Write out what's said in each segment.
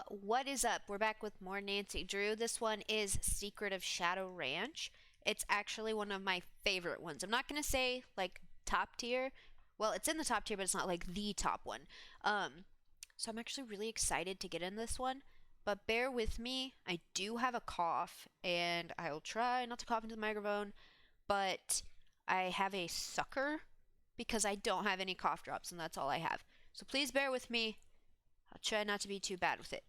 what is up? We're back with more Nancy Drew. This one is Secret of Shadow Ranch. It's actually one of my favorite ones. I'm not going to say, like, top tier. Well, it's in the top tier, but it's not, like, the top one. So I'm actually really excited to get in this one. But bear with me. I do have a cough, and I will try not to cough into the microphone. But I have a sucker because I don't have any cough drops, and that's all I have. So please bear with me. I'll try not to be too bad with it.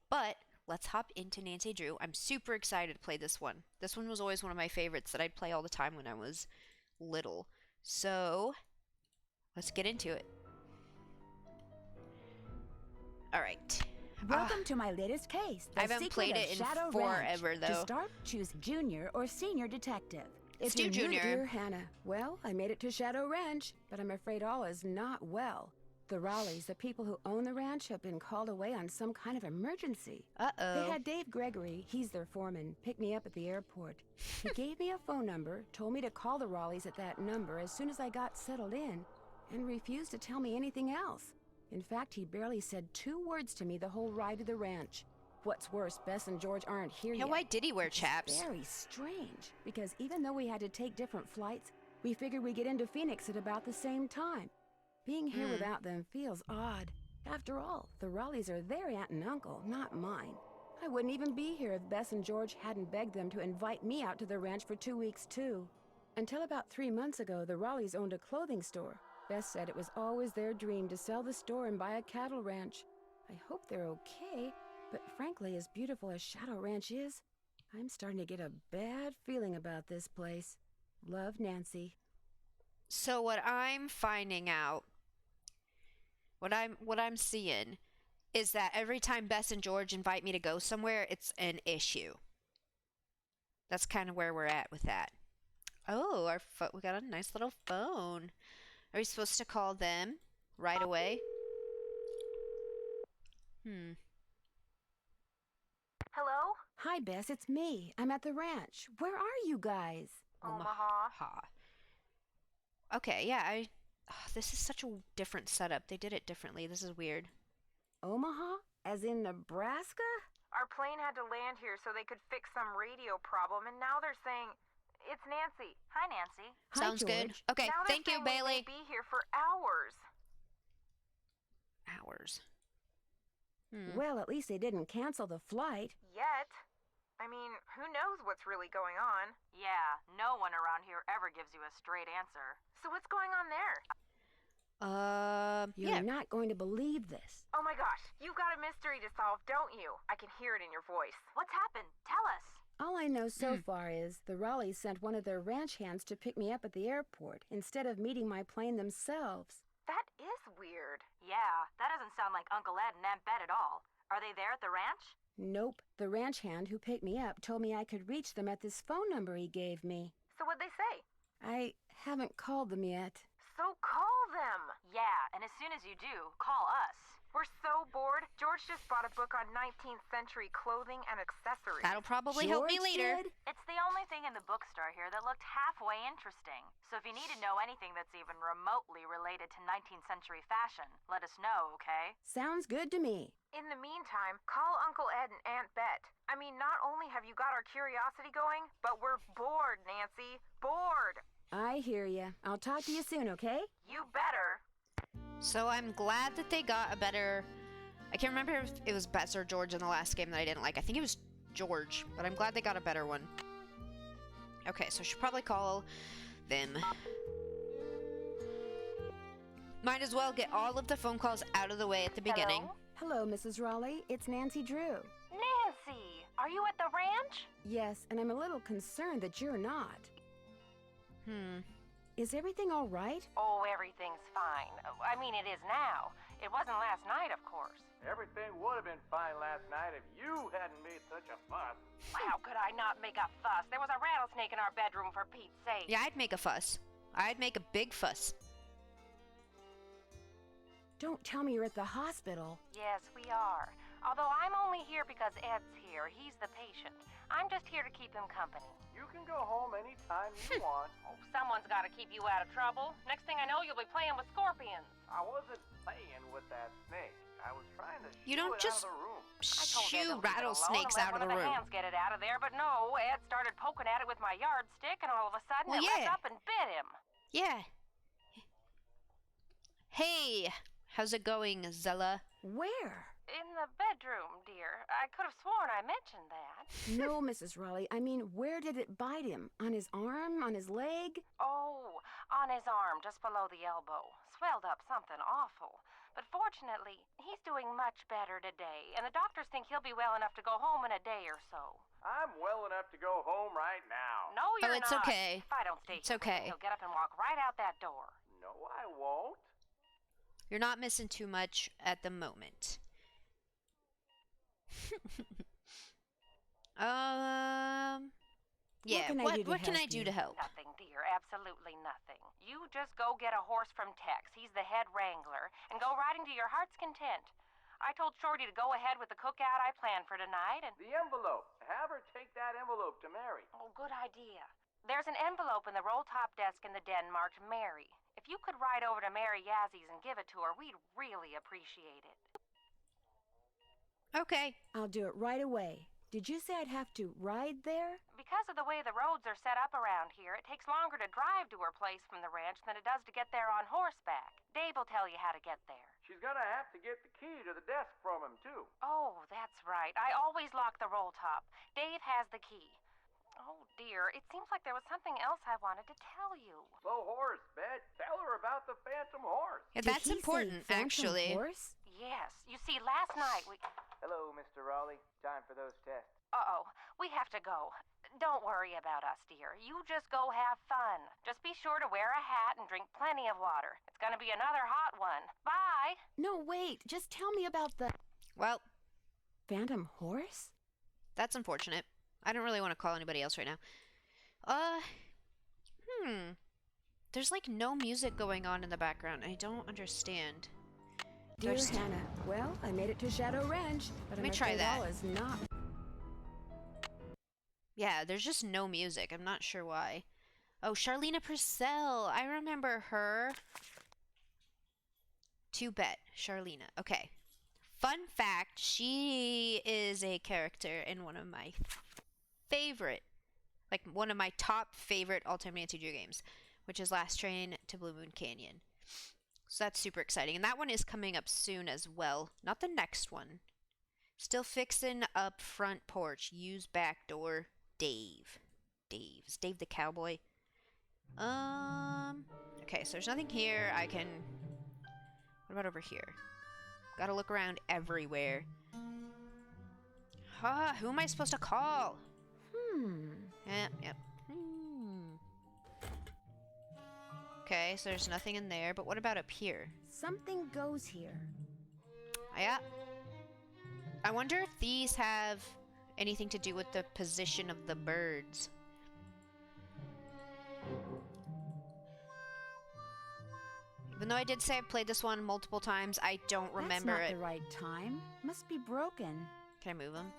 But let's hop into Nancy Drew. I'm super excited to play this one. This one was always one of my favorites that I'd play all the time when I was little. So let's get into it. Alright. Welcome to my latest case. I haven't played it in forever, though. To start, choose Junior or Senior Detective. Let's do Junior. Dear Hannah, well, I made it to Shadow Ranch, but I'm afraid all is not well. The Raleighs, the people who own the ranch, have been called away on some kind of emergency. Uh-oh. They had Dave Gregory, he's their foreman, pick me up at the airport. He gave me a phone number, told me to call the Raleighs at that number as soon as I got settled in, and refused to tell me anything else. In fact, he barely said 2 words to me the whole ride to the ranch. What's worse, Bess and George aren't here yet. Why did he wear chaps? It's very strange, because even though we had to take different flights, we figured we'd get into Phoenix at about the same time. Being here without them feels odd. After all, the Raleighs are their aunt and uncle, not mine. I wouldn't even be here if Bess and George hadn't begged them to invite me out to the ranch for 2 weeks, too. Until about 3 months ago, the Raleighs owned a clothing store. Bess said it was always their dream to sell the store and buy a cattle ranch. I hope they're okay, but frankly, as beautiful as Shadow Ranch is, I'm starting to get a bad feeling about this place. Love, Nancy. So what I'm finding out, what I'm seeing, is that every time Bess and George invite me to go somewhere, it's an issue. That's kind of where we're at with that. Oh, we got a nice little phone. Are we supposed to call them right away? Hello? Hi, Bess, it's me. I'm at the ranch. Where are you guys? Omaha. Okay, yeah, this is such a different setup. They did it differently. This is weird. Omaha? As in Nebraska? Our plane had to land here so they could fix some radio problem, and now they're saying... It's Nancy. Hi, Nancy. Hi, Sounds good. George. Okay, Now thank you, Bailey. Be here for hours. Hours. Well, at least they didn't cancel the flight. Yet. I mean, who knows what's really going on? Yeah, no one around here ever gives you a straight answer. So what's going on there? You're not going to believe this. Oh my gosh, you've got a mystery to solve, don't you? I can hear it in your voice. What's happened? Tell us. All I know so far is the Raleighs sent one of their ranch hands to pick me up at the airport instead of meeting my plane themselves. That is weird. Yeah, that doesn't sound like Uncle Ed and Aunt Bet at all. Are they there at the ranch? Nope. The ranch hand who picked me up told me I could reach them at this phone number he gave me. So what'd they say? I haven't called them yet. So call them. Yeah, and as soon as you do, call us. We're so bored. George just bought a book on 19th century clothing and accessories. That'll probably help me George later. did? It's the only thing in the bookstore here that looked halfway interesting. So if you need to know anything that's even remotely related to 19th century fashion, let us know, okay? Sounds good to me. In the meantime, call Uncle Ed and Aunt Bet. I mean, not only have you got our curiosity going, but we're bored, Nancy. Bored. I hear ya. I'll talk to you soon, okay? You better. So I'm glad that they got a better... I can't remember if it was Bess or George in the last game that I didn't like. I think it was George, but I'm glad they got a better one. Okay, so I should probably call them. Might as well get all of the phone calls out of the way at the beginning. Hello, Mrs. Raleigh. It's Nancy Drew. Nancy, are you at the ranch? Yes, and I'm a little concerned that you're not. Is everything all right? Oh, everything's fine. I mean, it is now. It wasn't last night, of course. Everything would have been fine last night if you hadn't made such a fuss. How could I not make a fuss? There was a rattlesnake in our bedroom, for Pete's sake. Yeah, I'd make a fuss. I'd make a big fuss. Don't tell me you're at the hospital. Yes, we are. Although I'm only here because Ed's here. He's the patient. I'm just here to keep him company. You can go home anytime you want. Oh, someone's got to keep you out of trouble. Next thing I know, you'll be playing with scorpions. I wasn't playing with that that snake. I was trying to You shoo don't it just out of the room. I told Ed to shoo leave it alone and rattlesnakes let out of one the of the room. hands get it out of there, but no, Ed started poking at it with my yardstick, and all of a sudden Well, it yeah. leapt up and bit him. Yeah. Hey, how's it going, Zella? Where? In the bedroom, dear. I could have sworn I mentioned that. No, Mrs. Raleigh. I mean, where did it bite him? On his arm? On his leg? Oh, on his arm, just below the elbow. Swelled up something awful. But fortunately, he's doing much better today, and the doctors think he'll be well enough to go home in a day or so. I'm well enough to go home right now. No, you're Oh, it's not. okay. If I don't stay It's here with him, okay. he'll get up and walk right out that door. No, I won't. You're not missing too much at the moment. Yeah, can I do to what can help I do you? to help? Nothing, dear. Absolutely nothing. You just go get a horse from Tex. He's the head wrangler. And go riding to your heart's content. I told Shorty to go ahead with the cookout I planned for tonight, and... The envelope. Have her take that envelope to Mary. Oh, good idea. There's an envelope in the roll-top desk in the den marked Mary. If you could ride over to Mary Yazzie and give it to her, we'd really appreciate it. Okay. I'll do it right away. Did you say I'd have to ride there? Because of the way the roads are set up around here, it takes longer to drive to her place from the ranch than it does to get there on horseback. Dave will tell you how to get there. She's gonna have to get the key to the desk from him, too. Oh, that's right. I always lock the roll top. Dave has the key. Oh, dear. It seems like there was something else I wanted to tell you. The horse, Bet. Tell her about the phantom horse. Yeah, Did that's he say important, phantom actually. Horse? Yes. You see, last night we... Hello, Mr. Raleigh. Time for those tests. Uh-oh. We have to go. Don't worry about us, dear. You just go have fun. Just be sure to wear a hat and drink plenty of water. It's gonna be another hot one. Bye! No, wait. Just tell me about the Well, phantom horse? that's unfortunate. I don't really want to call anybody else right now. There's like no music going on in the background. I don't understand. Do I Dear just- Hannah, well, I made it to Shadow Ranch, but Let me I'm try afraid that. all is not. Yeah, there's just no music. I'm not sure why. Oh, Charlena Purcell. I remember her. To bet. Charlena. Okay. Fun fact, she is a character in one of my favorite, like one of my top favorite all-time Nancy Drew games, which is Last Train to Blue Moon Canyon. So that's super exciting. And that one is coming up soon as well. Not the next one. Still fixing up front porch. Use back door. Dave. Is Dave the cowboy? Okay, so there's nothing here. I can... What about over here? Gotta look around everywhere. Who am I supposed to call? Yep. Okay, so there's nothing in there, but what about up here? Something goes here. Yeah. I wonder if these have anything to do with the position of the birds. Even though I did say I've played this one multiple times, I don't remember That's not it. the right time. Must be broken. Can I move them?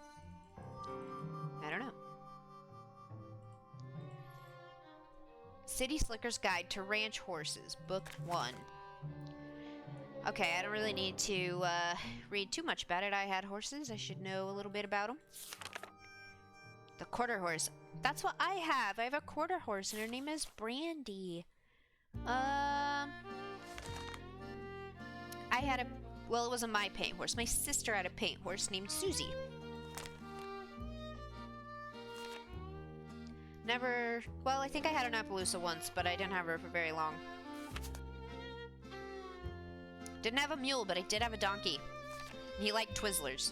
I don't know. City Slicker's Guide to Ranch Horses, Book 1. Okay, I don't really need to read too much about it. I had horses. I should know a little bit about them. The quarter horse. That's what I have. I have a quarter horse, and her name is Brandy. I had a... Well, it wasn't my paint horse. My sister had a paint horse named Susie. Never... Well, I think I had an Appaloosa once, but I didn't have her for very long. Didn't have a mule, but I did have a donkey. And he liked Twizzlers.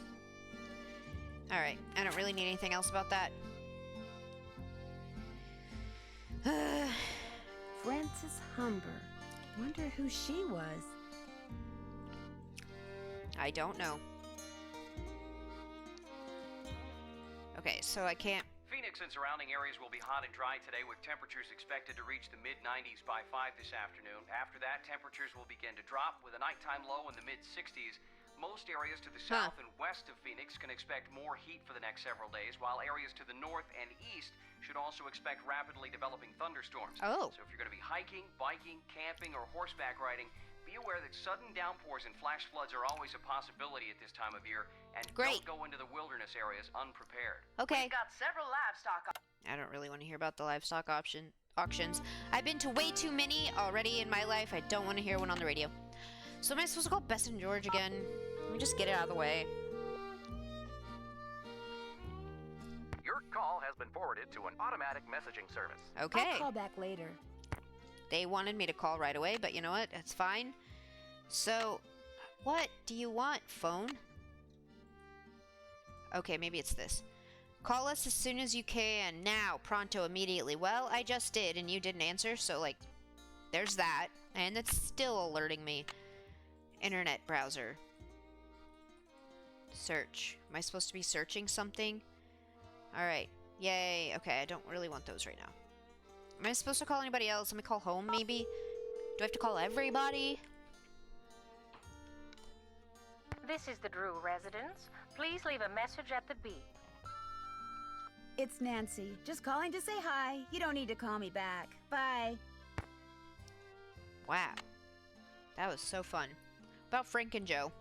Alright, I don't really need anything else about that. Frances Humber. Wonder who she was. I don't know. Okay, so I can't... Phoenix and surrounding areas will be hot and dry today, with temperatures expected to reach the mid-90s by 5 this afternoon. After that, temperatures will begin to drop, with a nighttime low in the mid-60s. Most areas to the south and west of Phoenix can expect more heat for the next several days, while areas to the north and east should also expect rapidly developing thunderstorms. Oh. So if you're going to be hiking, biking, camping, or horseback riding, Be aware that sudden downpours and flash floods are always a possibility at this time of year, and Great. don't go into the wilderness areas unprepared. Okay. We've got several livestock I don't really want to hear about the livestock auctions. I've been to way too many already in my life. I don't want to hear one on the radio. So am I supposed to call Bess and George again? Let me just get it out of the way. Your call has been forwarded to an automatic messaging service. Okay. I'll call back later. They wanted me to call right away, but you know what? That's fine. So, what do you want, phone? Okay, maybe it's this. Call us as soon as you can. Now, pronto, immediately. Well, I just did, and you didn't answer, so, like, there's that. And it's still alerting me. Internet browser. Search. Am I supposed to be searching something? Alright. Yay. Okay, I don't really want those right now. Am I supposed to call anybody else? Let me call home, maybe? Do I have to call everybody? This is the Drew residence. Please leave a message at the beep. It's Nancy. Just calling to say hi. You don't need to call me back. Bye. Wow. That was so fun. About Frank and Joe.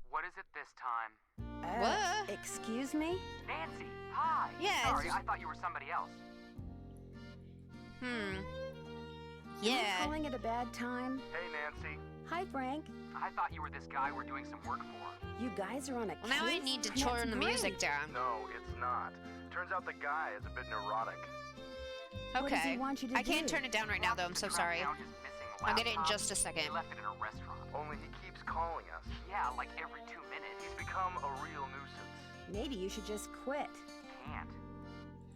What is it this time? What? Excuse me? Nancy, hi. Yeah, Sorry, it's- I thought you were somebody else. Am I Yeah. calling at a bad time? Hey, Nancy. Hi, Frank. I thought you were this guy we're doing some work for. You guys are on a Well, now I kiss? need to That's turn the music great. down. No, it's not. Turns out the guy is a bit neurotic. What does he Okay. want you to I can't do? turn it down right now, though. I'm so sorry. Around just missing a I'll get it in laptop. just a second. He left it in a restaurant. Only he keeps calling us. Yeah, like every 2 minutes. He's become a real nuisance. Maybe you should just quit. Can't.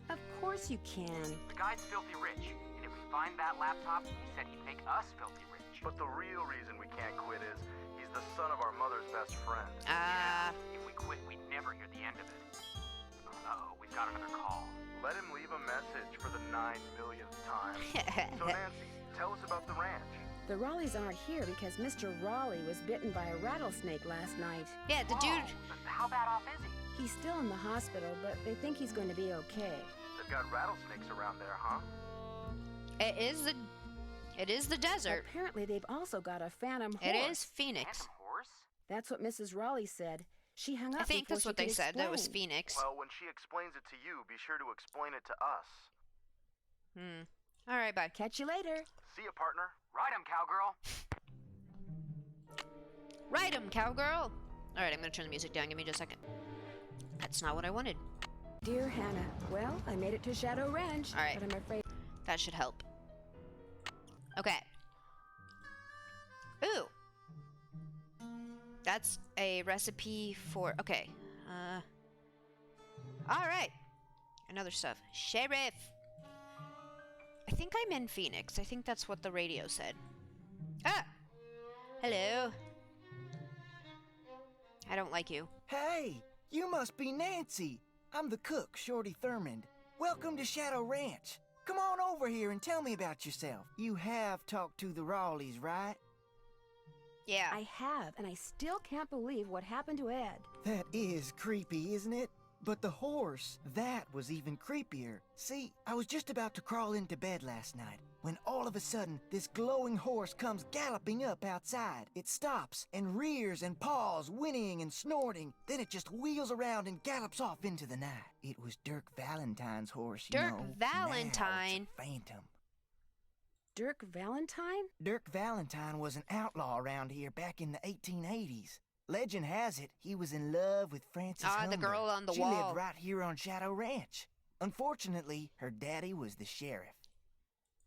Of course you can. The guy's filthy rich, and if we find that laptop, he said he'd make us filthy rich. But the real reason we can't quit is he's the son of our mother's best friend. If we quit, we'd never hear the end of it. Uh-oh, we've got another call. Let him leave a message for the 9 millionth time. So, Nancy, tell us about the ranch. The Raleighs aren't here because Mr. Raleigh was bitten by a rattlesnake last night. Yeah, the Whoa, dude. but how bad off is he? He's still in the hospital, but they think he's going to be okay. They've got rattlesnakes around there, huh? It is the desert. Apparently, they've also got a phantom horse. It is Phoenix. Phantom horse? That's what Mrs. Raleigh said. She hung up I think before that's she what they could said. That was explain. Phoenix. Well, when she explains it to you, be sure to explain it to us. All right, bye. Catch you later. See ya, partner. Ride him, cowgirl. Ride 'em, cowgirl. All right, I'm gonna turn the music down. Give me just a second. That's not what I wanted. Dear Hannah, well, I made it to Shadow Ranch, All right. but I'm afraid... That should help. Okay. Ooh. That's a recipe for... Okay. Alright. Another stuff. Sheriff! I think I'm in Phoenix. I think that's what the radio said. Ah! Hello. I don't like you. Hey, you must be Nancy. I'm the cook, Shorty Thurmond. Welcome to Shadow Ranch. Come on over here and tell me about yourself. You have talked to the Raleighs, right? Yeah. I have, and I still can't believe what happened to Ed. That is creepy, isn't it? But the horse, that was even creepier. See, I was just about to crawl into bed last night when all of a sudden this glowing horse comes galloping up outside. It stops and rears and paws, whinnying and snorting. Then it just wheels around and gallops off into the night. It was Dirk Valentine's horse, you Dirk know. Valentine? Now it's a phantom. Dirk Valentine? Dirk Valentine was an outlaw around here back in the 1880s. Legend has it he was in love with Frances Ah, the Humber. girl on the she wall. lived right here on Shadow Ranch. Unfortunately, her daddy was the sheriff.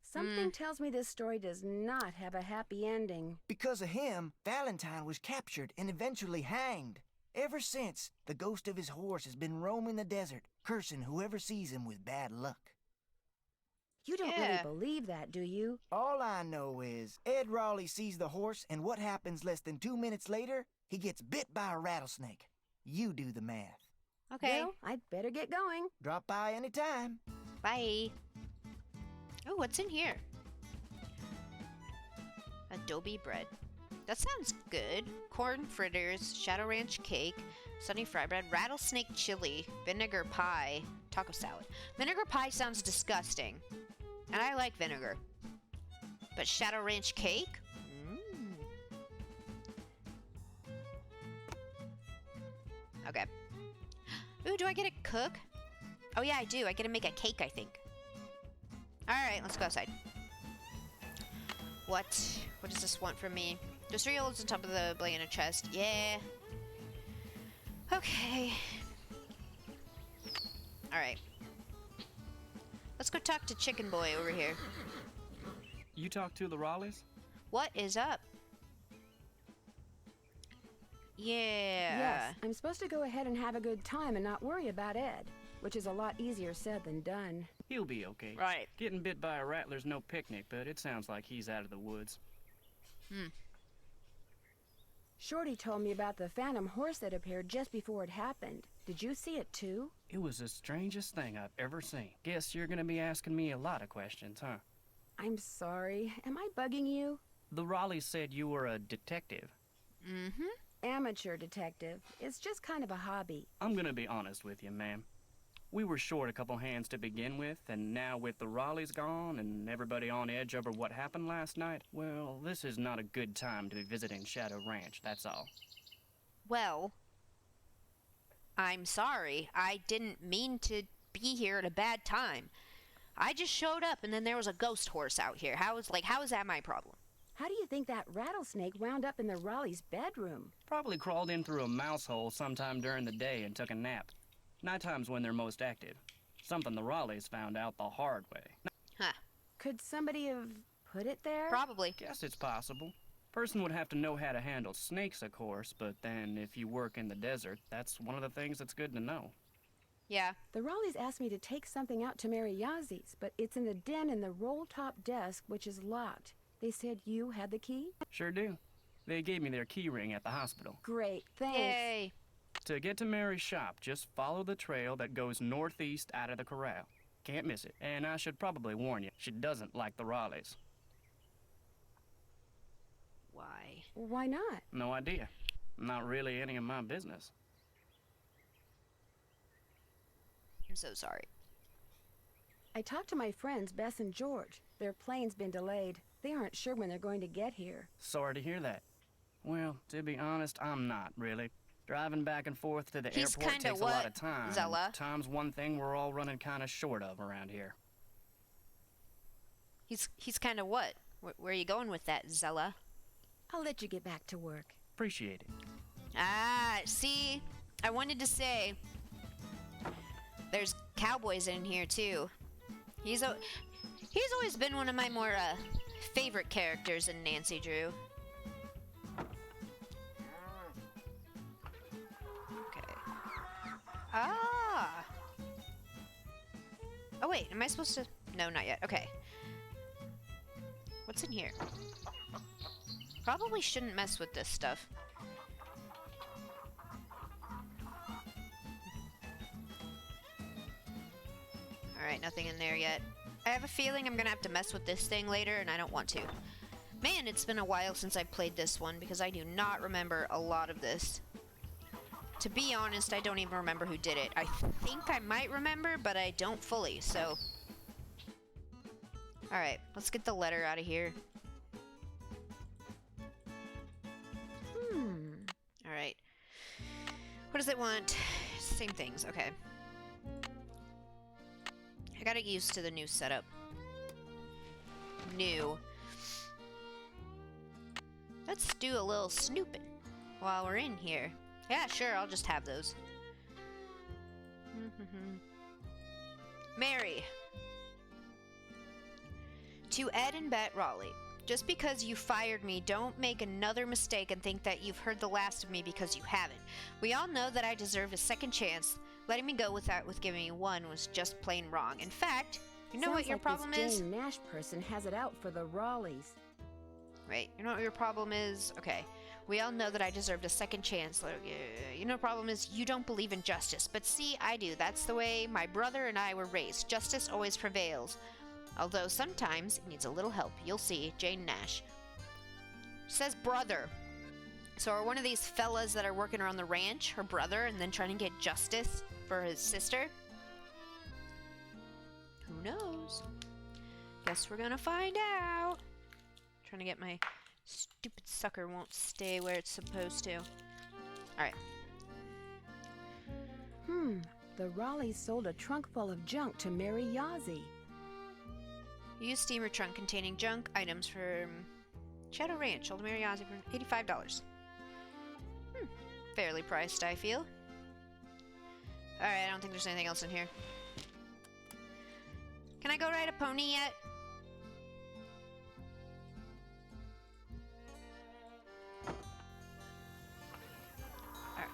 Something tells me this story does not have a happy ending. Because of him, Valentine was captured and eventually hanged. Ever since, the ghost of his horse has been roaming the desert, cursing whoever sees him with bad luck. You don't Yeah. really believe that, do you? All I know is Ed Raleigh sees the horse, and what happens less than 2 minutes later? He gets bit by a rattlesnake. You do the math. Okay. Well, I'd better get going. Drop by anytime. Bye. Oh, what's in here? Adobe bread. That sounds good. Corn fritters, Shadow Ranch cake, sunny fry bread, rattlesnake chili, vinegar pie, taco salad. Vinegar pie sounds disgusting. And I like vinegar. But Shadow Ranch cake? Okay. Ooh, do I get to cook? Oh yeah, I do. I get to make a cake, I think. Alright, let's go outside. What does this want from me? There's 3 holes on top of the banana chest. Yeah. Okay. Alright. Let's go talk to Chicken Boy over here. You talked to the Raleighs? What is up? Yeah. Yes, I'm supposed to go ahead and have a good time and not worry about Ed, which is a lot easier said than done. He'll be okay. Right. Getting bit by a rattler's no picnic, but it sounds like he's out of the woods. Shorty told me about the phantom horse that appeared just before it happened. Did you see it too? It was the strangest thing I've ever seen. Guess you're gonna be asking me a lot of questions, huh? I'm sorry. Am I bugging you? The Raleighs said you were a detective. Mm-hmm. Amateur detective. It's just kind of a hobby. I'm gonna be honest with you, ma'am. We were short a couple hands to begin with, and now with the Raleighs gone and everybody on edge over what happened last night, well, this is not a good time to be visiting Shadow Ranch, that's all. Well, I'm sorry. I didn't mean to be here at a bad time. I just showed up and then there was a ghost horse out here. How is that my problem? How do you think that rattlesnake wound up in the Raleigh's bedroom? Probably crawled in through a mouse hole sometime during the day and took a nap. Nighttime's when they're most active. Something the Raleighs found out the hard way. Huh. Could somebody have put it there? Probably. Guess it's possible. Person would have to know how to handle snakes, of course, but then if you work in the desert, that's one of the things that's good to know. Yeah. The Raleighs asked me to take something out to Mary Yazi's, but it's in the den in the roll-top desk, which is locked. They said you had the key? Sure do. They gave me their key ring at the hospital. Great, thanks. Yay. To get to Mary's shop, just follow the trail that goes northeast out of the corral. Can't miss it. And I should probably warn you, she doesn't like the Raleighs. Why? Why not? No idea. Not really any of my business. I'm so sorry. I talked to my friends, Bess and George. Their plane's been delayed. They aren't sure when they're going to get here. Sorry to hear that. Well, to be honest, I'm not, really. Driving back and forth to the airport takes a lot of time. Zella? Time's one thing we're all running kind of short of around here. He's kind of what? Where are you going with that, Zella? I'll let you get back to work. Appreciate it. Ah, see? I wanted to say... There's cowboys in here, too. He's always been one of my more, favorite characters in Nancy Drew. Okay. Ah! Oh, wait, am I supposed to... No, not yet. Okay. What's in here? Probably shouldn't mess with this stuff. Alright, nothing in there yet. I have a feeling I'm gonna have to mess with this thing later, and I don't want to. Man, it's been a while since I played this one, because I do not remember a lot of this. To be honest, I don't even remember who did it. I think I might remember, but I don't fully, so... Alright, let's get the letter out of here. Alright. What does it want? Same things, okay. I gotta get used to the new setup. New. Let's do a little snooping while we're in here. Yeah, sure, I'll just have those. Mary. To Ed and Bet Raleigh. Just because you fired me, don't make another mistake and think that you've heard the last of me because you haven't. We all know that I deserve a second chance. Letting me go with giving me one was just plain wrong. In fact, you know what your problem is? This Jane Nash person has it out for the Raleighs. Wait, you know what your problem is? Okay. We all know that I deserved a second chance. You know the problem is you don't believe in justice. But see, I do. That's the way my brother and I were raised. Justice always prevails. Although sometimes it needs a little help. You'll see. Jane Nash. Says brother. So are one of these fellas that are working around the ranch her brother and then trying to get justice for his sister? Who knows? Guess we're gonna find out. Trying to get my stupid sucker won't stay where it's supposed to. Alright. The Raleighs sold a trunk full of junk to Mary Yazzie. Use steamer trunk containing junk items from Shadow Ranch. Sold to Mary Yazzie for $85. Fairly priced, I feel. Alright, I don't think there's anything else in here. Can I go ride a pony yet? Alright.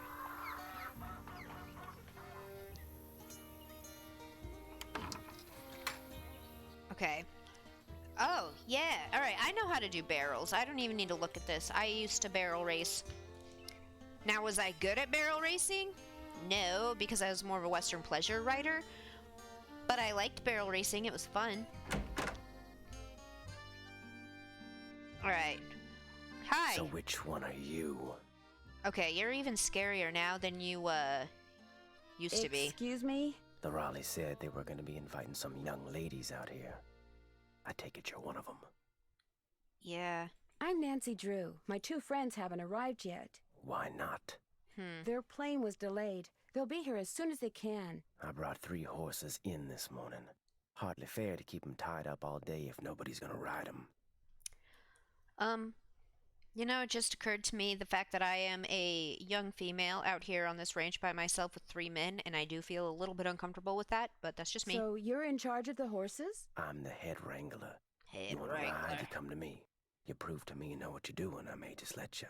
Okay. Oh, yeah. Alright, I know how to do barrels. I don't even need to look at this. I used to barrel race. Now, was I good at barrel racing? No, because I was more of a Western pleasure rider. But I liked barrel racing. It was fun. Alright. Hi. So which one are you? Okay, you're even scarier now than you, used to be. Excuse me? The Raleighs said they were going to be inviting some young ladies out here. I take it you're one of them. Yeah. I'm Nancy Drew. My 2 friends haven't arrived yet. Why not? Their plane was delayed. They'll be here as soon as they can. I brought 3 horses in this morning. Hardly fair to keep them tied up all day if nobody's gonna ride them. You know, it just occurred to me the fact that I am a young female out here on this ranch by myself with 3 men, and I do feel a little bit uncomfortable with that, but that's just me. So you're in charge of the horses? I'm the head wrangler. Head you wanna wrangler. ride, you come to me. You prove to me you know what you're doing, I may just let you.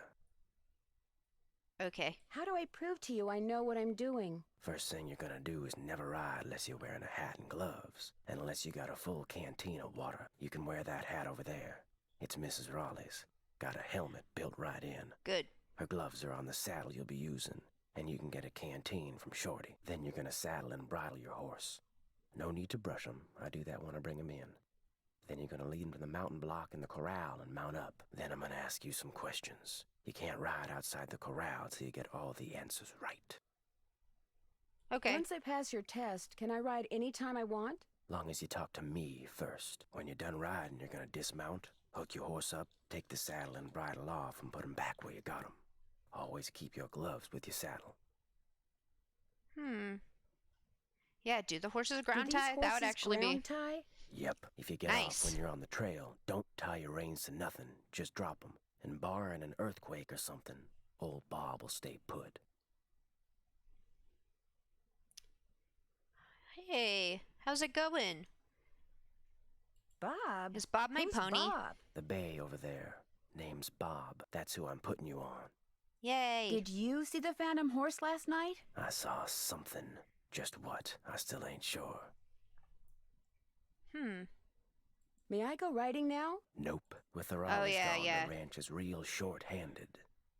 Okay. How do I prove to you I know what I'm doing? First thing you're gonna do is never ride unless you're wearing a hat and gloves. And unless you got a full canteen of water. You can wear that hat over there. It's Mrs. Raleigh's. Got a helmet built right in. Good. Her gloves are on the saddle you'll be using. And you can get a canteen from Shorty. Then you're gonna saddle and bridle your horse. No need to brush him. I do that when I bring him in. Then you're gonna lead him to the mountain block in the corral and mount up. Then I'm gonna ask you some questions. You can't ride outside the corral till you get all the answers right. Okay. Once I pass your test, can I ride any time I want? Long as you talk to me first. When you're done riding, you're gonna dismount, hook your horse up, take the saddle and bridle off, and put 'em back where you got 'em. Always keep your gloves with your saddle. Yeah, do the horses ground Do these tie? That would horses actually ground be... tie? Yep. If you get Nice. off when you're on the trail, don't tie your reins to nothing. Just drop 'em. And barring an earthquake or something, old Bob will stay put. Hey, how's it going? Bob? Is Bob my Who's pony? Bob? The bay over there. Name's Bob. That's who I'm putting you on. Yay. Did you see the phantom horse last night? I saw something. Just what? I still ain't sure. May I go riding now? Nope. With the Raleighs gone, yeah. the ranch is real short-handed.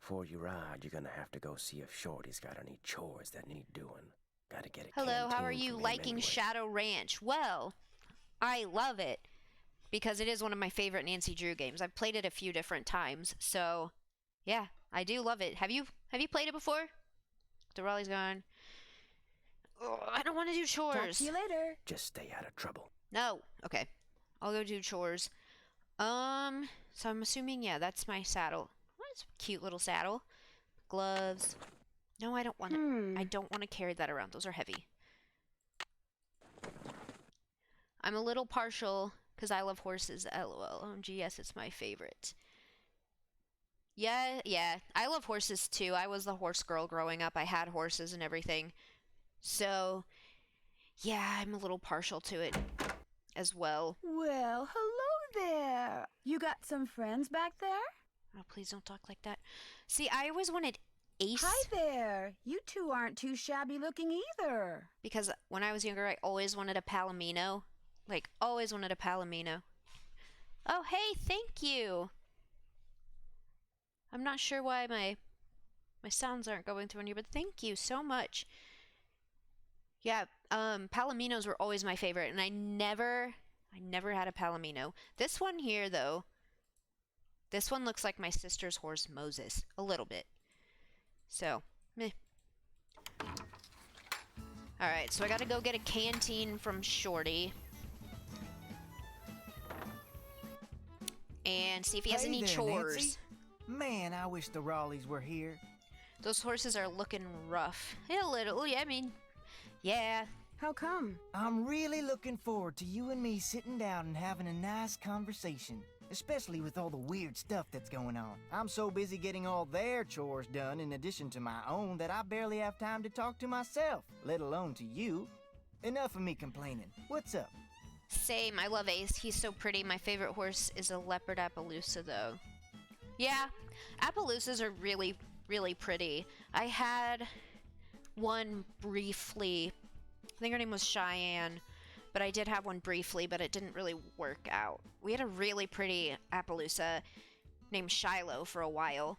Before you ride, you're gonna have to go see if Shorty's got any chores that need doing. Gotta get a Hello, how are canteen you from him liking anyway. Shadow Ranch? Well, I love it because it is one of my favorite Nancy Drew games. I've played it a few different times, so yeah, I do love it. Have you played it before? The Raleighs gone. Oh, I don't want to do Talk chores. to you later. Just stay out of trouble. No. Okay. I'll go do chores. So I'm assuming, yeah, that's my saddle. That's a cute little saddle. Gloves. No, I don't want to. I don't want to carry that around. Those are heavy. I'm a little partial because I love horses. LOL. OMG, it's my favorite. Yeah. I love horses too. I was the horse girl growing up. I had horses and everything. So, yeah, I'm a little partial to it as well. Well, hello there. You got some friends back there? Oh, please don't talk like that. See, I always wanted Ace. Hi there. You two aren't too shabby looking either. Because when I was younger, I always wanted a Palomino. Like, always wanted a Palomino. Oh, hey, thank you. I'm not sure why my sounds aren't going through in here, but thank you so much. Yeah, Palominos were always my favorite, and I never had a Palomino. This one here, though, this one looks like my sister's horse, Moses, a little bit. So, meh. Alright, so I gotta go get a canteen from Shorty. and see if he has any there, chores. Nancy. Man, I wish the Raleighs were here. Those horses are looking rough. A little, yeah, I mean, yeah. How come? I'm really looking forward to you and me sitting down and having a nice conversation. Especially with all the weird stuff that's going on. I'm so busy getting all their chores done in addition to my own that I barely have time to talk to myself, let alone to you. Enough of me complaining. What's up? Same, I love Ace. He's so pretty. My favorite horse is a leopard Appaloosa, though. Yeah, Appaloosas are really, really pretty. I had one briefly. I think her name was Cheyenne. But I did have one briefly, but it didn't really work out. We had a really pretty Appaloosa named Shiloh for a while.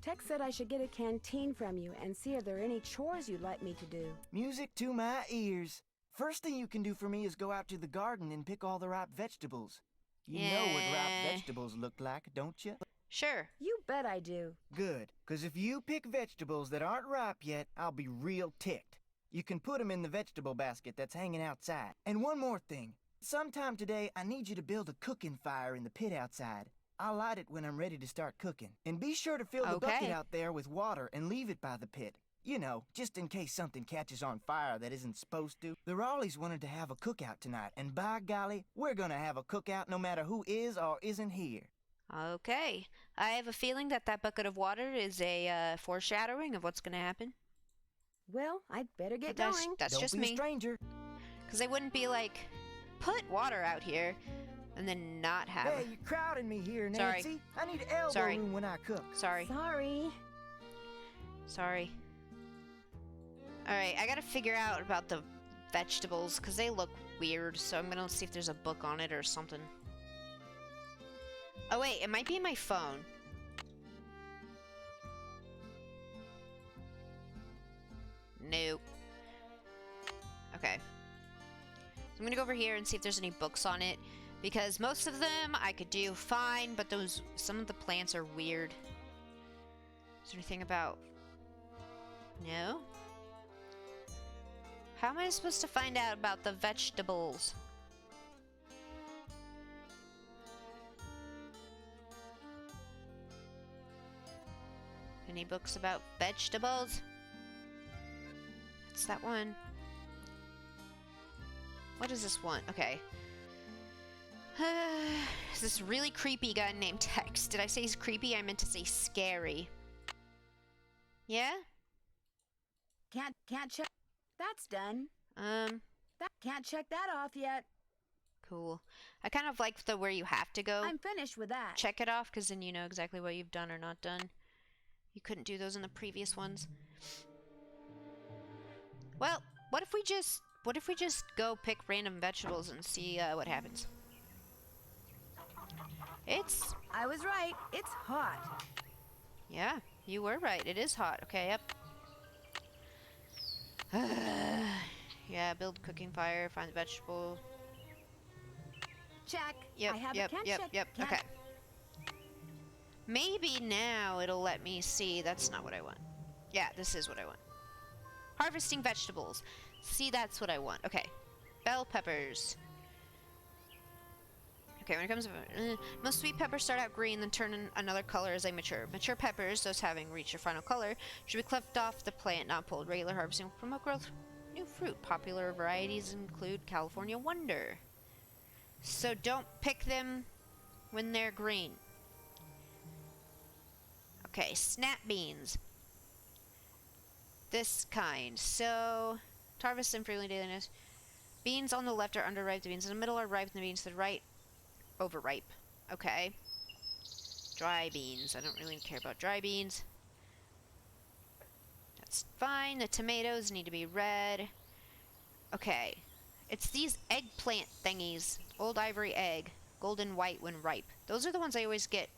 Tex said I should get a canteen from you and see if there are any chores you'd like me to do. Music to my ears. First thing you can do for me is go out to the garden and pick all the ripe vegetables. You know what ripe vegetables look like, don't you? Sure. You bet I do. Good, 'cause if you pick vegetables that aren't ripe yet, I'll be real ticked. You can put them in the vegetable basket that's hanging outside. And one more thing. Sometime today, I need you to build a cooking fire in the pit outside. I'll light it when I'm ready to start cooking. And be sure to fill the bucket out there with water and leave it by the pit. You know, just in case something catches on fire that isn't supposed to. The Raleighs wanted to have a cookout tonight, and by golly, we're gonna have a cookout no matter who is or isn't here. Okay. I have a feeling that bucket of water is a foreshadowing of what's gonna happen. Well, I'd better get That's going. Don't just be me. A stranger. Because they wouldn't be like, put water out here and then not have Hey, you're crowding me here, Sorry. Nancy. I need elbow room when I cook. Sorry. Sorry. Alright, I gotta figure out about the vegetables because they look weird, so I'm gonna see if there's a book on it or something. Oh wait, it might be in my phone. Nope. Okay. So I'm gonna go over here and see if there's any books on it, because most of them I could do fine, but some of the plants are weird. Is there anything about... No? How am I supposed to find out about the vegetables? Any books about vegetables? It's that one. What is this one? Okay. Is this really creepy guy named Tex? Did I say he's creepy? I meant to say scary. Yeah? Can't check. That's done. Can't check that off yet. Cool. I kind of like the where you have to go. I'm finished with that. Check it off, because then you know exactly what you've done or not done. You couldn't do those in the previous ones. Well, what if we just go pick random vegetables and see what happens? I was right. It's hot. Yeah, you were right. It is hot. Okay, yep. Yeah, build cooking fire, find the vegetable. Check. Yep, I have yep, can't yep, check. yep. Can't. Okay. Maybe now it'll let me see. That's not what I want. Yeah, this is what I want. Harvesting vegetables. See, that's what I want. Okay. Bell peppers. Okay, when it comes to... most sweet peppers start out green, then turn another color as they mature. Mature peppers, those having reached their final color, should be clipped off the plant, not pulled. Regular harvesting will promote growth. New fruit. Popular varieties include California Wonder. So don't pick them when they're green. Okay, snap beans. This kind. So, to harvest them freely daily. Beans on the left are underripe. The beans in the middle are ripe, and the beans to the right overripe. Okay. Dry beans. I don't really care about dry beans. That's fine. The tomatoes need to be red. Okay. It's these eggplant thingies. Old ivory egg. Golden white when ripe. Those are the ones I always get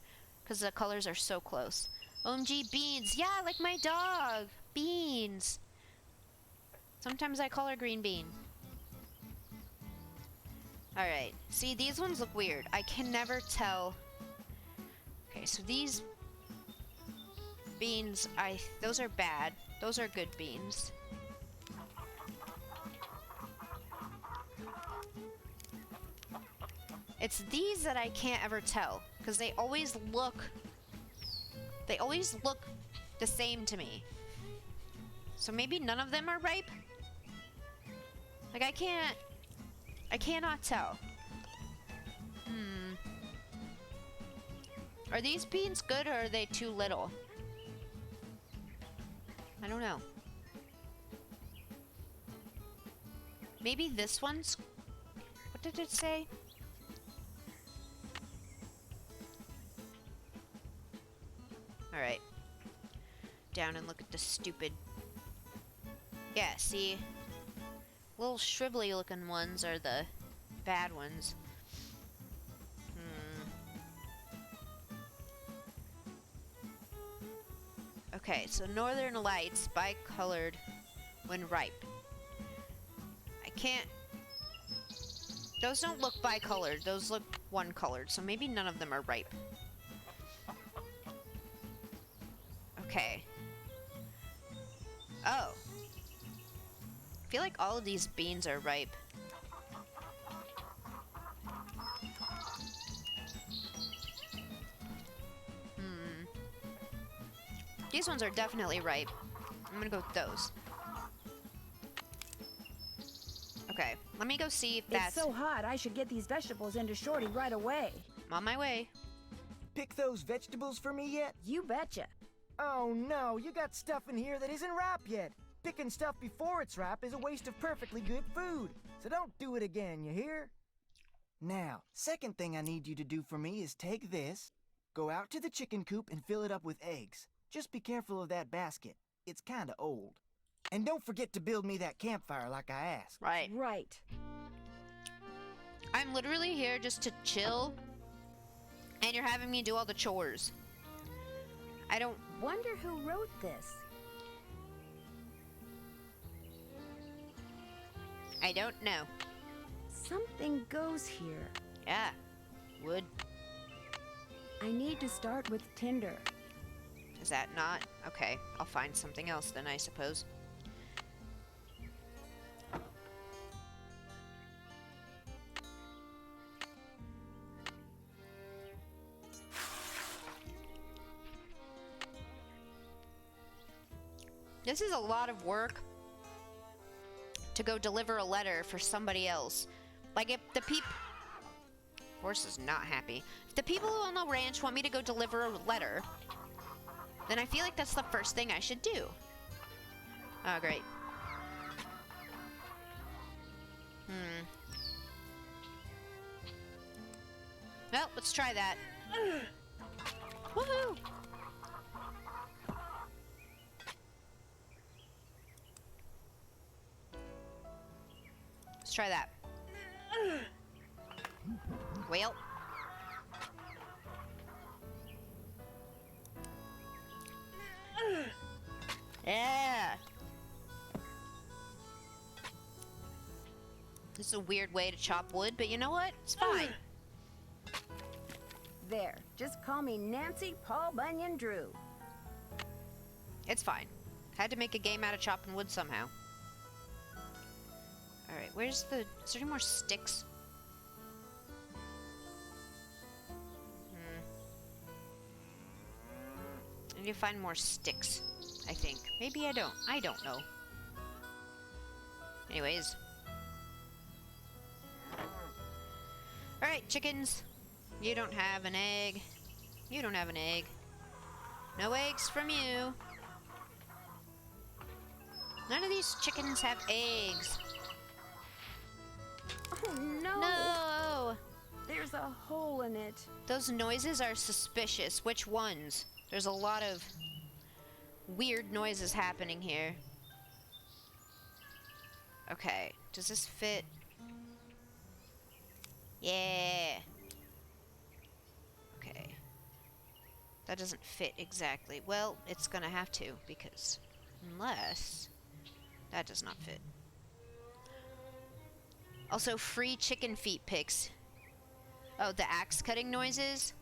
because the colors are so close. OMG, beans. Yeah, like my dog. Beans. Sometimes I call her Green Bean. Alright. See, these ones look weird. I can never tell. Okay, so these beans, those are bad. Those are good beans. It's these that I can't ever tell. Because they always look the same to me. So maybe none of them are ripe? Like, I cannot tell. Are these beans good or are they too little? I don't know. Maybe this one's... What did it say? Alright. Down and look at the stupid... Yeah, see? Little shrivelly looking ones are the bad ones. Okay, so Northern Lights, bicolored when ripe. I can't... Those don't look bicolored, those look one-colored, so maybe none of them are ripe. Okay. Oh. I feel like all of these beans are ripe. These ones are definitely ripe. I'm gonna go with those. Okay, let me go see if that's... It's so hot, I should get these vegetables into Shorty right away. I'm on my way. Pick those vegetables for me yet? You betcha. Oh no, you got stuff in here that isn't ripe yet. Picking stuff before it's ripe is a waste of perfectly good food. So don't do it again, you hear? Now, second thing I need you to do for me is take this, go out to the chicken coop and fill it up with eggs. Just be careful of that basket. It's kinda old. And don't forget to build me that campfire like I asked. Right. Right. I'm literally here just to chill, and you're having me do all the chores. I don't... Wonder who wrote this. I don't know. Something goes here. Yeah. Wood. I need to start with tinder. Is that not? Okay, I'll find something else then, I suppose. This is a lot of work to go deliver a letter for somebody else. Like, if the Horse is not happy. If the people on the ranch want me to go deliver a letter, then I feel like that's the first thing I should do. Oh, great. Well, let's try that. Woohoo! Let's try that. Well. Yeah. This is a weird way to chop wood, but you know what? It's fine. There. Just call me Nancy Paul Bunyan Drew. It's fine. Had to make a game out of chopping wood somehow. Alright, where's the... Is there any more sticks? I need to find more sticks, I think. Maybe I don't. I don't know. Anyways. Alright, chickens. You don't have an egg. You don't have an egg. No eggs from you. None of these chickens have eggs. Oh, no! No! There's a hole in it. Those noises are suspicious. Which ones? There's a lot of weird noises happening here. Okay, does this fit? Yeah. Okay. That doesn't fit exactly. Well, it's gonna have to, because unless that does not fit. Also, free chicken feet pics. Oh, the axe cutting noises?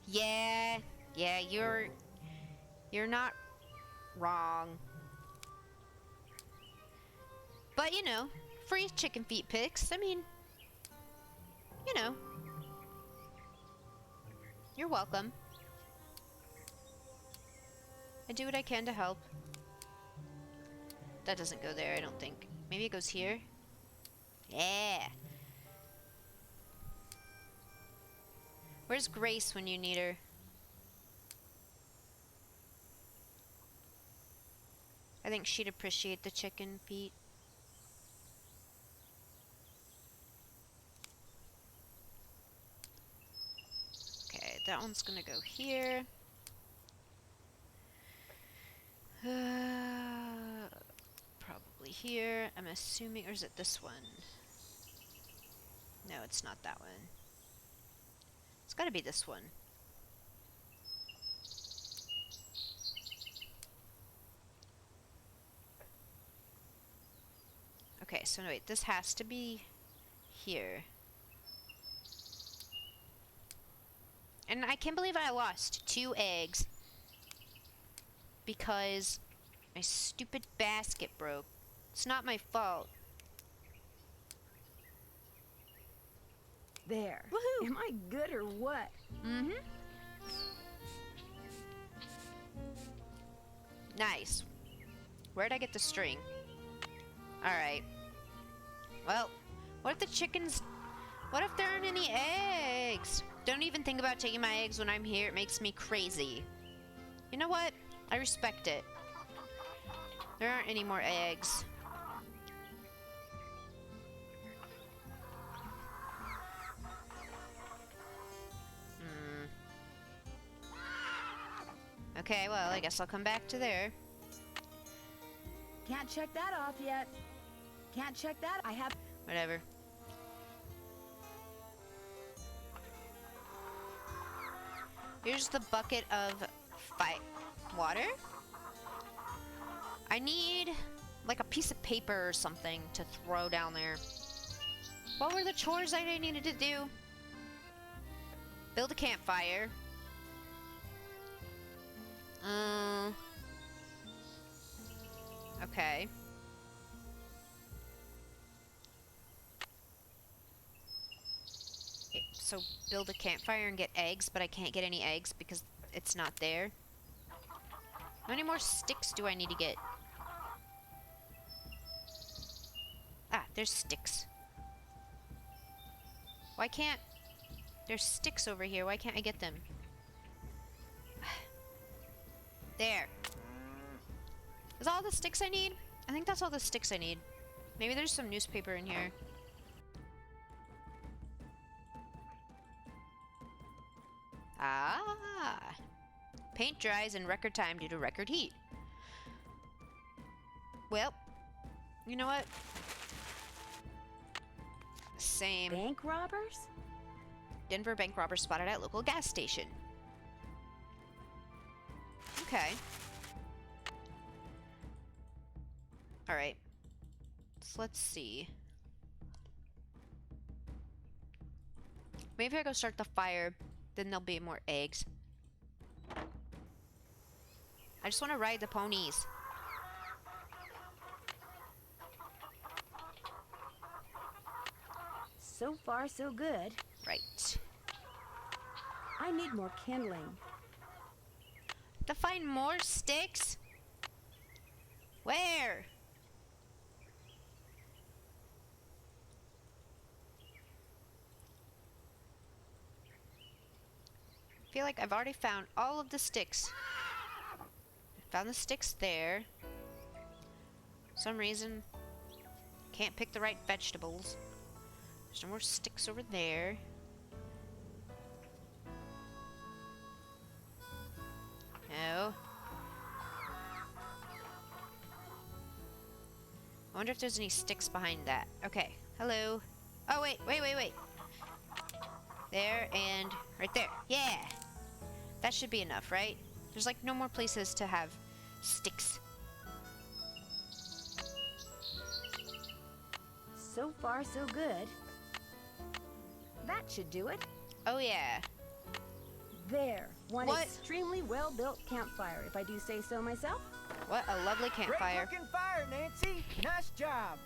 Yeah, you're not wrong. But, you know, free chicken feet pics. I mean, you know. You're welcome. I do what I can to help. That doesn't go there, I don't think. Maybe it goes here? Yeah! Where's Grace when you need her? I think she'd appreciate the chicken feet. Okay, that one's gonna go here. Probably here. I'm assuming, or is it this one? No, it's not that one. It's gotta be this one. Okay, so no, wait, this has to be here. And I can't believe I lost 2 eggs because my stupid basket broke. It's not my fault. There. Woohoo! Am I good or what? Mm-hmm. Nice. Where'd I get the string? Alright. Well, what if the chickens... What if there aren't any eggs? Don't even think about taking my eggs when I'm here. It makes me crazy. You know what? I respect it. There aren't any more eggs. Okay, well, I guess I'll come back to there. Can't check that off yet. Can't check that. I have... Whatever. Here's the bucket of water. I need like a piece of paper or something to throw down there. What were the chores I needed to do? Build a campfire. Okay. So build a campfire and get eggs, but I can't get any eggs because it's not there. How many more sticks do I need to get? Ah, there's sticks. Why can't... There's sticks over here. Why can't I get them? There. Is all the sticks I need? I think that's all the sticks I need. Maybe there's some newspaper in here. Ah. Paint dries in record time due to record heat. Well, you know what? Same. Bank robbers? Denver bank robbers spotted at local gas station. Okay. Alright. So let's see. Maybe if I go start the fire, then there'll be more eggs. I just want to ride the ponies. So far, so good. Right. I need more kindling. To find more sticks? Where? I feel like I've already found all of the sticks. Found the sticks there. For some reason, can't pick the right vegetables. There's no more sticks over there. No. I wonder if there's any sticks behind that. Okay. Hello. Oh, wait. There and right there. Yeah. That should be enough, right? There's like no more places to have sticks. So far, so good. That should do it. Oh, yeah. There. One What? extremely well-built campfire, if I do say so myself. What a lovely campfire. Great looking fire, Nancy. Nice job.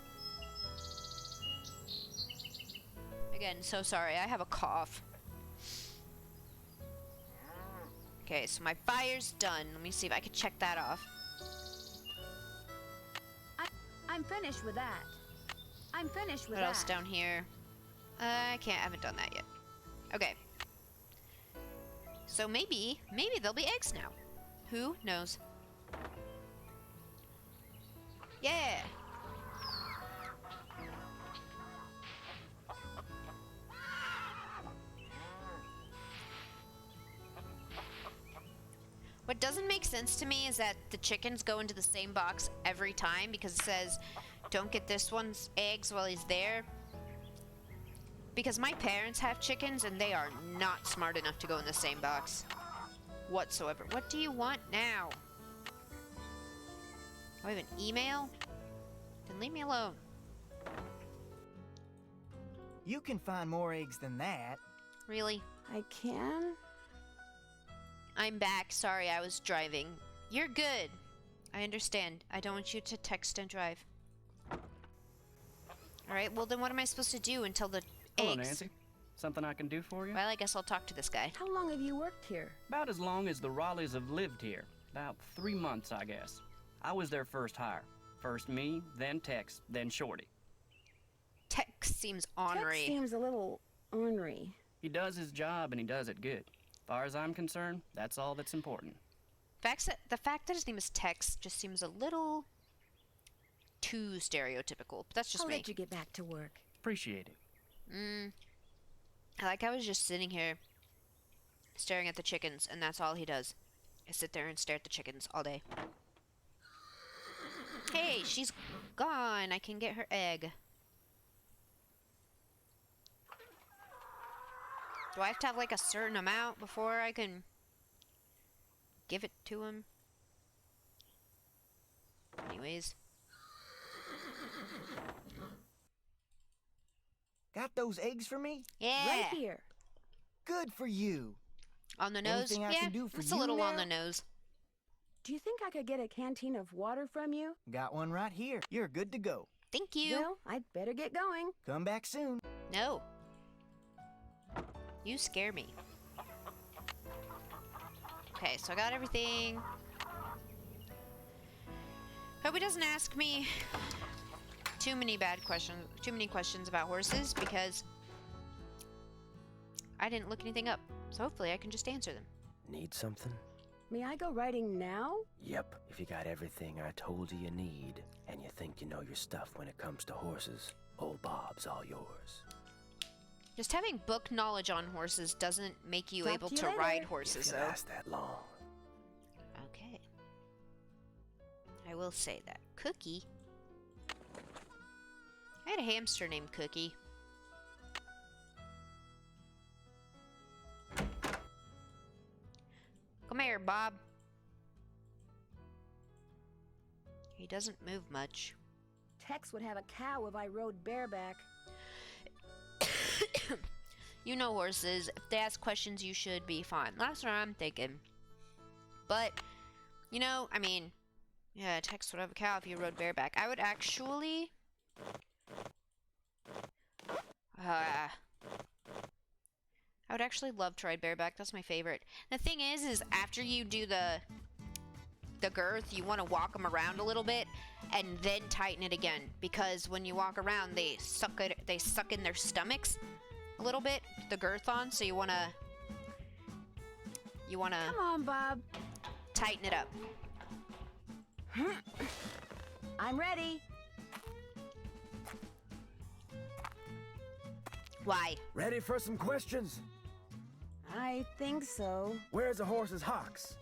Again, so sorry. I have a cough. Okay, so my fire's done. Let me see if I can check that off. I'm finished with that. I'm finished with What that. else down here? I haven't done that yet. Okay. So maybe there'll be eggs now. Who knows? Yeah! What doesn't make sense to me is that the chickens go into the same box every time because it says, don't get this one's eggs while he's there. Because my parents have chickens and they are not smart enough to go in the same box whatsoever. What do you want now? Oh, I have an email? Then leave me alone. You can find more eggs than that. Really? I can? I'm back. Sorry, I was driving. You're good. I understand. I don't want you to text and drive. Alright, well then what am I supposed to do until the Hello, eggs? Nancy. Something I can do for you? Well, I guess I'll talk to this guy. How long have you worked here? About as long as the Raleighs have lived here. About 3 months, I guess. I was their first hire. First me, then Tex, then Shorty. Tex seems ornery. Tex seems a little ornery. He does his job and he does it good. As far as I'm concerned, that's all that's important. The fact that his name is Tex just seems a little too stereotypical. But that's just I'll me. let you get back to work. Appreciate it. I was just sitting here staring at the chickens, and that's all he does. Is sit there and stare at the chickens all day. Hey, she's gone. I can get her egg. Do I have to have like a certain amount before I can give it to him? Anyways. Got those eggs for me? Yeah. Right here. Good for you. On the nose? Anything I yeah, can do for it's you a little on now? the nose. Do you think I could get a canteen of water from you? Got one right here. You're good to go. Thank you. Well, I'd better get going. Come back soon. No. You scare me. Okay, so I got everything. Hope he doesn't ask me too many questions about horses because I didn't look anything up. So hopefully I can just answer them. Need something? May I go riding now? Yep, if you got everything I told you need, and you think you know your stuff when it comes to horses, old Bob's all yours. Just having book knowledge on horses doesn't make you Talk able to you to later. ride horses, If you though. last that long. Okay. I will say that. Cookie. I had a hamster named Cookie. Come here, Bob. He doesn't move much. Tex would have a cow if I rode bareback. You know horses. If they ask questions, you should be fine. That's what I'm thinking. But, you know, I mean, yeah, Tex would have a cow if you rode bareback. I would actually... I would actually love to ride bareback. That's my favorite. The thing is after you do the girth, you want to walk them around a little bit and then tighten it again, because when you walk around, they suck in their stomachs a little bit, the girth on. So you wanna Come on, Bob. tighten it up. I'm ready. Why? Ready for some questions? I think so. Where's the horse's hocks?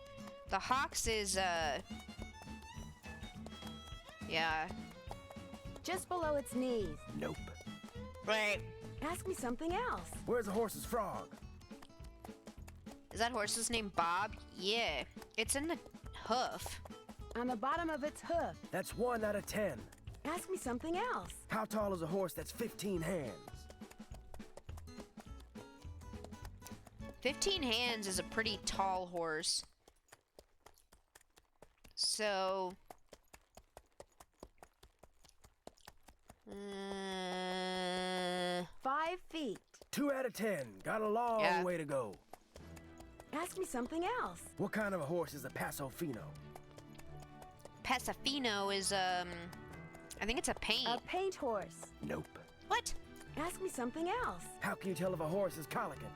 The hocks is yeah. Just below its knees. Nope. Right. Ask me something else. Where's the horse's frog? Is that horse's name Bob? Yeah. It's in the hoof. On the bottom of its hoof. That's 1 out of 10. Ask me something else. How tall is a horse that's 15 hands? 15 hands is a pretty tall horse. So... 5 feet. 2 out of 10. Got a long Yeah. way to go. Ask me something else. What kind of a horse is a Paso Fino? Pasofino is, I think it's a paint. A paint horse. Nope. What? Ask me something else. How can you tell if a horse is colicking?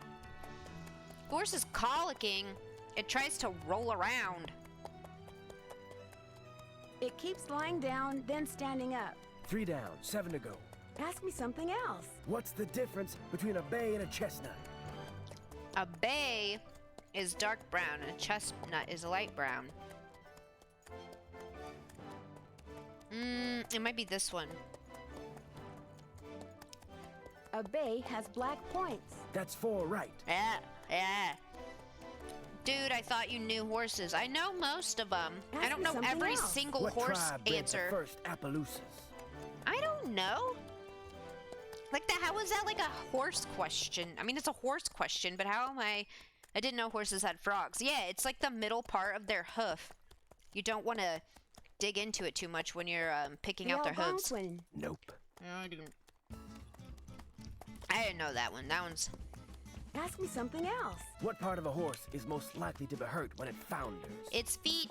Horse is colicking. It tries to roll around. It keeps lying down, then standing up. 3 down, 7 to go. Ask me something else. What's the difference between a bay and a chestnut? A bay is dark brown and a chestnut is light brown. It might be this one. A bay has black points. That's 4 right. Yeah. Dude, I thought you knew horses. I know most of them. I Ask don't me know something every else. single What horse tribe bred answer. the first Appaloosas? I don't know. Like how is that like a horse question? I mean, it's a horse question, but how am I didn't know horses had frogs. Yeah, it's like the middle part of their hoof. You don't want to dig into it too much when you're picking out their hooves. Algonquin. Nope. I didn't know that one. That one's... Ask me something else. What part of a horse is most likely to be hurt when it founders? Its feet.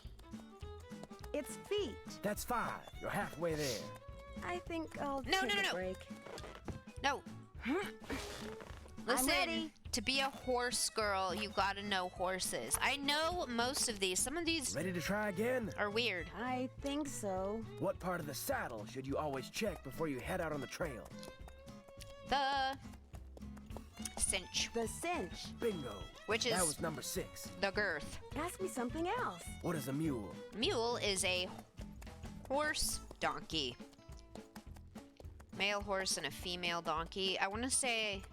Its feet. That's 5. You're halfway there. I think I'll No, take no, a no. break. No. Listen, ready. to be a horse girl, you gotta know horses. I know most of these. Some of these Ready to try again? are weird. I think so. What part of the saddle should you always check before you head out on the trail? The cinch. The cinch. Bingo. Which is That was number 6. the girth. Ask me something else. What is a mule? Mule is a horse donkey. Male horse and a female donkey. I want to say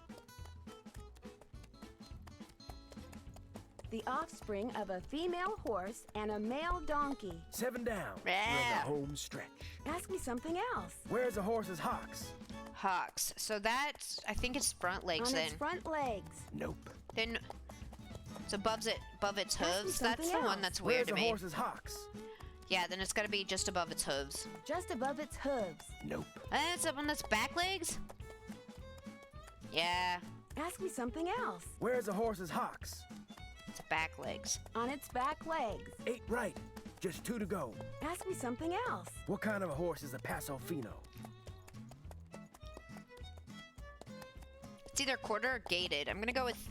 The offspring of a female horse and a male donkey. 7 down. You're in Yeah. the home stretch. Ask me something else. Where's a horse's hocks? hocks. So that's, I think it's front legs On then. its front legs. Nope. Then it's above its Ask me hooves. That's something the one else. that's weird Where's to a me. horse's hocks? Yeah, then it's got to be just above its hooves. Just above its hooves. Nope. And it's up on its back legs? Yeah, Ask me something else. Where's a horse's hocks? it's back legs. On its back legs. 8 right. Just 2 to go. Ask me something else. What kind of a horse is a Paso Fino? It's either quarter or gated. I'm gonna go with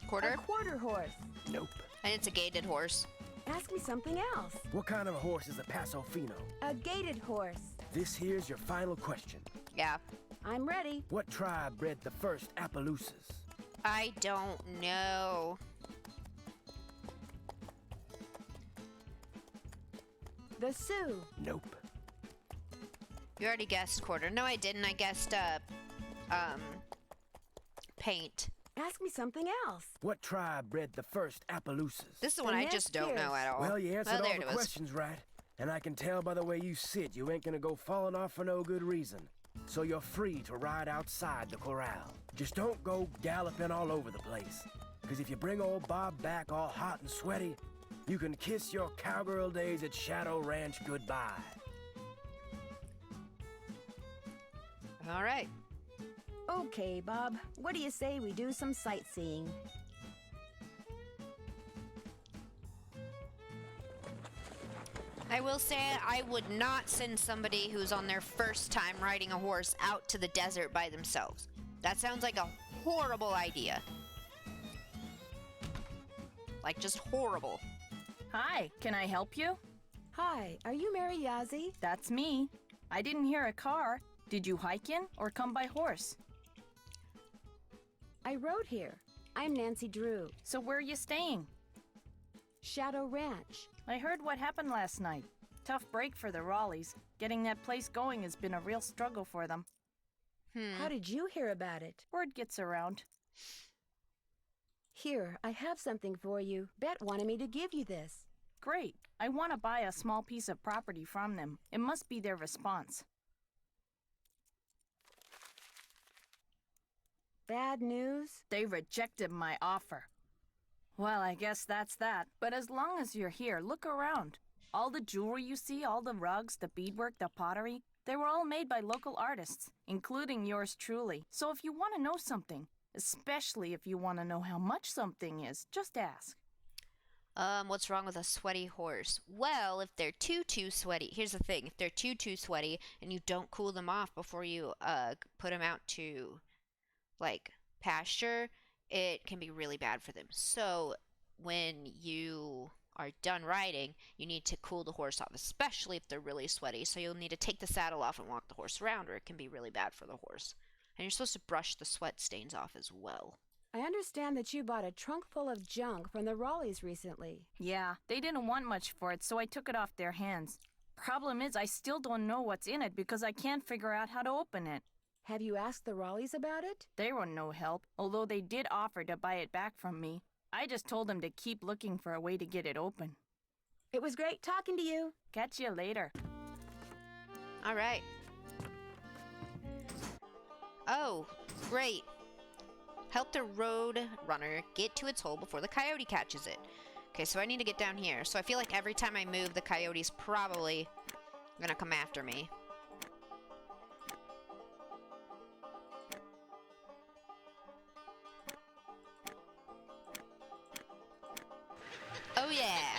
quarter, A quarter horse. Nope. and it's a gated horse. Ask me something else. What kind of a horse is a Paso Fino? A gated horse. This here's your final question. Yeah, I'm ready. What tribe bred the first Appaloosas? I don't know. The Sioux. Nope. You already guessed quarter. No, I didn't. I guessed paint. Ask me something else. What tribe bred the first Appaloosas? This is the one I just don't know at all. Well, you answered all there the it was. questions right. And I can tell by the way you sit, you ain't gonna go falling off for no good reason. So you're free to ride outside the corral. Just don't go galloping all over the place. Because if you bring old Bob back all hot and sweaty, you can kiss your cowgirl days at Shadow Ranch goodbye. All right. Okay, Bob. What do you say we do some sightseeing? I will say I would not send somebody who's on their first time riding a horse out to the desert by themselves. That sounds like a horrible idea. Like, just horrible. Hi, can I help you? Hi, are you Mary Yazzie? That's me. I didn't hear a car. Did you hike in or come by horse? I rode here. I'm Nancy Drew. So where are you staying? Shadow Ranch. I heard what happened last night. Tough break for the Raleighs. Getting that place going has been a real struggle for them. How did you hear about it? Word gets around. Here, I have something for you. Bet wanted me to give you this. Great. I want to buy a small piece of property from them. It must be their response. Bad news? They rejected my offer. Well, I guess that's that. But as long as you're here, look around. All the jewelry you see, all the rugs, the beadwork, the pottery, they were all made by local artists, including yours truly. So if you want to know something, especially if you want to know how much something is, just ask. What's wrong with a sweaty horse? Well, if they're too sweaty, here's the thing. If they're too sweaty and you don't cool them off before you put them out to like pasture, it can be really bad for them. So when you are done riding, you need to cool the horse off, especially if they're really sweaty. So you'll need to take the saddle off and walk the horse around, or it can be really bad for the horse. And you're supposed to brush the sweat stains off as well. I understand that you bought a trunk full of junk from the Raleighs recently. Yeah, they didn't want much for it, so I took it off their hands. Problem is, I still don't know what's in it because I can't figure out how to open it. Have you asked the Raleighs about it? They were no help, although they did offer to buy it back from me. I just told them to keep looking for a way to get it open. It was great talking to you. Catch you later. All right. Oh, great. Help the road runner get to its hole before the coyote catches it. Okay, so I need to get down here. So I feel like every time I move, the coyote's probably gonna come after me. Oh yeah!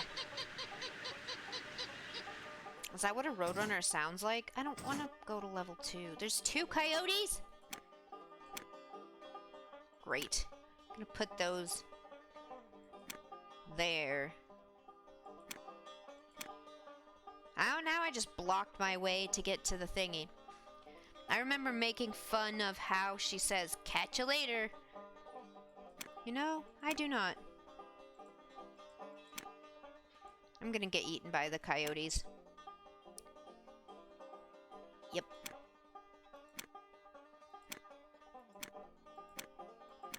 Is that what a roadrunner sounds like? I don't want to go to level 2. There's 2 coyotes? Great. I'm gonna put those there. Oh, now I just blocked my way to get to the thingy. I remember making fun of how she says, "Catch you later." You know, I do not. I'm gonna get eaten by the coyotes. Yep.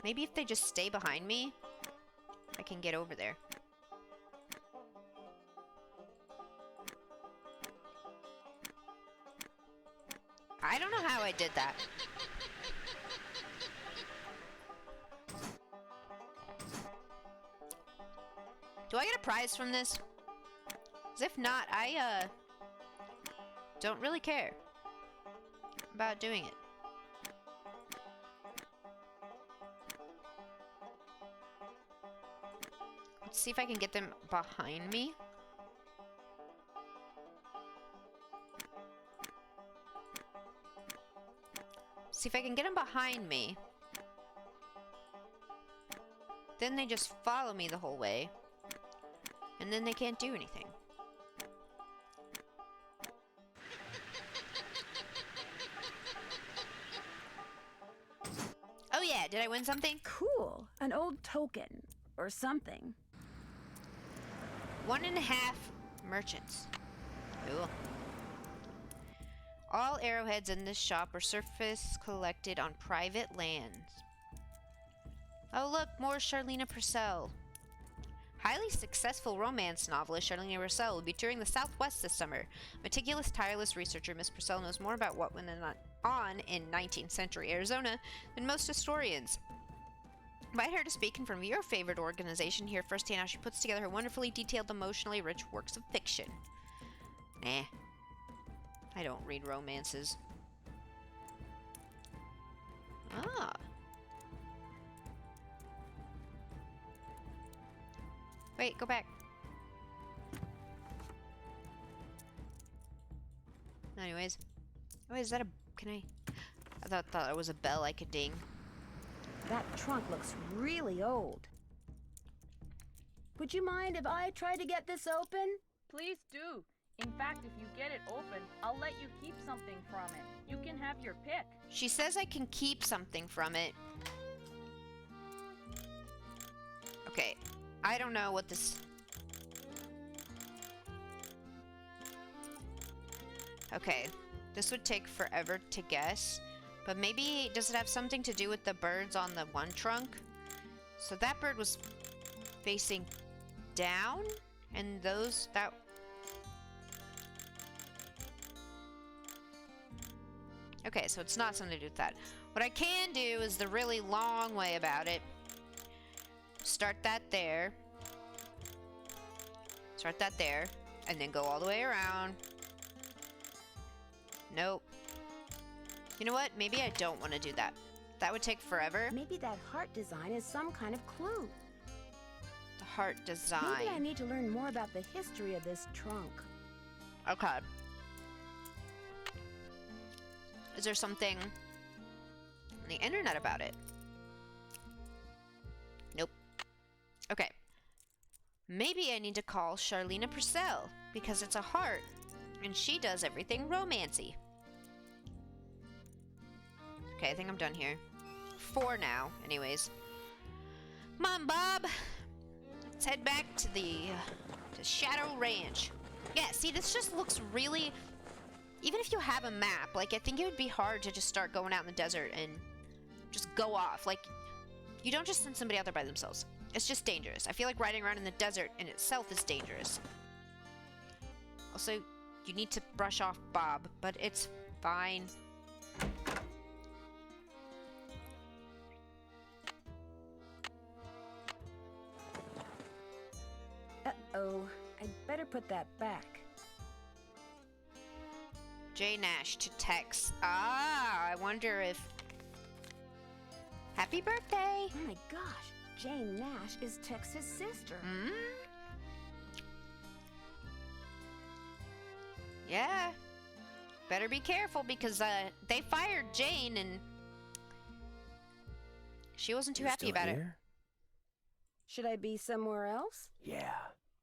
Maybe if they just stay behind me, I can get over there. I don't know how I did that. Do I get a prize from this? 'Cause if not, I don't really care about doing it. Let's see if I can get them behind me. See if I can get them behind me. Then they just follow me the whole way. And then they can't do anything. Oh yeah, did I win something? Cool. An old token. Or something. 1.5 merchants. Cool. All arrowheads in this shop are surface collected on private lands. Oh look, more Charlena Purcell. Highly successful romance novelist Charlena Purcell will be touring the Southwest this summer. Meticulous, tireless researcher Miss Purcell knows more about what went on in 19th century Arizona than most historians. Invite her to speak in front of your favorite organization, hear firsthand how she puts together her wonderfully detailed, emotionally rich works of fiction. Nah. I don't read romances. Ah. Wait, go back. Anyways. Oh, is that a... Can I... I thought it was a bell I could ding. That trunk looks really old. Would you mind if I try to get this open? Please do. In fact, if you get it open, I'll let you keep something from it. You can have your pick. She says I can keep something from it. Okay. I don't know what this... Okay. This would take forever to guess. But maybe, does it have something to do with the birds on the one trunk? So that bird was facing down? And those, that... Okay, so it's not something to do with that. What I can do is the really long way about it. Start that there. Start that there. And then go all the way around. Nope. You know what? Maybe I don't want to do that. That would take forever. Maybe that heart design is some kind of clue. The heart design. Maybe I need to learn more about the history of this trunk. Okay. Is there something on the internet about it? Nope. Okay. Maybe I need to call Charlena Purcell, because it's a heart, and she does everything romancy. Okay, I think I'm done here. 4 now, anyways. Come on, Bob! Let's head back to Shadow Ranch. Yeah, see, this just looks really... Even if you have a map, like, I think it would be hard to just start going out in the desert and just go off. Like, you don't just send somebody out there by themselves. It's just dangerous. I feel like riding around in the desert in itself is dangerous. Also, you need to brush off Bob, but it's fine. Uh-oh. I'd better put that back. Jay Nash to Tex. Ah, I wonder if... Happy birthday! Oh my gosh, Jane Nash is Tex's sister. Hmm? Yeah. Better be careful because they fired Jane and she wasn't too happy about it. Should I be somewhere else? Yeah,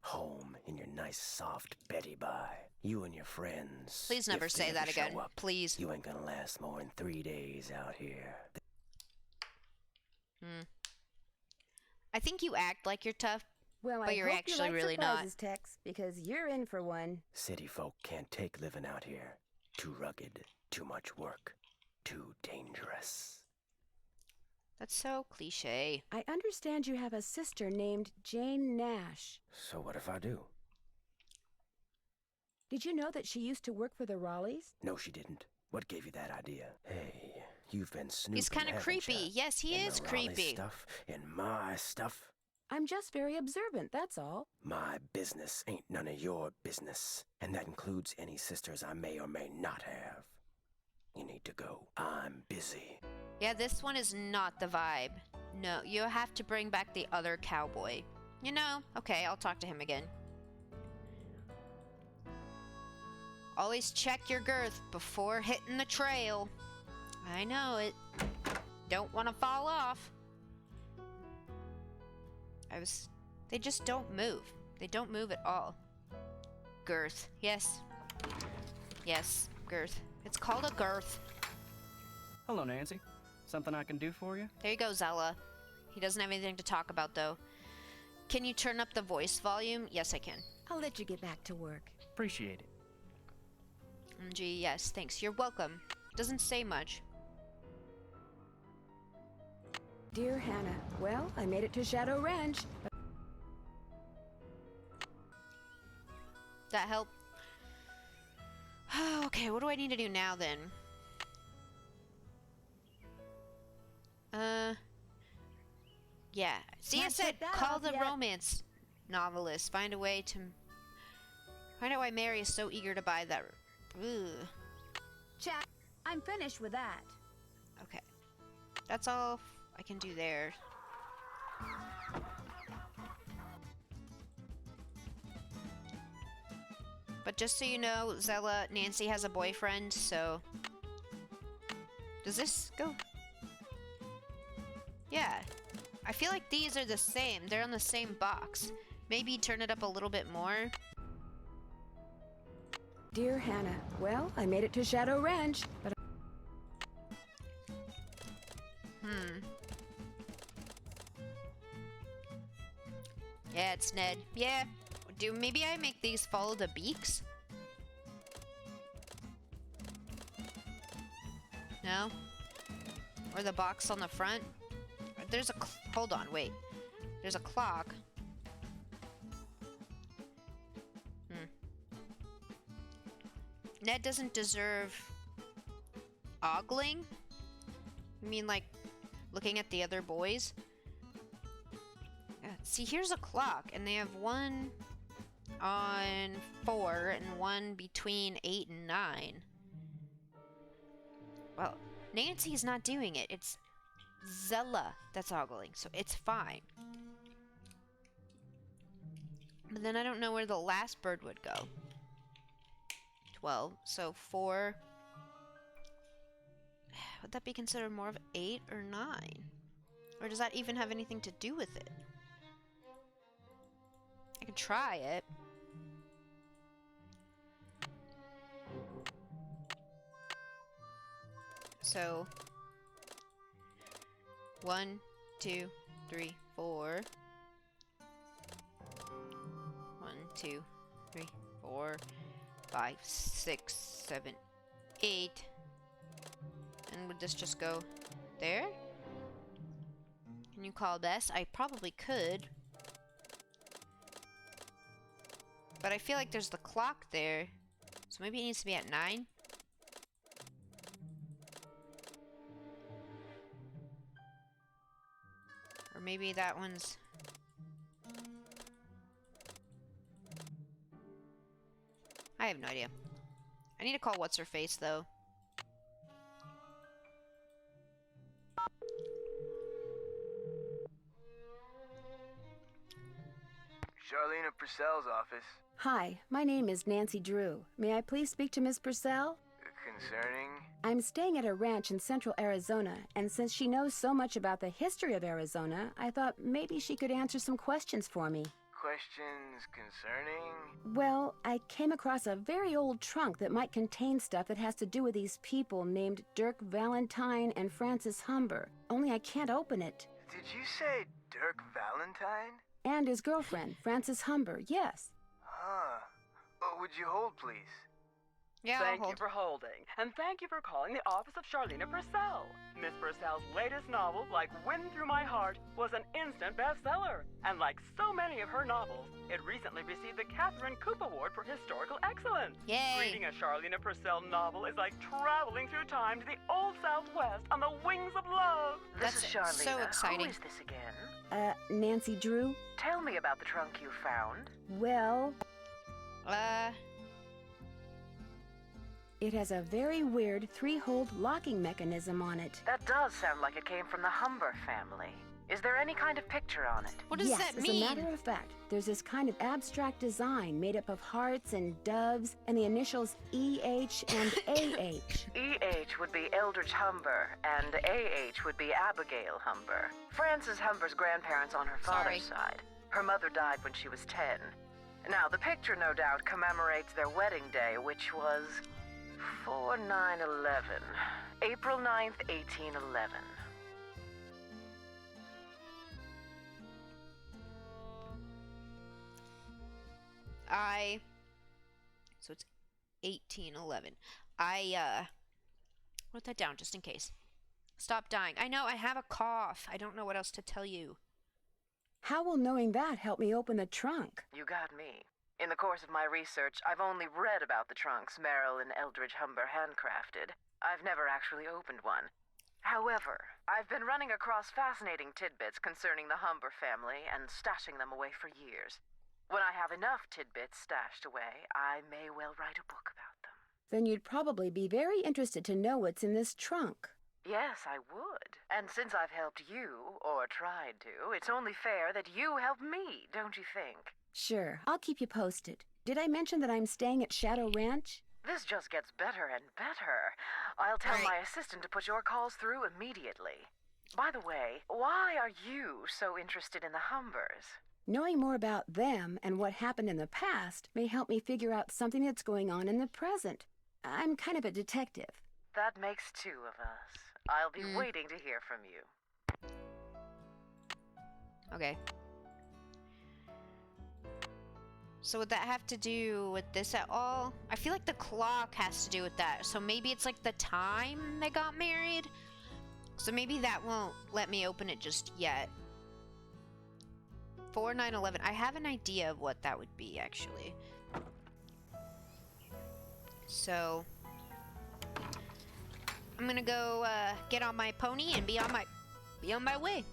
home in your nice soft Betty Bye. You and your friends. Please never If they say that ever show again. up, Please. You ain't gonna last more than 3 days out here. I think you act like you're tough, Well, but I you're hope actually you like really surprises, Tex, because you're in for one. City folk can't take living out here. Too rugged, too much work, too dangerous. That's so cliche. I understand you have a sister named Jane Nash. So what if I do? Did you know that she used to work for the Raleighs? No, she didn't. What gave you that idea? Hey, you've been snooping. He's kind of haven't creepy. ya? Yes, he In is the Raleigh creepy. Stuff in my stuff. I'm just very observant, that's all. My business ain't none of your business, and that includes any sisters I may or may not have. You need to go. I'm busy. Yeah, this one is not the vibe. No, you have to bring back the other cowboy. You know, okay, I'll talk to him again. Always check your girth before hitting the trail. I know it. Don't want to fall off. They just don't move. They don't move at all. Girth. Yes. Yes, girth. It's called a girth. Hello, Nancy. Something I can do for you? There you go, Zella. He doesn't have anything to talk about, though. Can you turn up the voice volume? Yes, I can. I'll let you get back to work. Appreciate it. Gee, yes, thanks. You're welcome. Doesn't say much. Dear Hannah, well, I made it to Shadow Ranch. That help? Okay, what do I need to do now, then? Yeah. See, I Can't said check that call off the yet. romance novelist. Find out why Mary is so eager to buy that. Ugh. Check. I'm finished with that. Okay. That's all I can do there. But just so you know, Zella, Nancy has a boyfriend, so... Does this go? Yeah. I feel like these are the same. They're on the same box. Maybe turn it up a little bit more. Dear Hannah, well, I made it to Shadow Ranch, but... Yeah, it's Ned. Yeah. Maybe I make these follow the beaks? No? Or the box on the front? There's a... Hold on, wait. There's a clock. Ned doesn't deserve... ogling? You mean, like, looking at the other boys? See, here's a clock, and they have one on 4 and one between 8 and 9. Well, Nancy's not doing it. It's Zella that's ogling, so it's fine. But then I don't know where the last bird would go. 12. So 4. Would that be considered more of 8 or 9? Or does that even have anything to do with it? I can try it. So 1, 2, 3, 4. 1, 2, 3, 4, 5, 6, 7, 8. And would this just go there? Can you call Bess? I probably could. But I feel like there's the clock there. So maybe it needs to be at 9. Or maybe that one's... I have no idea. I need to call What's-Her-Face, though. Charlena Purcell's office. Hi, my name is Nancy Drew. May I please speak to Miss Purcell? Concerning? I'm staying at a ranch in central Arizona, and since she knows so much about the history of Arizona, I thought maybe she could answer some questions for me. Questions concerning? Well, I came across a very old trunk that might contain stuff that has to do with these people named Dirk Valentine and Francis Humber. Only I can't open it. Did you say Dirk Valentine? And his girlfriend, Francis Humber, yes. Huh. Would you hold, please? Yeah, Thank you for holding, and thank you for calling the office of Charlena Purcell. Miss Purcell's latest novel, Like Wind Through My Heart, was an instant bestseller. And like so many of her novels, it recently received the Catherine Coop Award for Historical Excellence. Yay! Reading a Charlena Purcell novel is like traveling through time to the old Southwest on the wings of love. That's so exciting. Who is this again? Nancy Drew? Tell me about the trunk you found. Well... It has a very weird 3-hole locking mechanism on it. That does sound like it came from the Humber family. Is there any kind of picture on it? What does that mean? Yes, as a matter of fact, there's this kind of abstract design made up of hearts and doves and the initials EH and AH. EH would be Eldridge Humber, and AH would be Abigail Humber. Frances Humber's grandparents on her father's side. Her mother died when she was 10. Now, the picture no doubt commemorates their wedding day, which was 4/9/11. April 9th, 1811. So it's 1811. I wrote that down just in case. Stop dying. I know I have a cough. I don't know what else to tell you. How will knowing that help me open the trunk? You got me. In the course of my research, I've only read about the trunks Merrill and Eldridge Humber handcrafted. I've never actually opened one. However, I've been running across fascinating tidbits concerning the Humber family and stashing them away for years. When I have enough tidbits stashed away, I may well write a book about them. Then you'd probably be very interested to know what's in this trunk. Yes, I would. And since I've helped you, or tried to, it's only fair that you help me, don't you think? Sure, I'll keep you posted. Did I mention that I'm staying at Shadow Ranch? This just gets better and better. I'll tell my assistant to put your calls through immediately. By the way, why are you so interested in the Humbers? Knowing more about them and what happened in the past may help me figure out something that's going on in the present. I'm kind of a detective. That makes 2 of us. I'll be waiting to hear from you. Okay. So would that have to do with this at all? I feel like the clock has to do with that. So maybe it's like the time they got married? So maybe that won't let me open it just yet. 4/9/11. I have an idea of what that would be, actually. So I'm gonna go get on my pony and be on my way.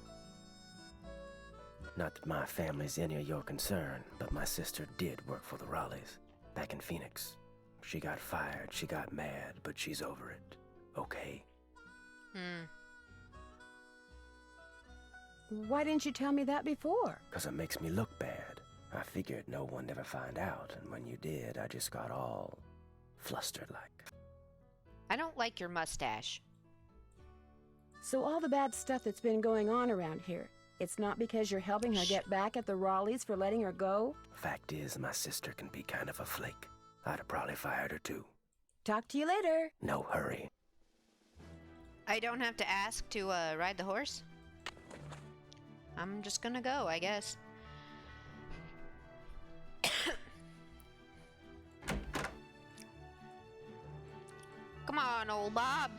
Not that my family's any of your concern, but my sister did work for the Raleighs back in Phoenix. She got fired, she got mad, but she's over it. Okay? Why didn't you tell me that before? 'Cause it makes me look bad. I figured no one'd ever find out, and when you did, I just got all flustered like. I don't like your mustache. So all the bad stuff that's been going on around here, it's not because you're helping her get back at the Raleighs for letting her go? Fact is, my sister can be kind of a flake. I'd have probably fired her too. Talk to you later. No hurry. I don't have to ask to ride the horse? I'm just gonna go, I guess. Come on, old Bob.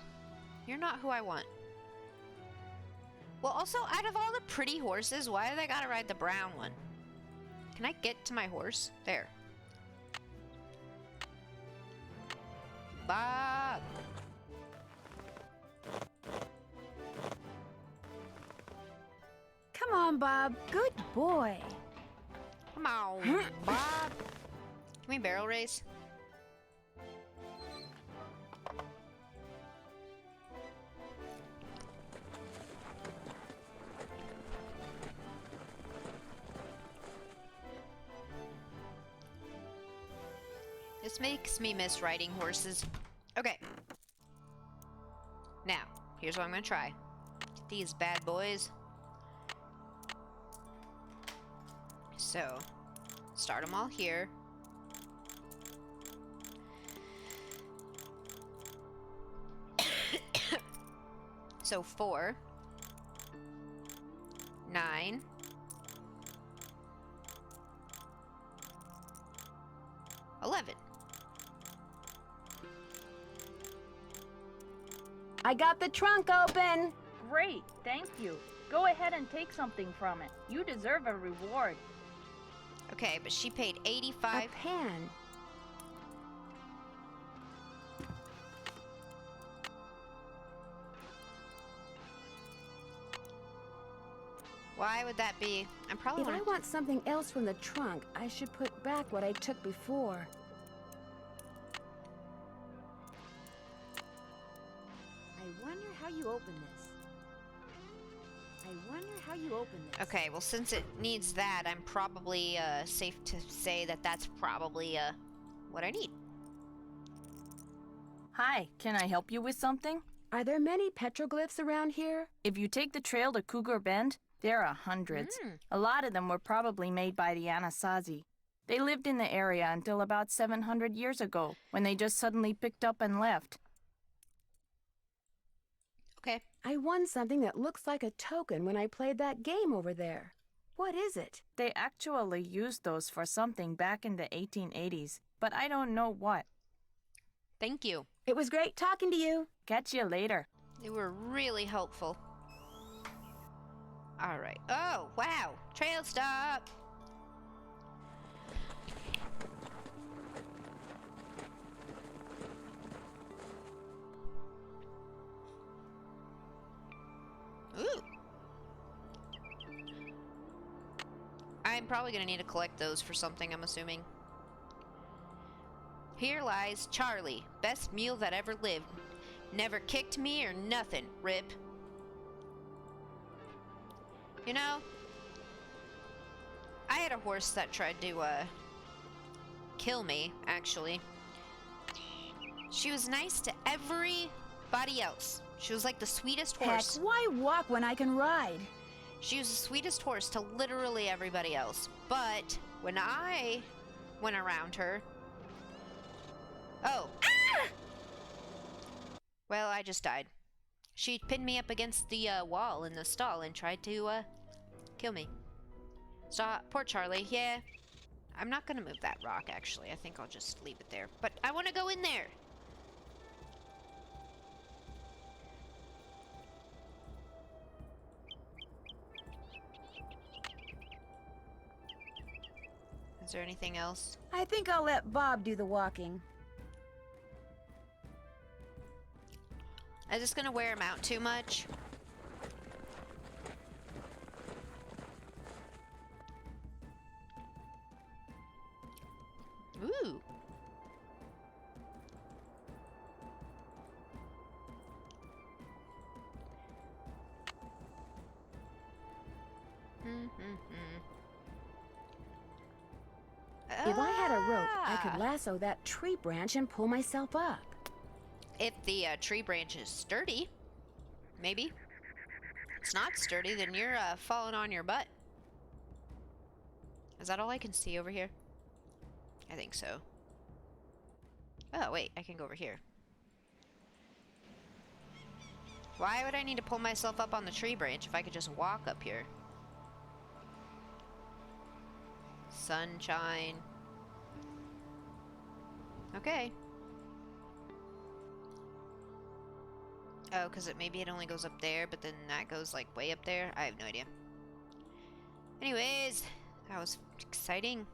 You're not who I want. Well, also, out of all the pretty horses, why do they gotta ride the brown one? Can I get to my horse? There. Bob! Come on, Bob. Good boy. Come on, Bob. Can we barrel race? This makes me miss riding horses. Okay. Now, here's what I'm gonna try. These bad boys. So, start them all here. So 4, 9, 11. I got the trunk open. Great, thank you. Go ahead and take something from it. You deserve a reward. Okay, but she paid 85. A pen. Why would that be? I'm probably. If I want something else from the trunk, I should put back what I took before. I wonder how you open this. I wonder how you open this. Okay, well, since it needs that, I'm probably safe to say that that's probably what I need. Hi, can I help you with something? Are there many petroglyphs around here? If you take the trail to Cougar Bend, there are hundreds. A lot of them were probably made by the Anasazi. They lived in the area until about 700 years ago, when they just suddenly picked up and left. Okay. I won something that looks like a token when I played that game over there. What is it? They actually used those for something back in the 1880s, but I don't know what. Thank you. It was great talking to you. Catch you later. They were really helpful. All right. Oh, wow. Trail stop. Ooh. I'm probably going to need to collect those for something, I'm assuming. Here lies Charlie, best mule that ever lived. Never kicked me or nothing, Rip. You know, I had a horse that tried to, kill me, actually. She was nice to everybody else. She was like the sweetest horse. Heck, why walk when I can ride? She was the sweetest horse to literally everybody else. But when I went around her... Oh. Ah! Well, I just died. She pinned me up against the wall in the stall and tried to kill me. Stop. Poor Charlie. Yeah. I'm not going to move that rock, actually. I think I'll just leave it there. But I want to go in there. Is there anything else? I think I'll let Bob do the walking. Is this gonna wear him out too much? Ooh. I had a rope, I could lasso that tree branch and pull myself up. If the tree branch is sturdy, maybe. If it's not sturdy, then you're falling on your butt. Is that all I can see over here? I think so. Oh, wait, I can go over here. Why would I need to pull myself up on the tree branch if I could just walk up here? Sunshine. Okay. Oh, because maybe it only goes up there, but then that goes like way up there? I have no idea. Anyways, that was exciting.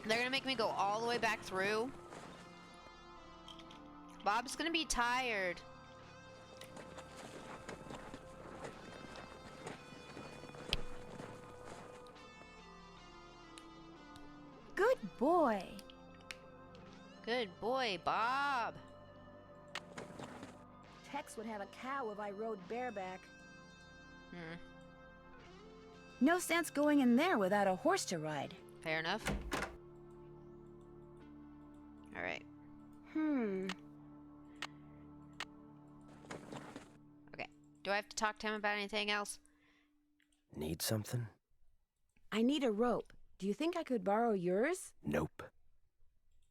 They're gonna make me go all the way back through. Bob's gonna be tired. Good boy. Good boy, Bob. Tex would have a cow if I rode bareback. No sense going in there without a horse to ride. Fair enough. Alright. Okay. Do I have to talk to him about anything else? Need something? I need a rope. Do you think I could borrow yours? Nope.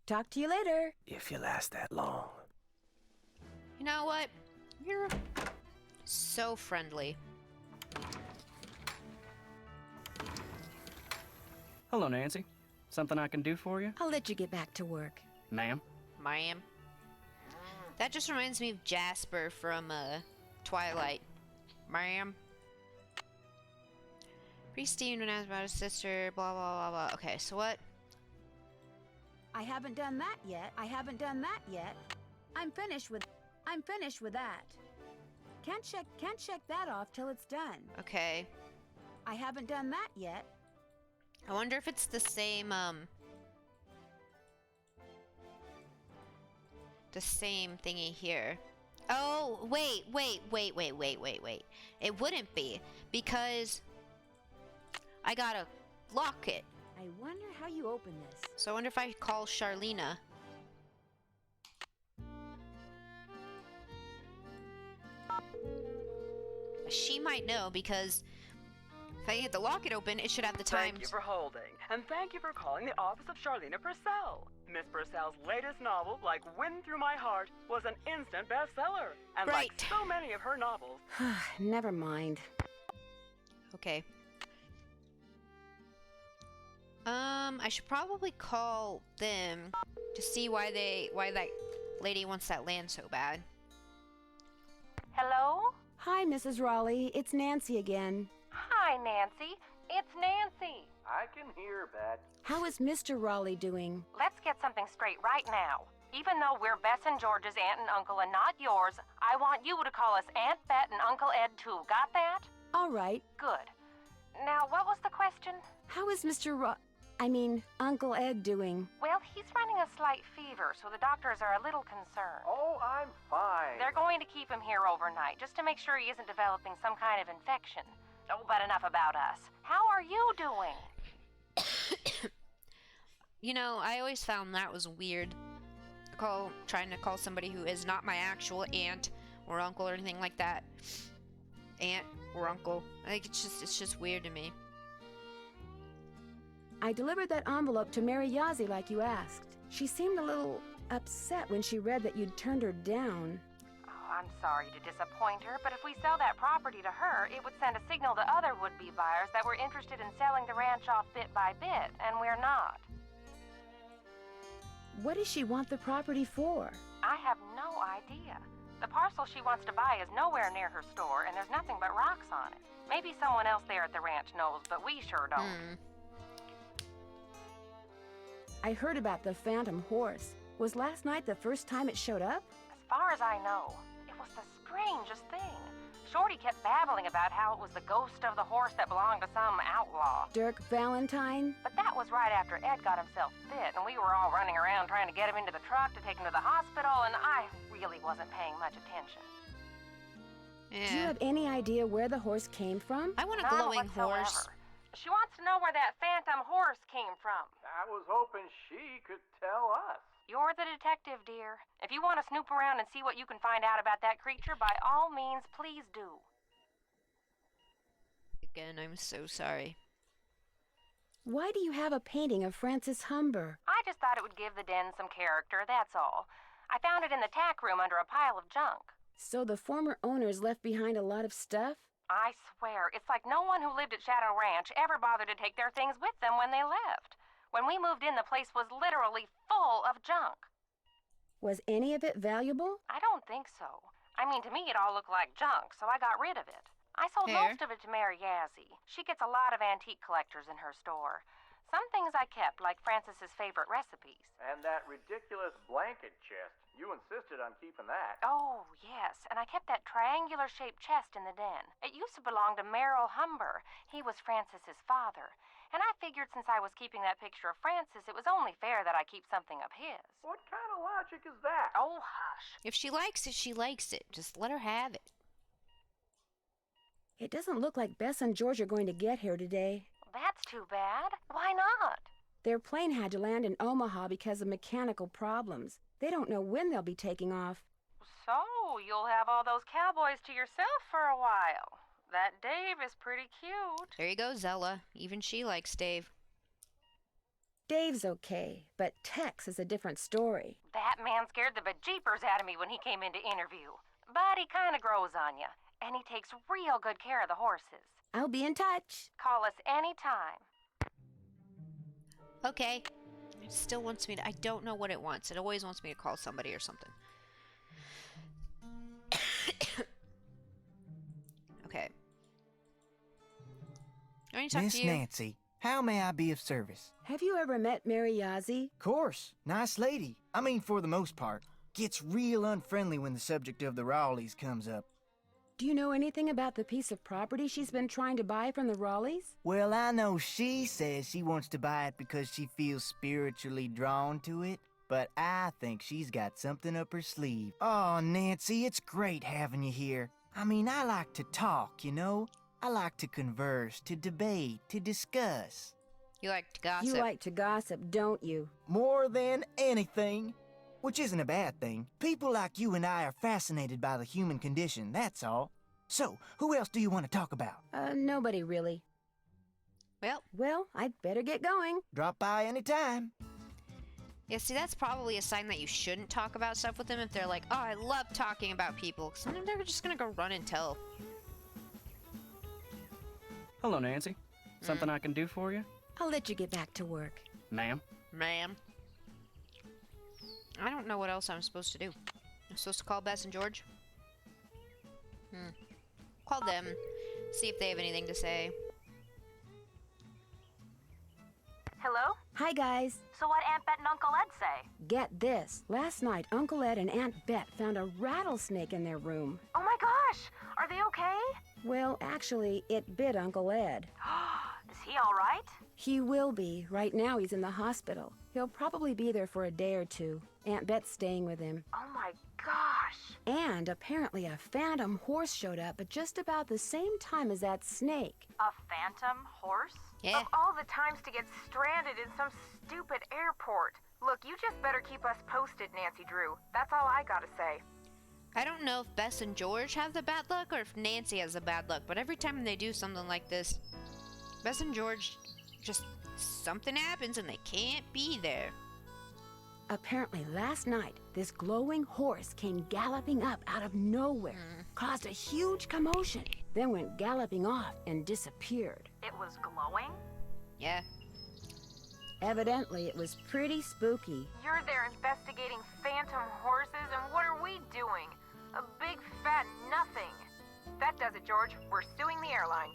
Talk to you later. If you last that long. You know what? You're so friendly. Hello, Nancy. Something I can do for you? I'll let you get back to work. Ma'am? Ma'am. That just reminds me of Jasper from Twilight. Ma'am. Priest Steven asked about his sister, blah blah blah blah. Okay, so what? I haven't done that yet. I haven't done that yet. I'm finished with that. Can't check that off till it's done. Okay. I haven't done that yet. I wonder if it's the same thingy here. Oh, wait. It wouldn't be, because I gotta lock it. I wonder how you open this. So I wonder if I call Charlena. She might know, because if I get the locket open, it should have the times. Thank you for holding, and thank you for calling the office of Charlena Purcell. Miss Purcell's latest novel, Like Wind Through My Heart, was an instant bestseller. And right. Like so many of her novels... Never mind. Okay. I should probably call them to see why that lady wants that land so bad. Hello? Hi, Mrs. Raleigh. It's Nancy again. Hi, Nancy. It's Nancy. I can hear, Bet. How is Mr. Raleigh doing? Let's get something straight right now. Even though we're Bess and George's aunt and uncle and not yours, I want you to call us Aunt Bet and Uncle Ed too. Got that? All right. Good. Now, what was the question? How is Uncle Ed doing? Well, he's running a slight fever, so the doctors are a little concerned. Oh, I'm fine. They're going to keep him here overnight, just to make sure he isn't developing some kind of infection. Oh, but enough about us. How are you doing? You know, I always found that was weird. Trying to call somebody who is not my actual aunt or uncle or anything like that. Aunt or uncle. I think it's just weird to me. I delivered that envelope to Mary Yazzie like you asked. She seemed a little upset when she read that you'd turned her down. Oh, I'm sorry to disappoint her, but if we sell that property to her, it would send a signal to other would-be buyers that we're interested in selling the ranch off bit by bit, and we're not. What does she want the property for? I have no idea. The parcel she wants to buy is nowhere near her store, and there's nothing but rocks on it. Maybe someone else there at the ranch knows, but we sure don't. I heard about the phantom horse. Was last night the first time it showed up? As far as I know, it was the strangest thing. Shorty kept babbling about how it was the ghost of the horse that belonged to some outlaw. Dirk Valentine? But that was right after Ed got himself bit, and we were all running around trying to get him into the truck to take him to the hospital, and I really wasn't paying much attention. Do you have any idea where the horse came from? I want a None glowing horse. whatsoever. She wants to know where that phantom horse came from. I was hoping she could tell us. You're the detective, dear. If you want to snoop around and see what you can find out about that creature, by all means, please do. Again, I'm so sorry. Why do you have a painting of Francis Humber? I just thought it would give the den some character, that's all. I found it in the tack room under a pile of junk. So the former owners left behind a lot of stuff? I swear, it's like no one who lived at Shadow Ranch ever bothered to take their things with them when they left. When we moved in, the place was literally full of junk. Was any of it valuable? I don't think so. I mean, to me, it all looked like junk, so I got rid of it. I sold Fair. most of it to Mary Yazzie. She gets a lot of antique collectors in her store. Some things I kept, like Francis's favorite recipes. And that ridiculous blanket chest. You insisted on keeping that. Oh, yes, and I kept that triangular-shaped chest in the den. It used to belong to Merrill Humber. He was Francis's father. And I figured since I was keeping that picture of Francis, it was only fair that I keep something of his. What kind of logic is that? Oh, hush. If she likes it, she likes it. Just let her have it. It doesn't look like Bess and George are going to get here today. That's too bad. Why not? Their plane had to land in Omaha because of mechanical problems. They don't know when they'll be taking off. So, you'll have all those cowboys to yourself for a while. That Dave is pretty cute. There you go, Zella. Even she likes Dave. Dave's okay, but Tex is a different story. That man scared the bejeepers out of me when he came in to interview. But he kind of grows on you, and he takes real good care of the horses. I'll be in touch. Call us anytime. Okay. It still wants me to... I don't know what it wants. It always wants me to call somebody or something. Okay. I need to talk Miss to you. Nancy, how may I be of service? Have you ever met Mary Yazzie? Course. Nice lady. I mean, for the most part. Gets real unfriendly when the subject of the Raleighs comes up. Do you know anything about the piece of property she's been trying to buy from the Raleighs? Well, I know she says she wants to buy it because she feels spiritually drawn to it, but I think she's got something up her sleeve. Oh, Nancy, it's great having you here. I mean, I like to talk, you know? I like to converse, to debate, to discuss. You like to gossip. You like to gossip, don't you? More than anything. Which isn't a bad thing. People like you and I are fascinated by the human condition, that's all. So, who else do you want to talk about? Nobody really. Well, I'd better get going. Drop by anytime. Yeah, see, that's probably a sign that you shouldn't talk about stuff with them if they're like, oh, I love talking about people. Because then they're just going to go run and tell. Hello, Nancy. Something I can do for you? I'll let you get back to work. Ma'am? Ma'am. I don't know what else I'm supposed to do. I'm supposed to call Bess and George? Call them. See if they have anything to say. Hello? Hi, guys. So what Aunt Bet and Uncle Ed say? Get this. Last night, Uncle Ed and Aunt Bet found a rattlesnake in their room. Oh my gosh! Are they okay? Well, actually, it bit Uncle Ed. Is he all right? He will be. Right now, he's in the hospital. He'll probably be there for a day or two. Aunt Bet's staying with him. Oh my gosh! And apparently a phantom horse showed up at just about the same time as that snake. A phantom horse? Yeah. Of all the times to get stranded in some stupid airport. Look, you just better keep us posted, Nancy Drew. That's all I gotta say. I don't know if Bess and George have the bad luck or if Nancy has the bad luck, but every time they do something like this, Bess and George just something happens and they can't be there. Apparently last night, this glowing horse came galloping up out of nowhere, caused a huge commotion, then went galloping off and disappeared. It was glowing? Yeah. Evidently, it was pretty spooky. You're there investigating phantom horses, and what are we doing? A big fat nothing. That does it, George. We're suing the airline.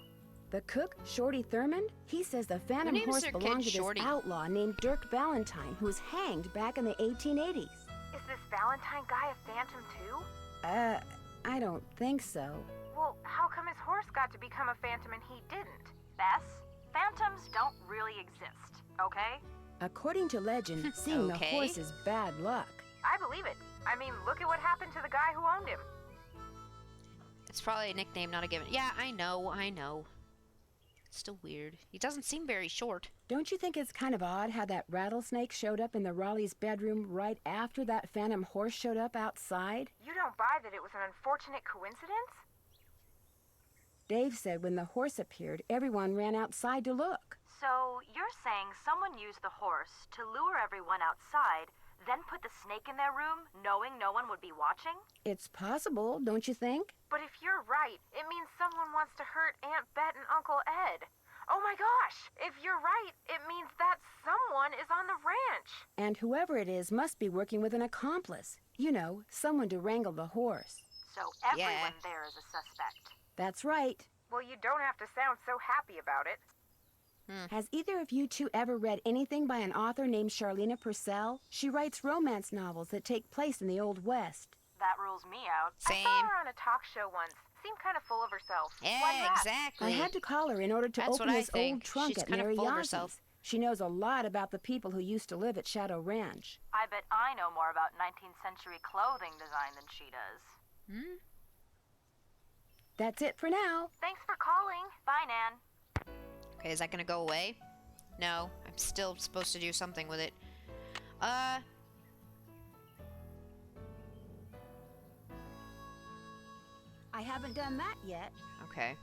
The cook, Shorty Thurmond, he says the phantom names horse their kid belonged to Shorty? this outlaw named Dirk Valentine, who was hanged back in the 1880s. Is this Valentine guy a phantom too? I don't think so. Well, how come his horse got to become a phantom and he didn't? Bess, phantoms don't really exist, okay? According to legend, seeing the Okay. horse is bad luck. I believe it. I mean, look at what happened to the guy who owned him. It's probably a nickname, not a given. Yeah, I know. It's still weird. He doesn't seem very short. Don't you think it's kind of odd how that rattlesnake showed up in the Raleigh's bedroom right after that phantom horse showed up outside? You don't buy that it was an unfortunate coincidence? Dave said when the horse appeared, everyone ran outside to look. So, you're saying someone used the horse to lure everyone outside, then put the snake in their room, knowing no one would be watching? It's possible, don't you think? But if you're right, it means someone wants to hurt Aunt Bet and Uncle Ed. Oh my gosh! If you're right, it means that someone is on the ranch. And whoever it is must be working with an accomplice. You know, someone to wrangle the horse. So everyone there is a suspect. That's right. Well, you don't have to sound so happy about it. Has either of you two ever read anything by an author named Charlena Purcell? She writes romance novels that take place in the Old West. That rules me out. Same. I saw her on a talk show once. Seemed kind of full of herself. Why Yeah, not? exactly. I had to call her in order to That's open what I this old think. trunk She's at kind of Mary full of Yaz's. herself. She knows a lot about the people who used to live at Shadow Ranch. I bet I know more about 19th century clothing design than she does. That's it for now. Thanks for calling. Bye, Nan. Okay, is that gonna go away? No, I'm still supposed to do something with it. I haven't done that yet. Okay.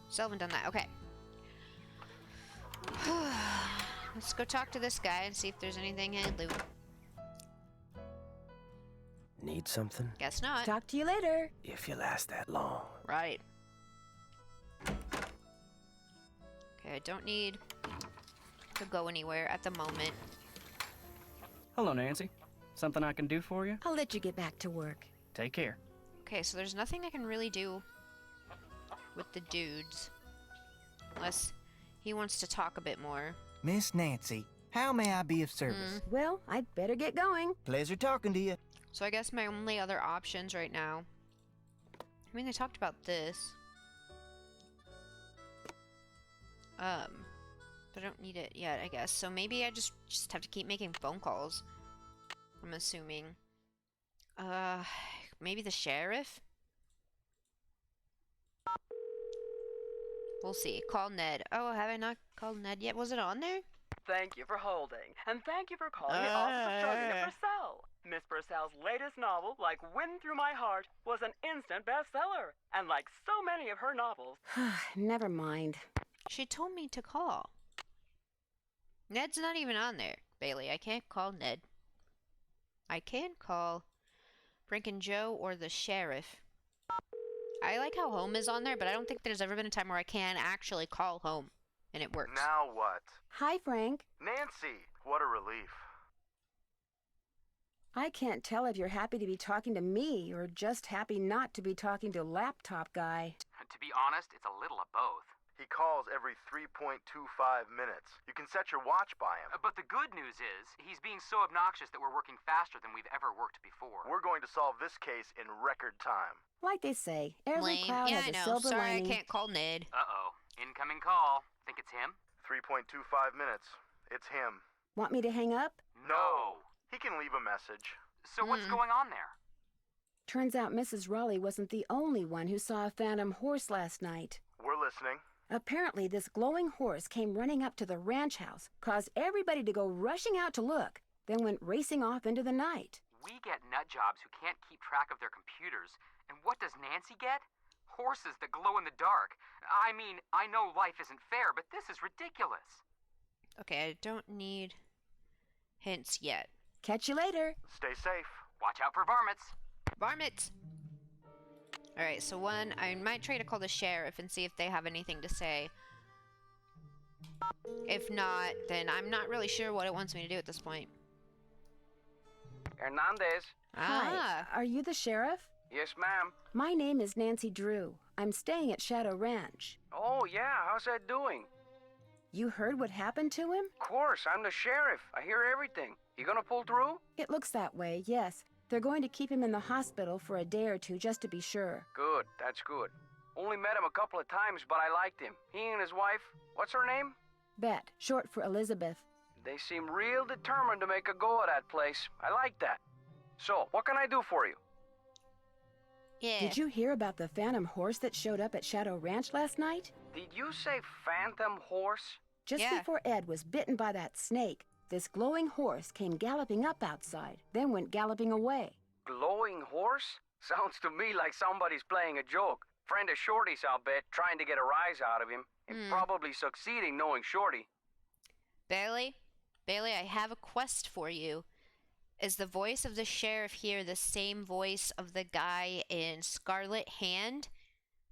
Still haven't done that. Okay. Let's go talk to this guy and see if there's anything I loot. Need something? Guess not. Talk to you later. If you last that long. Right. Okay, I don't need to go anywhere at the moment. Hello, Nancy. Something I can do for you? I'll let you get back to work. Take care. Okay, so there's nothing I can really do with the dudes. Unless he wants to talk a bit more. Miss Nancy, how may I be of service? Well, I'd better get going. Pleasure talking to you. So I guess my only other options right now... I mean, they talked about this. But I don't need it yet, I guess. So maybe I just have to keep making phone calls. I'm assuming. Maybe the sheriff? We'll see. Call Ned. Oh, have I not called Ned yet? Was it on there? Thank you for holding, and thank you for calling the office of Charlena Purcell. Miss Purcell's latest novel, Like Wind Through My Heart, was an instant bestseller. And like so many of her novels... Never mind. She told me to call. Ned's not even on there, Bailey. I can't call Ned. I can call Frank and Joe or the sheriff. I like how home is on there, but I don't think there's ever been a time where I can actually call home. And it works. Now what? Hi, Frank. Nancy, what a relief. I can't tell if you're happy to be talking to me or just happy not to be talking to Laptop Guy. To be honest, it's a little of both. He calls every 3.25 minutes. You can set your watch by him. But the good news is, he's being so obnoxious that we're working faster than we've ever worked before. We're going to solve this case in record time. Like they say, every Lame. cloud Yeah, has I a know. silver Sorry, lining. I can't call Ned. Uh-oh. Incoming call. Think it's him? 3.25 minutes. It's him. Want me to hang up? No. He can leave a message. So what's going on there? Turns out Mrs. Raleigh wasn't the only one who saw a phantom horse last night. We're listening. Apparently, this glowing horse came running up to the ranch house, caused everybody to go rushing out to look, then went racing off into the night. We get nut jobs who can't keep track of their computers. And what does Nancy get? Horses that glow in the dark. I mean, I know life isn't fair, but this is ridiculous. Okay, I don't need hints yet. Catch you later. Stay safe. Watch out for varmints. Varmints! Alright, so one, I might try to call the sheriff and see if they have anything to say. If not, then I'm not really sure what it wants me to do at this point. Hernandez. Hi, are you the sheriff? Yes, ma'am. My name is Nancy Drew. I'm staying at Shadow Ranch. Oh, yeah, how's that doing? You heard what happened to him? Of course, I'm the sheriff. I hear everything. You gonna pull through? It looks that way, yes. They're going to keep him in the hospital for a day or two just to be sure. Good, that's good. Only met him a couple of times, but I liked him. He and his wife, what's her name? Bet, short for Elizabeth. They seem real determined to make a go of that place. I like that. So, what can I do for you? Yeah. Did you hear about the phantom horse that showed up at Shadow Ranch last night? Did you say phantom horse? Just before Ed was bitten by that snake, this glowing horse came galloping up outside, then went galloping away. Glowing horse? Sounds to me like somebody's playing a joke. Friend of Shorty's, I'll bet, trying to get a rise out of him, and probably succeeding knowing Shorty. Bailey, I have a quest for you. Is the voice of the sheriff here the same voice of the guy in Scarlet Hand,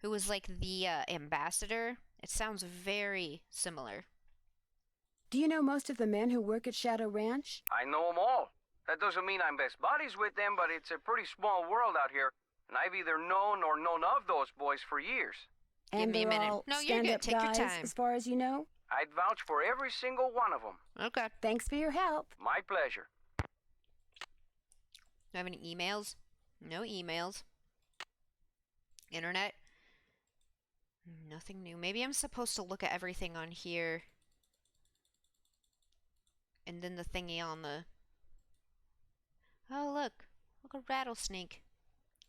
who was like the ambassador? It sounds very similar. Do you know most of the men who work at Shadow Ranch? I know them all. That doesn't mean I'm best buddies with them, but it's a pretty small world out here, and I've either known or known of those boys for years. And Give me a they're minute. all No, you're good. stand-up Take your guys, time. as far as you know? I'd vouch for every single one of them. Okay. Thanks for your help. My pleasure. Do I have any emails? No emails. Internet? Nothing new. Maybe I'm supposed to look at everything on here. And then the thingy on the... Oh, look. Look, a rattlesnake.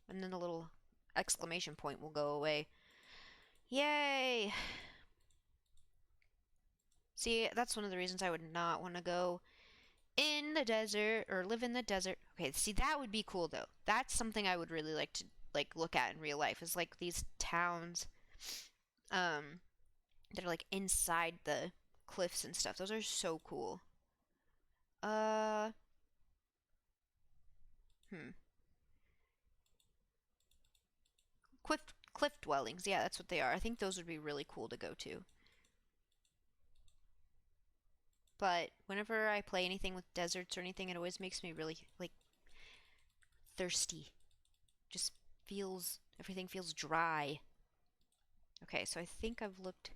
And then the little exclamation point will go away. Yay! See, that's one of the reasons I would not want to go in the desert or live in the desert. Okay, see, that would be cool though. That's something I would really like to look at in real life, is like these towns that are like inside the cliffs and stuff. Those are so cool. Cliff dwellings. Yeah, that's what they are. I think those would be really cool to go to. But whenever I play anything with deserts or anything, it always makes me really, like, thirsty. Just feels, everything feels dry. Okay, so I think I've looked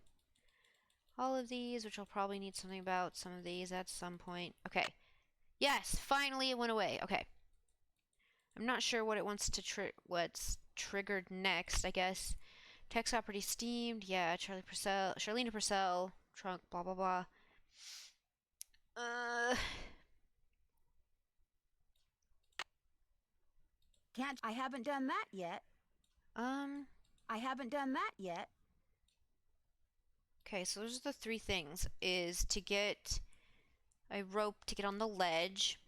all of these, which I'll probably need something about some of these at some point. Okay. Yes, finally it went away. Okay. I'm not sure what it wants to what's triggered next, I guess. Text property steamed. Yeah, Charlena Purcell, trunk, blah, blah, blah. I haven't done that yet. I haven't done that yet. Okay, so those are the three things. Is to get a rope to get on the ledge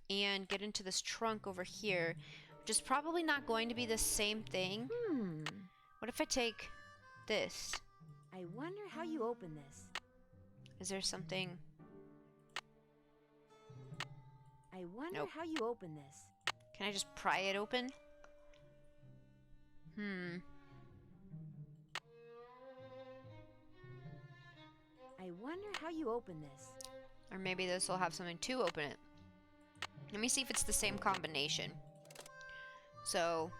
and get into this trunk over here, which is probably not going to be the same thing. What if I take this? I wonder how you open this. Is there something? I wonder Nope. how you open this. Can I just pry it open? I wonder how you open this. Or maybe this will have something to open it. Let me see if it's the same combination. So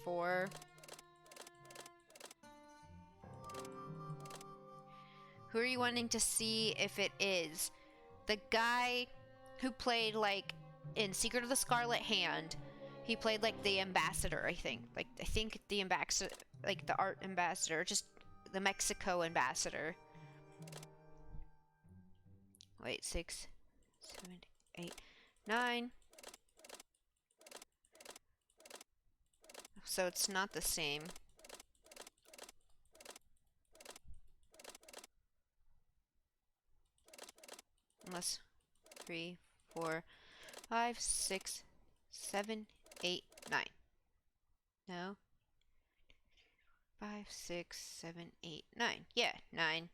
4. Who are you wanting to see if it is? The guy who played, like, in Secret of the Scarlet Hand, he played, like, the ambassador, I think. Like, I think the ambassador, like, the art ambassador, just the Mexico ambassador. Wait, 6, 7, 8, 9. So it's not the same. Unless 3, 4, 5, 6, 7, 8, 9. No. 5, 6, 7, 8, 9. Yeah, 9.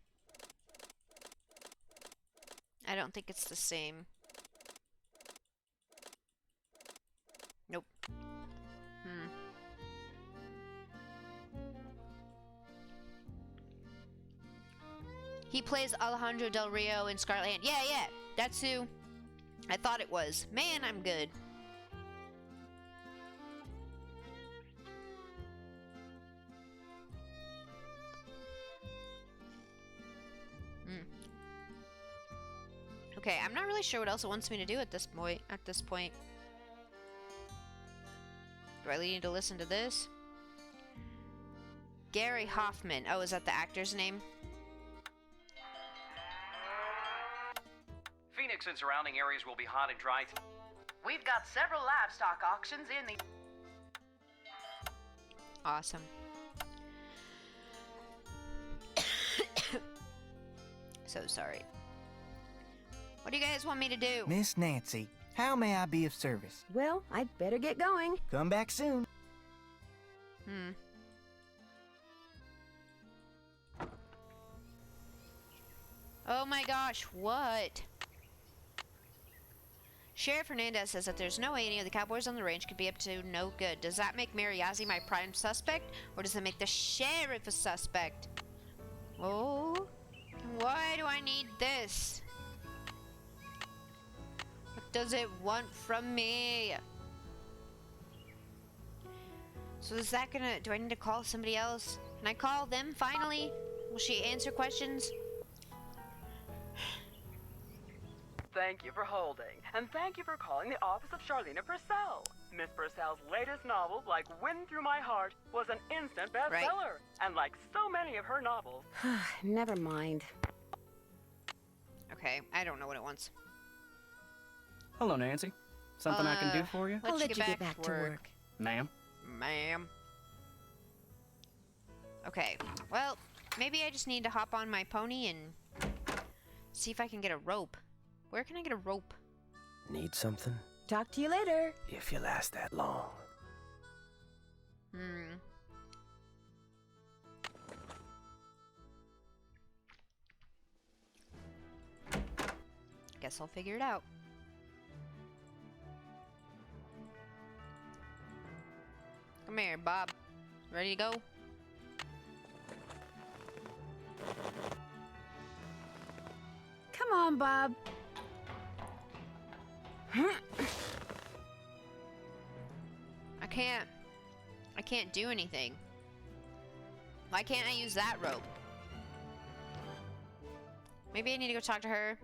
I don't think it's the same. Nope. He plays Alejandro Del Rio in Scarlet Hand. Yeah, that's who I thought it was. Man, I'm good. Okay, I'm not really sure what else it wants me to do at this point. Do I really need to listen to this? Gary Hoffman. Oh, is that the actor's name? Phoenix and surrounding areas will be hot and dry. We've got several livestock auctions in the... Awesome. So sorry. What do you guys want me to do? Miss Nancy, how may I be of service? Well, I'd better get going. Come back soon. Oh my gosh, what? Sheriff Hernandez says that there's no way any of the cowboys on the range could be up to no good. Does that make Mariazi my prime suspect? Or does it make the sheriff a suspect? Oh, why do I need this? What does it want from me? So is that gonna... Do I need to call somebody else? Can I call them finally? Will she answer questions? Thank you for holding, and thank you for calling the office of Charlena Purcell. Miss Purcell's latest novel, Like Wind Through My Heart, was an instant bestseller. And like so many of her novels... Never mind. Okay, I don't know what it wants. Hello, Nancy. Something I can do for you? I'll let you get back to work. Ma'am? Ma'am. Okay, well, maybe I just need to hop on my pony and see if I can get a rope. Where can I get a rope? Need something? Talk to you later. If you last that long. Guess I'll figure it out. Come here, Bob. Ready to go? Come on, Bob. I can't do anything. Why can't I use that rope? Maybe I need to go talk to her.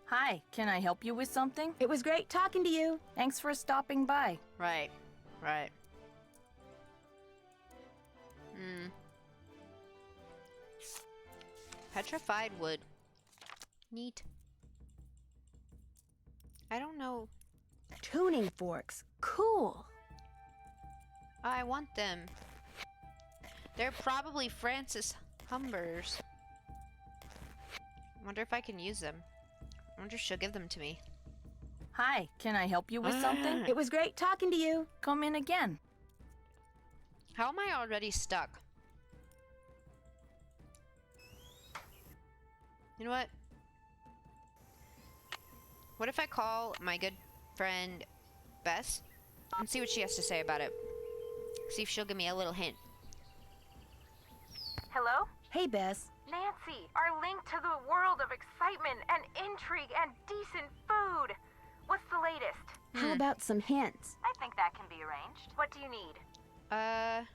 Hi, can I help you with something? It was great talking to you. Thanks for stopping by. Right. Petrified wood. Neat. I don't know. Tuning forks. Cool. I want them. They're probably Francis Humbers. Wonder if I can use them. I wonder if she'll give them to me. Hi, can I help you with something? It was great talking to you. Come in again. How am I already stuck? You know what? What if I call my good friend Bess and see what she has to say about it? See if she'll give me a little hint. Hello? Hey, Bess. Nancy, our link to the world of excitement and intrigue and decent food. What's the latest? How about some hints? I think that can be arranged. What do you need? I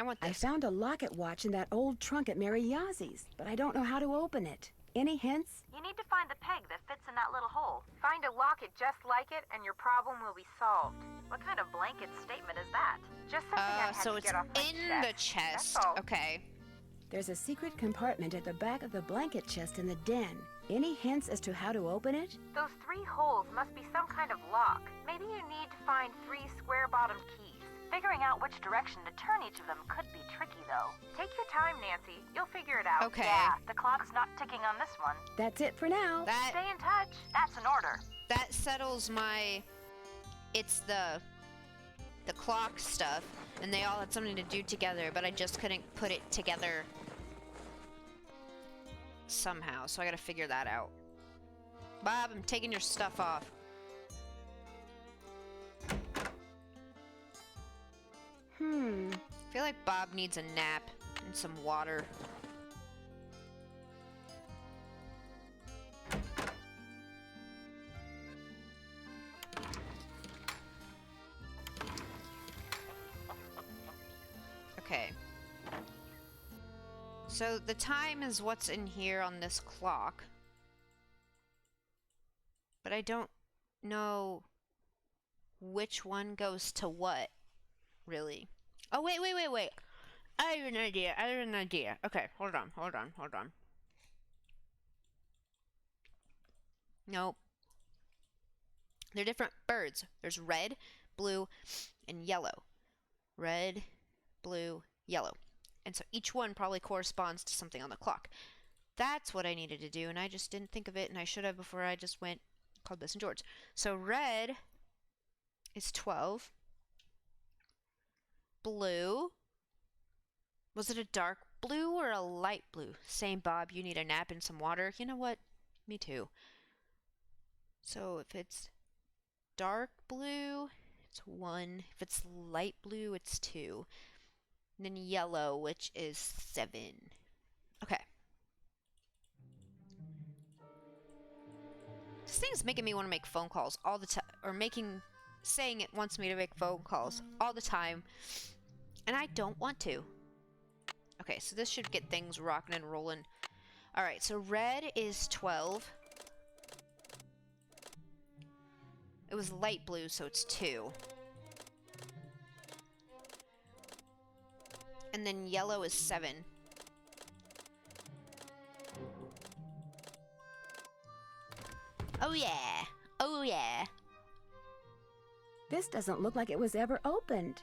want this. I found a locket watch in that old trunk at Mary Yazzie, but I don't know how to open it. Any hints? You need to find the peg that fits in that little hole. Find a locket just like it, and your problem will be solved. What kind of blanket statement is that? Just something I had so to it's get off my in the chest. That's all. Okay. There's a secret compartment at the back of the blanket chest in the den. Any hints as to how to open it? Those 3 holes must be some kind of lock. Maybe you need to find 3 square-bottomed keys. Figuring out which direction to turn each of them could be tricky, though. Take your time, Nancy. You'll figure it out. Okay. Yeah, the clock's not ticking on this one. That's it for now. Stay in touch. That's an order. That settles my... It's the clock stuff, and they all had something to do together, but I just couldn't put it together somehow, so I gotta figure that out. Bob, I'm taking your stuff off. I feel like Bob needs a nap and some water. So the time is what's in here on this clock. But I don't know which one goes to what, really. Oh, wait. I have an idea. Okay, hold on. Nope. They're different birds. There's red, blue, and yellow. Red, blue, yellow. And so each one probably corresponds to something on the clock. That's what I needed to do, and I just didn't think of it, and I should have before I just went called Bess and George. So red is 12. Blue. Was it a dark blue or a light blue? Same, Bob. You need a nap and some water. You know what? Me too. So if it's dark blue, it's 1. If it's light blue, it's 2. And then yellow, which is 7. Okay. This thing's making me want to make phone calls all the time, or saying it wants me to make phone calls all the time, and I don't want to. Okay, so this should get things rocking and rolling. Alright, so red is 12. It was light blue, so it's 2. And then yellow is 7. Oh yeah. This doesn't look like it was ever opened.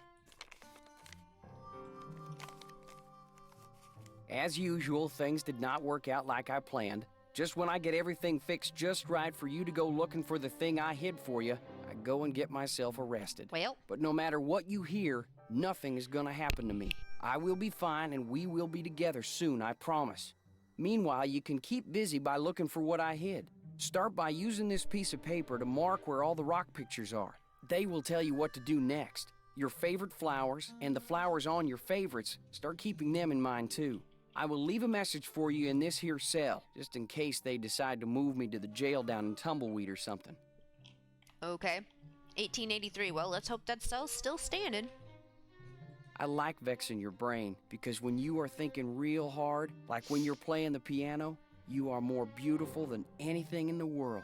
As usual, things did not work out like I planned. Just when I get everything fixed just right for you to go looking for the thing I hid for you, I go and get myself arrested. Well. But no matter what you hear, nothing is gonna happen to me. I will be fine and we will be together soon, I promise. Meanwhile, you can keep busy by looking for what I hid. Start by using this piece of paper to mark where all the rock pictures are. They will tell you what to do next. Your favorite flowers and the flowers on your favorites, start keeping them in mind too. I will leave a message for you in this here cell, just in case they decide to move me to the jail down in Tumbleweed or something. Okay. 1883. Well, let's hope that cell's still standing. I like vexing your brain, because when you are thinking real hard, like when you're playing the piano, you are more beautiful than anything in the world.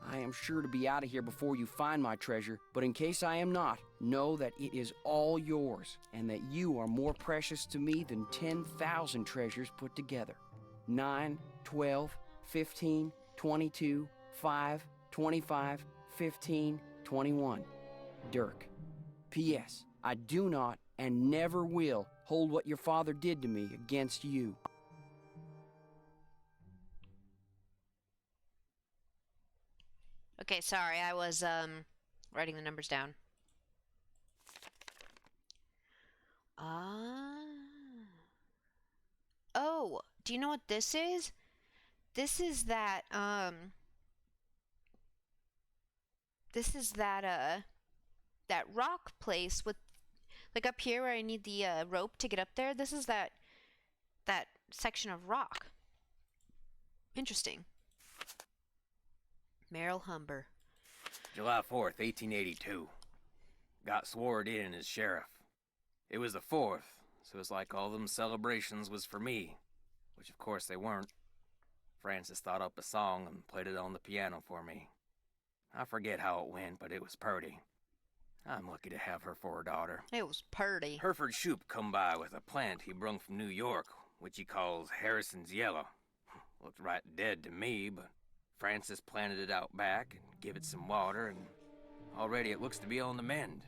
I am sure to be out of here before you find my treasure, but in case I am not, know that it is all yours, and that you are more precious to me than 10,000 treasures put together. 9, 12, 15, 22, 5, 25, 15, 21. Dirk. P.S. I do not and never will hold what your father did to me against you. Okay, sorry, I was writing the numbers down. Oh, do you know what this is? This is that that rock place with, like, up here where I need the rope to get up there. This is that section of rock. Interesting. Merrill Humber. July 4th, 1882. Got sworn in as sheriff. It was the 4th, so it's like all them celebrations was for me, which of course they weren't. Frances thought up a song and played it on the piano for me. I forget how it went, but it was purty. I'm lucky to have her for a daughter. It was purty. Hereford Shoup come by with a plant he brung from New York, which he calls Harrison's Yellow. Looked right dead to me, but Frances planted it out back and give it some water, and already it looks to be on the mend.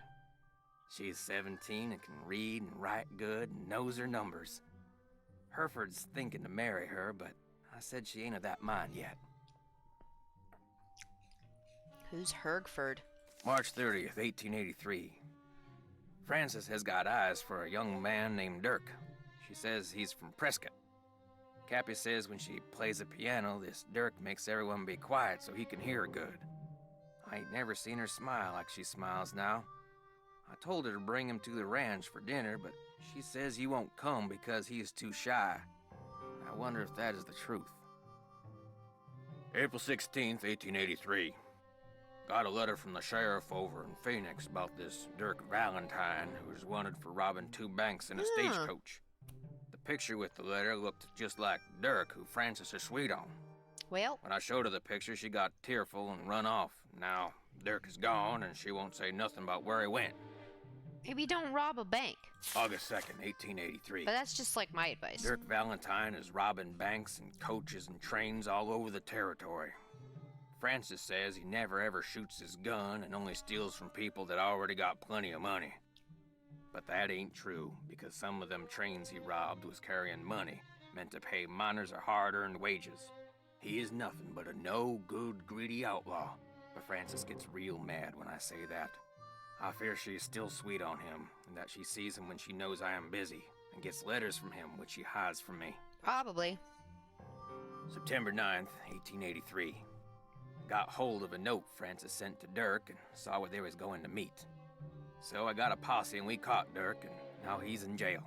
She's 17 and can read and write good and knows her numbers. Hereford's thinking to marry her, but I said she ain't of that mind yet. Who's Hergford? March 30th, 1883. Frances has got eyes for a young man named Dirk. She says he's from Prescott. Cappy says when she plays the piano, this Dirk makes everyone be quiet so he can hear her good. I ain't never seen her smile like she smiles now. I told her to bring him to the ranch for dinner, but she says he won't come because he is too shy. I wonder if that is the truth. April 16th, 1883. Got a letter from the sheriff over in Phoenix about this Dirk Valentine, who's wanted for robbing 2 banks in a stagecoach. The picture with the letter looked just like Dirk, who Francis is sweet on. Well, when I showed her the picture, she got tearful and run off. Now, Dirk is gone, and she won't say nothing about where he went. maybe don't rob a bank. August 2nd, 1883. But that's just like my advice. Dirk Valentine is robbing banks and coaches and trains all over the territory. Francis says he never ever shoots his gun and only steals from people that already got plenty of money. But that ain't true, because some of them trains he robbed was carrying money, meant to pay miners their hard-earned wages. He is nothing but a no-good, greedy outlaw. But Francis gets real mad when I say that. I fear she is still sweet on him, and that she sees him when she knows I am busy, and gets letters from him which she hides from me. Probably. September 9th, 1883. Got hold of a note Francis sent to Dirk and saw where they was going to meet. So I got a posse and we caught Dirk, and now he's in jail.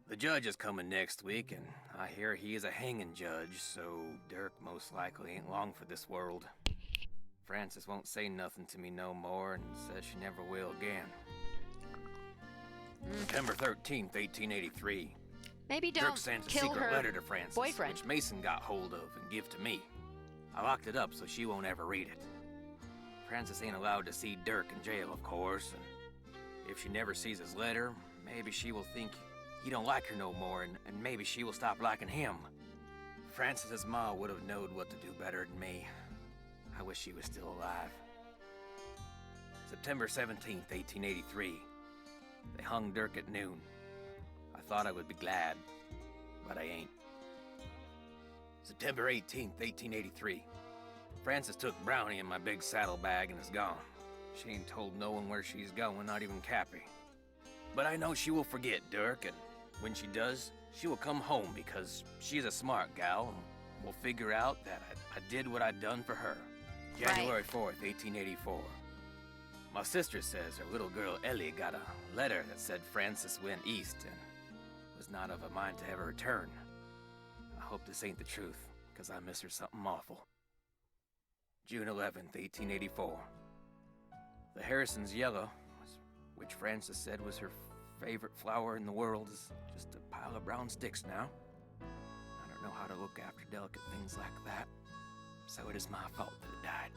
The judge is coming next week, and I hear he is a hanging judge, so Dirk most likely ain't long for this world. Francis won't say nothing to me no more and says she never will again. September 13th, 1883. Maybe don't Dirk sends a kill secret her letter to Francis, boyfriend. which Mason got hold of and give to me. I locked it up so she won't ever read it. Francis ain't allowed to see Dirk in jail, of course, and if she never sees his letter, maybe she will think he don't like her no more, and maybe she will stop liking him. Francis's ma would have known what to do better than me. I wish she was still alive. September 17th, 1883. They hung Dirk at noon. I thought I would be glad, but I ain't. September 18th, 1883. Francis took Brownie in my big saddlebag and is gone. She ain't told no one where she's going, not even Cappy. But I know she will forget Dirk, and when she does, she will come home because she's a smart gal and will figure out that I did what I'd done for her. January 4th, 1884. My sister says her little girl Ellie got a letter that said Francis went east and was not of a mind to ever return. I hope this ain't the truth, because I miss her something awful. June 11th, 1884. The Harrison's yellow, which Francis said was her favorite flower in the world, is just a pile of brown sticks now. I don't know how to look after delicate things like that, so it is my fault that it died.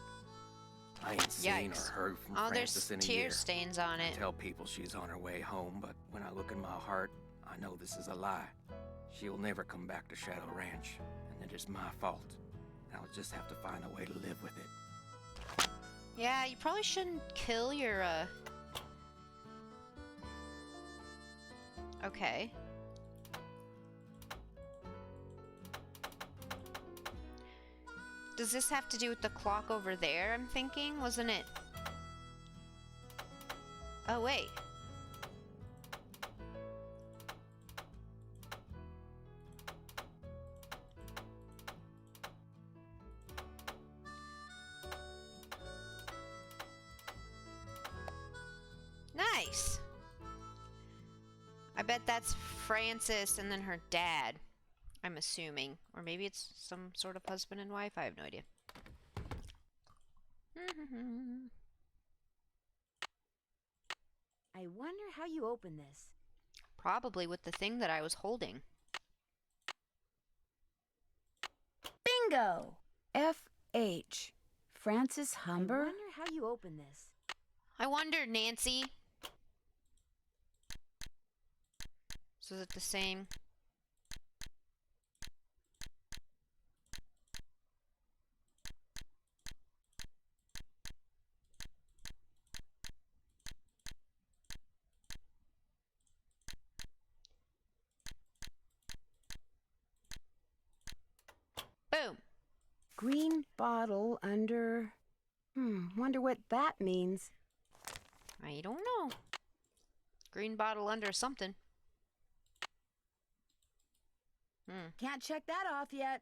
I ain't seen or heard from Francis in a year. There's tear stains on it. I tell people she's on her way home, but when I look in my heart, I know this is a lie. She will never come back to Shadow Ranch, and it is my fault. I'll just have to find a way to live with it. Yeah, you probably shouldn't kill your, Okay. Does this have to do with the clock over there, I'm thinking? Wasn't it? Oh, wait. Nice. I bet that's Francis and then her dad, I'm assuming. Or maybe it's some sort of husband and wife. I have no idea. I wonder how you open this. Probably with the thing that I was holding. Bingo! F.H. Francis Humber? I wonder how you open this. I wonder, Nancy. So is it the same? Boom. Green bottle under... wonder what that means. I don't know. Green bottle under something. Can't check that off yet.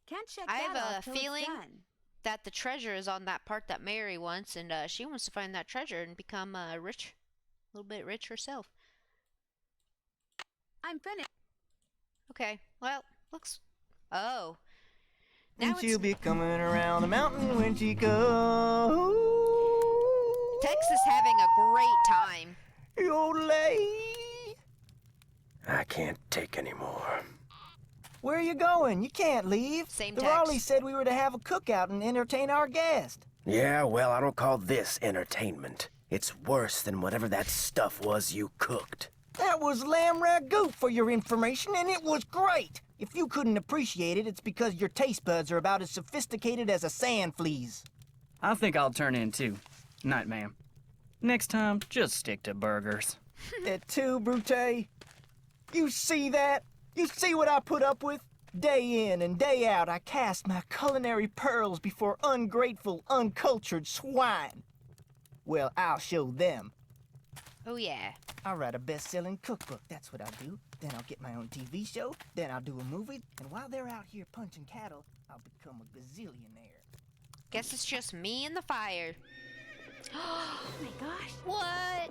Can't check I that have off a till it's feeling done. that the treasure is on that part that Mary wants, and she wants to find that treasure and become rich, a little bit rich herself. I'm finished. Okay, well, looks... Oh. Now And she'll be coming around the mountain when she goes. Tex is having a great time. Yodelay. I can't take any more. Where are you going? You can't leave. Same The text. Raleighs said we were to have a cookout and entertain our guest. Yeah, well, I don't call this entertainment. It's worse than whatever that stuff was you cooked. That was lamb ragout for your information, and it was great. If you couldn't appreciate it, it's because your taste buds are about as sophisticated as a sand flea's. I think I'll turn in too. Night, ma'am. Next time, just stick to burgers. That too, Brute? You see that? You see what I put up with? Day in and day out, I cast my culinary pearls before ungrateful, uncultured swine. Well, I'll show them. Oh, yeah. I'll write a best-selling cookbook, that's what I'll do. Then I'll get my own TV show, then I'll do a movie, and while they're out here punching cattle, I'll become a gazillionaire. Guess it's just me and the fire. Oh my gosh. What?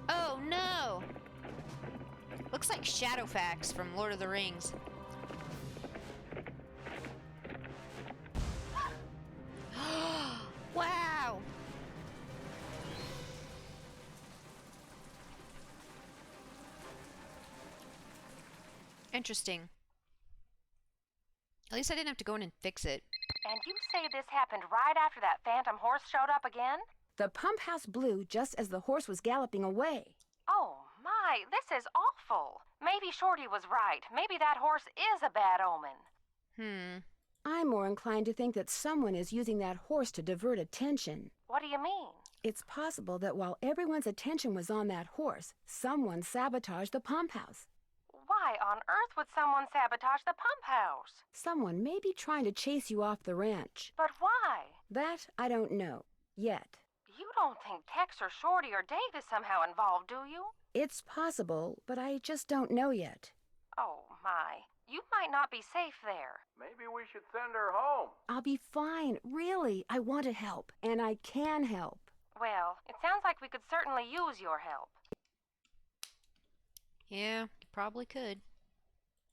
Oh, no. Looks like Shadowfax from Lord of the Rings. Wow. Interesting. At least I didn't have to go in and fix it. And you say this happened right after that phantom horse showed up again? The pump house blew just as the horse was galloping away. Oh, my, this is awful. Maybe Shorty was right. Maybe that horse is a bad omen. I'm more inclined to think that someone is using that horse to divert attention. What do you mean? It's possible that while everyone's attention was on that horse, someone sabotaged the pump house. Why on earth would someone sabotage the pump house? Someone may be trying to chase you off the ranch. But why? That I don't know. Yet. You don't think Tex or Shorty or Dave is somehow involved, do you? It's possible, but I just don't know yet. Oh, my. You might not be safe there. Maybe we should send her home. I'll be fine. Really, I want to help, and I can help. Well, it sounds like we could certainly use your help. Yeah, you probably could.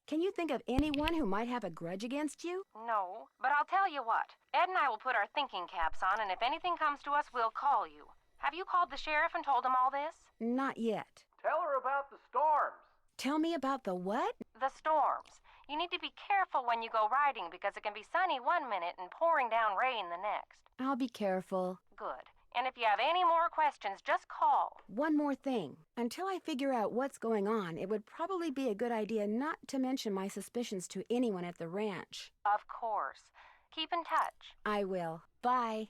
Can you think of anyone who might have a grudge against you? No, but I'll tell you what. Ed and I will put our thinking caps on, and if anything comes to us, we'll call you. Have you called the sheriff and told him all this? Not yet. Tell her about the storms. Tell me about the what? The storms. You need to be careful when you go riding because it can be sunny one minute and pouring down rain the next. I'll be careful. Good. And if you have any more questions, just call. One more thing. Until I figure out what's going on, it would probably be a good idea not to mention my suspicions to anyone at the ranch. Of course. Keep in touch. I will. Bye.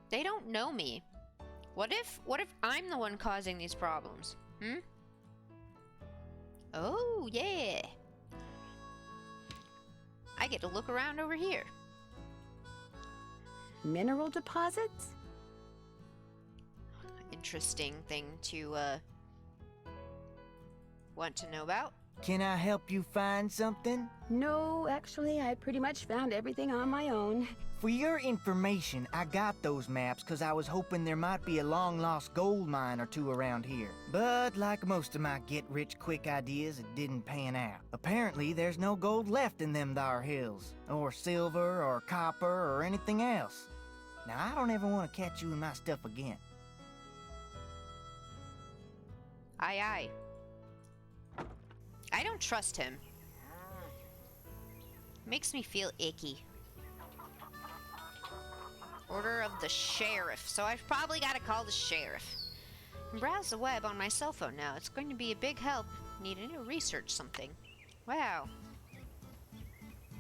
They don't know me. What if I'm the one causing these problems? Oh, yeah. I get to look around over here. Mineral deposits? Interesting thing to, want to know about. Can I help you find something? No, actually, I pretty much found everything on my own. For your information, I got those maps because I was hoping there might be a long-lost gold mine or two around here. But like most of my get-rich-quick ideas, it didn't pan out. Apparently, there's no gold left in them thar hills, or silver, or copper, or anything else. Now, I don't ever want to catch you in my stuff again. Aye, aye. I don't trust him. Makes me feel icky. Order of the sheriff. So I've probably got to call the sheriff. And browse the web on my cell phone now. It's going to be a big help needing to research something. Wow.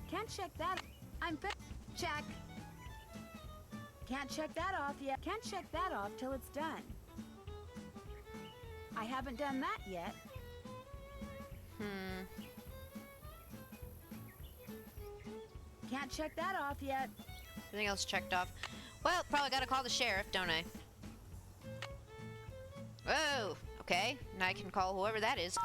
Can't check that. Check. Can't check that off yet. Can't check that off till it's done. I haven't done that yet. Can't check that off yet. Everything else checked off. Well, probably gotta call the sheriff, don't I? Whoa, okay. Now I can call whoever that is.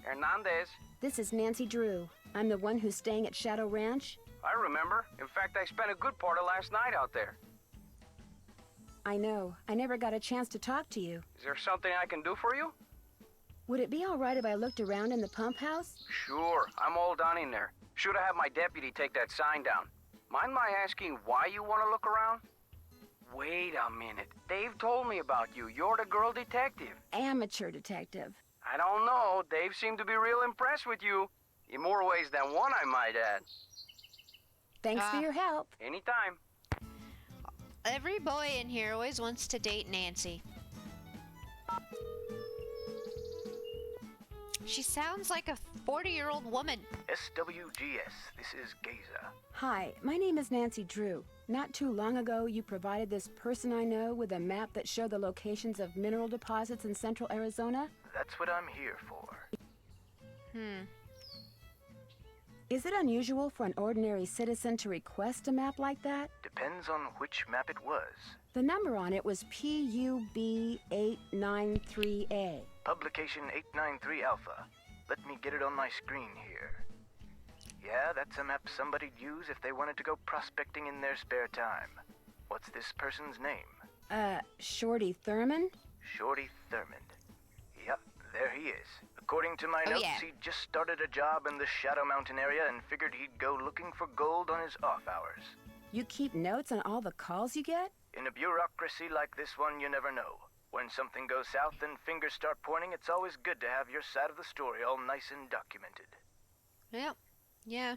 Hernandez. This is Nancy Drew. I'm the one who's staying at Shadow Ranch. I remember. In fact, I spent a good part of last night out there. I know. I never got a chance to talk to you. Is there something I can do for you? Would it be all right if I looked around in the pump house? Sure. I'm all done in there. Should have had my deputy take that sign down. Mind my asking why you want to look around? Wait a minute. Dave told me about you. You're the girl detective. Amateur detective. I don't know. Dave seemed to be real impressed with you. In more ways than one, I might add. Thanks for your help. Anytime. Every boy in here always wants to date Nancy. She sounds like a 40-year-old woman. SWGS, this is Geza. Hi, my name is Nancy Drew. Not too long ago, you provided this person I know with a map that showed the locations of mineral deposits in central Arizona. That's what I'm here for. Is it unusual for an ordinary citizen to request a map like that? Depends on which map it was. The number on it was PUB893A. Publication 893 Alpha. Let me get it on my screen here. Yeah, that's a map somebody'd use if they wanted to go prospecting in their spare time. What's this person's name? Shorty Thurman? Shorty Thurman. Yep, there he is. According to my notes, he'd just started a job in the Shadow Mountain area and figured he'd go looking for gold on his off hours. You keep notes on all the calls you get? In a bureaucracy like this one, you never know. When something goes south and fingers start pointing, it's always good to have your side of the story all nice and documented. Yep. Yeah.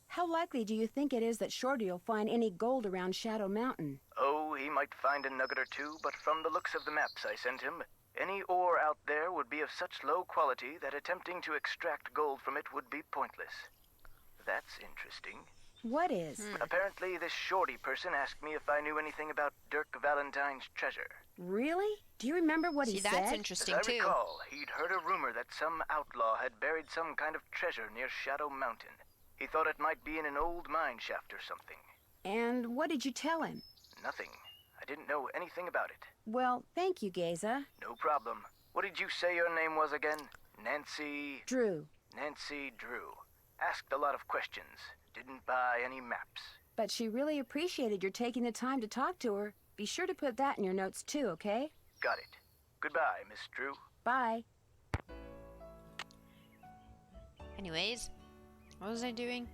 How likely do you think it is that Shorty will find any gold around Shadow Mountain? Oh, he might find a nugget or two, but from the looks of the maps I sent him, any ore out there would be of such low quality that attempting to extract gold from it would be pointless. That's interesting. What is? Apparently, this Shorty person asked me if I knew anything about Dirk Valentine's treasure. Really? Do you remember what he said? That's interesting, As I recall, he'd heard a rumor that some outlaw had buried some kind of treasure near Shadow Mountain. He thought it might be in an old mine shaft or something. And what did you tell him? Nothing. I didn't know anything about it. Well, thank you, Geza. No problem. What did you say your name was again? Nancy... Drew. Nancy Drew. Asked a lot of questions. Didn't buy any maps. But she really appreciated your taking the time to talk to her. Be sure to put that in your notes too, okay? Got it. Goodbye, Miss Drew. Bye. Anyways, what was I doing?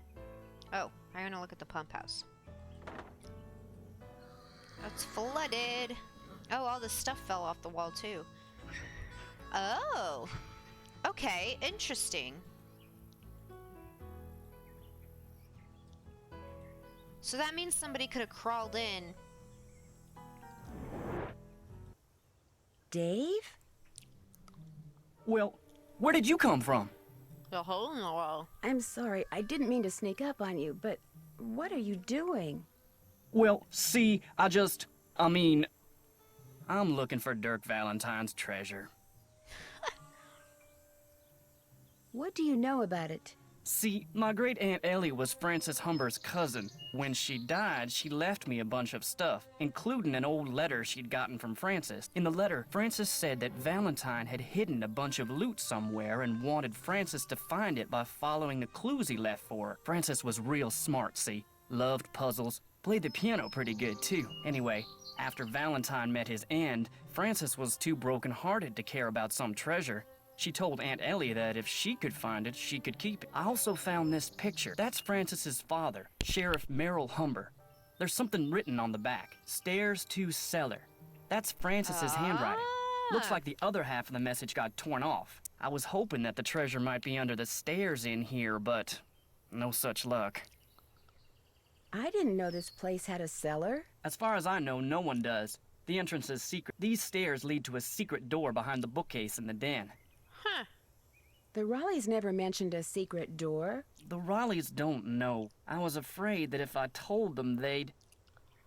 Oh, I'm gonna look at the pump house. It's flooded. Oh, all this stuff fell off the wall too. Oh. Okay, interesting. So that means somebody could have crawled in. Dave? Well, where did you come from? The hole in the wall. I'm sorry, I didn't mean to sneak up on you, but what are you doing? Well, see, I'm looking for Dirk Valentine's treasure. What do you know about it? See, my great-aunt Ellie was Francis Humber's cousin. When she died, she left me a bunch of stuff, including an old letter she'd gotten from Francis. In the letter, Francis said that Valentine had hidden a bunch of loot somewhere and wanted Francis to find it by following the clues he left for her. Francis was real smart, see? Loved puzzles, played the piano pretty good, too. Anyway, after Valentine met his end, Francis was too broken-hearted to care about some treasure. She told Aunt Ellie that if she could find it, she could keep it. I also found this picture. That's Francis's father, Sheriff Merrill Humber. There's something written on the back. Stairs to cellar. That's Francis's handwriting. Looks like the other half of the message got torn off. I was hoping that the treasure might be under the stairs in here, but no such luck. I didn't know this place had a cellar. As far as I know, no one does. The entrance is secret. These stairs lead to a secret door behind the bookcase in the den. Huh. The Raleighs never mentioned a secret door. The Raleighs don't know. I was afraid that if I told them, they'd...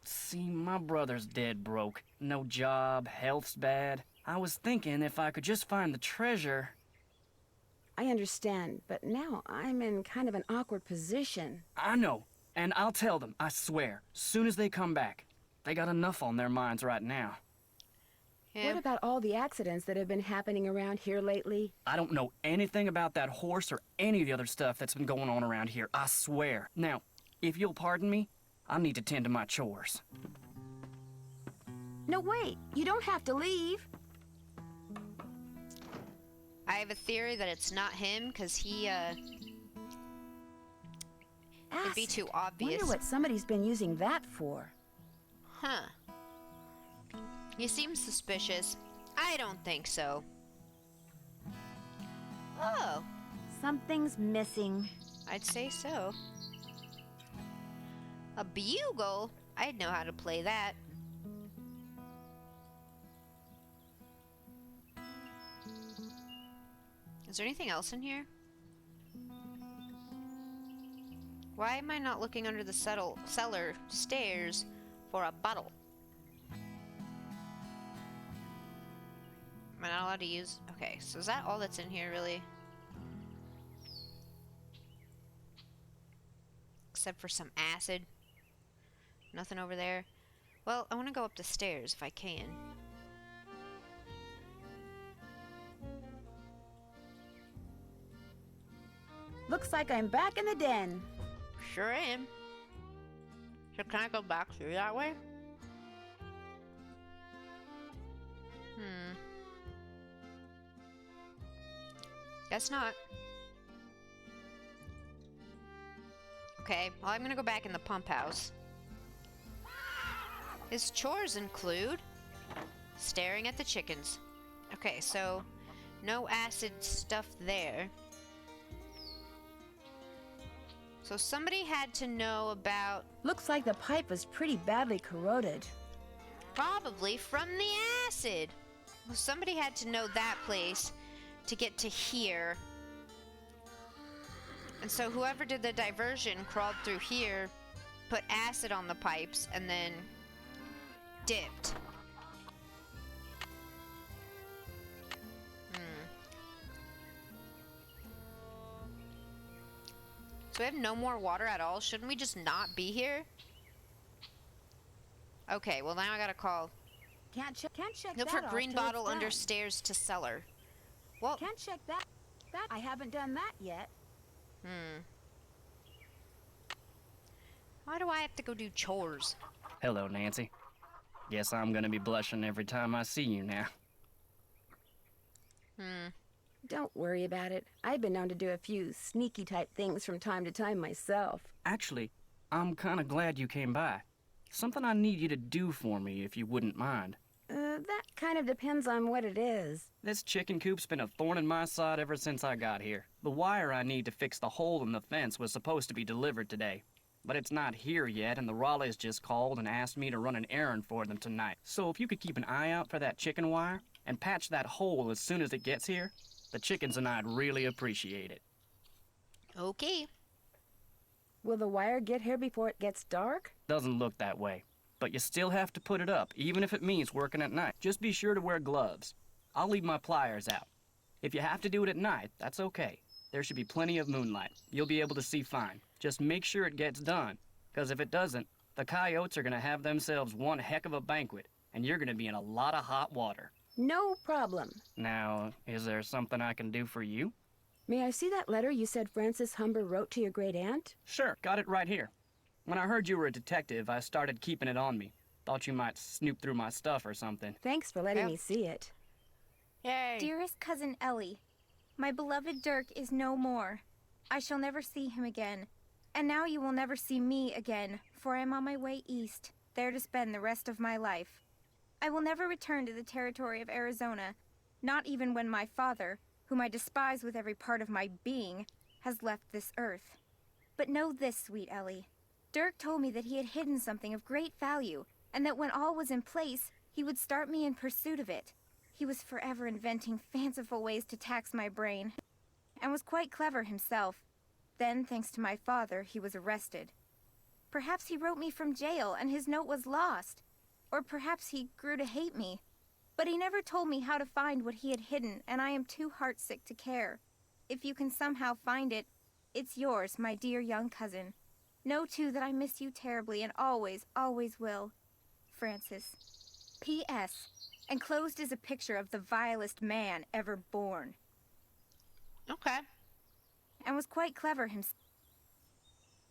See, my brother's dead broke. No job, health's bad. I was thinking if I could just find the treasure... I understand, but now I'm in kind of an awkward position. I know, and I'll tell them, I swear, soon as they come back. They got enough on their minds right now. Yeah. What about all the accidents that have been happening around here lately? I don't know anything about that horse or any of the other stuff that's been going on around here, I swear. Now, if you'll pardon me, I need to tend to my chores. No, wait. You don't have to leave. I have a theory that it's not him, because he, it'd be too obvious. Wonder what somebody's been using that for. Huh. He seems suspicious. I don't think so. Oh. Something's missing. I'd say so. A bugle? I'd know how to play that. Is there anything else in here? Why am I not looking under the cellar stairs for a bottle? Am I not allowed to use? Okay, so is that all that's in here, really? Except for some acid. Nothing over there. Well, I want to go up the stairs if I can. Looks like I'm back in the den. Sure am. So can I go back through that way? Guess not. Okay, well I'm gonna go back in the pump house. His chores include staring at the chickens. Okay, so no acid stuff there. So somebody had to know about... Looks like the pipe was pretty badly corroded. Probably from the acid. Well, somebody had to know that place to get to here. And so whoever did the diversion crawled through here, put acid on the pipes, and then dipped. So we have no more water at all? Shouldn't we just not be here? Okay, well now I gotta call. Can't check Look that for off green till it's bottle under done. stairs to cellar. Well, Can't check that. I haven't done that yet. Why do I have to go do chores? Hello, Nancy. Guess I'm gonna be blushing every time I see you now. Don't worry about it. I've been known to do a few sneaky type things from time to time myself. Actually, I'm kinda glad you came by. Something I need you to do for me, if you wouldn't mind. That kind of depends on what it is. This chicken coop's been a thorn in my side ever since I got here. The wire I need to fix the hole in the fence was supposed to be delivered today. But it's not here yet, and the Raleighs just called and asked me to run an errand for them tonight. So if you could keep an eye out for that chicken wire, and patch that hole as soon as it gets here, the chickens and I'd really appreciate it. Okay. Will the wire get here before it gets dark? Doesn't look that way. But you still have to put it up, even if it means working at night. Just be sure to wear gloves. I'll leave my pliers out. If you have to do it at night, that's okay. There should be plenty of moonlight. You'll be able to see fine. Just make sure it gets done, because if it doesn't, the coyotes are gonna have themselves one heck of a banquet, and you're gonna be in a lot of hot water. No problem. Now, is there something I can do for you? May I see that letter you said Francis Humber wrote to your great aunt? Sure, got it right here. When I heard you were a detective, I started keeping it on me. Thought you might snoop through my stuff or something. Thanks for letting me see it. Yay. Dearest cousin Ellie, my beloved Dirk is no more. I shall never see him again. And now you will never see me again, for I am on my way east, there to spend the rest of my life. I will never return to the territory of Arizona, not even when my father, whom I despise with every part of my being, has left this earth. But know this, sweet Ellie. Dirk told me that he had hidden something of great value, and that when all was in place, he would start me in pursuit of it. He was forever inventing fanciful ways to tax my brain, and was quite clever himself. Then, thanks to my father, he was arrested. Perhaps he wrote me from jail, and his note was lost. Or perhaps he grew to hate me. But he never told me how to find what he had hidden, and I am too heartsick to care. If you can somehow find it, it's yours, my dear young cousin. Know, too, that I miss you terribly and always, always will. Francis. P.S. Enclosed is a picture of the vilest man ever born. Okay. And was quite clever himself.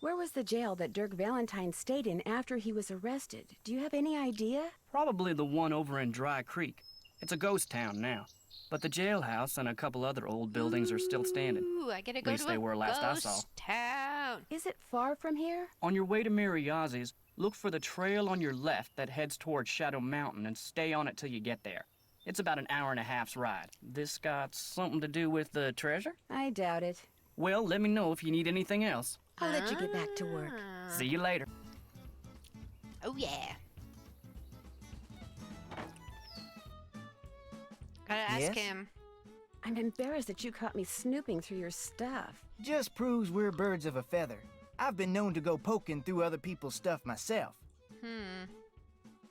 Where was the jail that Dirk Valentine stayed in after he was arrested? Do you have any idea? Probably the one over in Dry Creek. It's a ghost town now. But the jailhouse and a couple other old buildings are still standing. Ooh, I gotta At go least to they a were last I saw. ghost town. Is it far from here? On your way to Mariazi's, look for the trail on your left that heads towards Shadow Mountain and stay on it till you get there. It's about an hour and a half's ride. This got something to do with the treasure? I doubt it. Well, let me know if you need anything else. I'll let you get back to work. See you later. Oh, yeah. Gotta ask Yes? him. I'm embarrassed that you caught me snooping through your stuff. Just proves we're birds of a feather. I've been known to go poking through other people's stuff myself.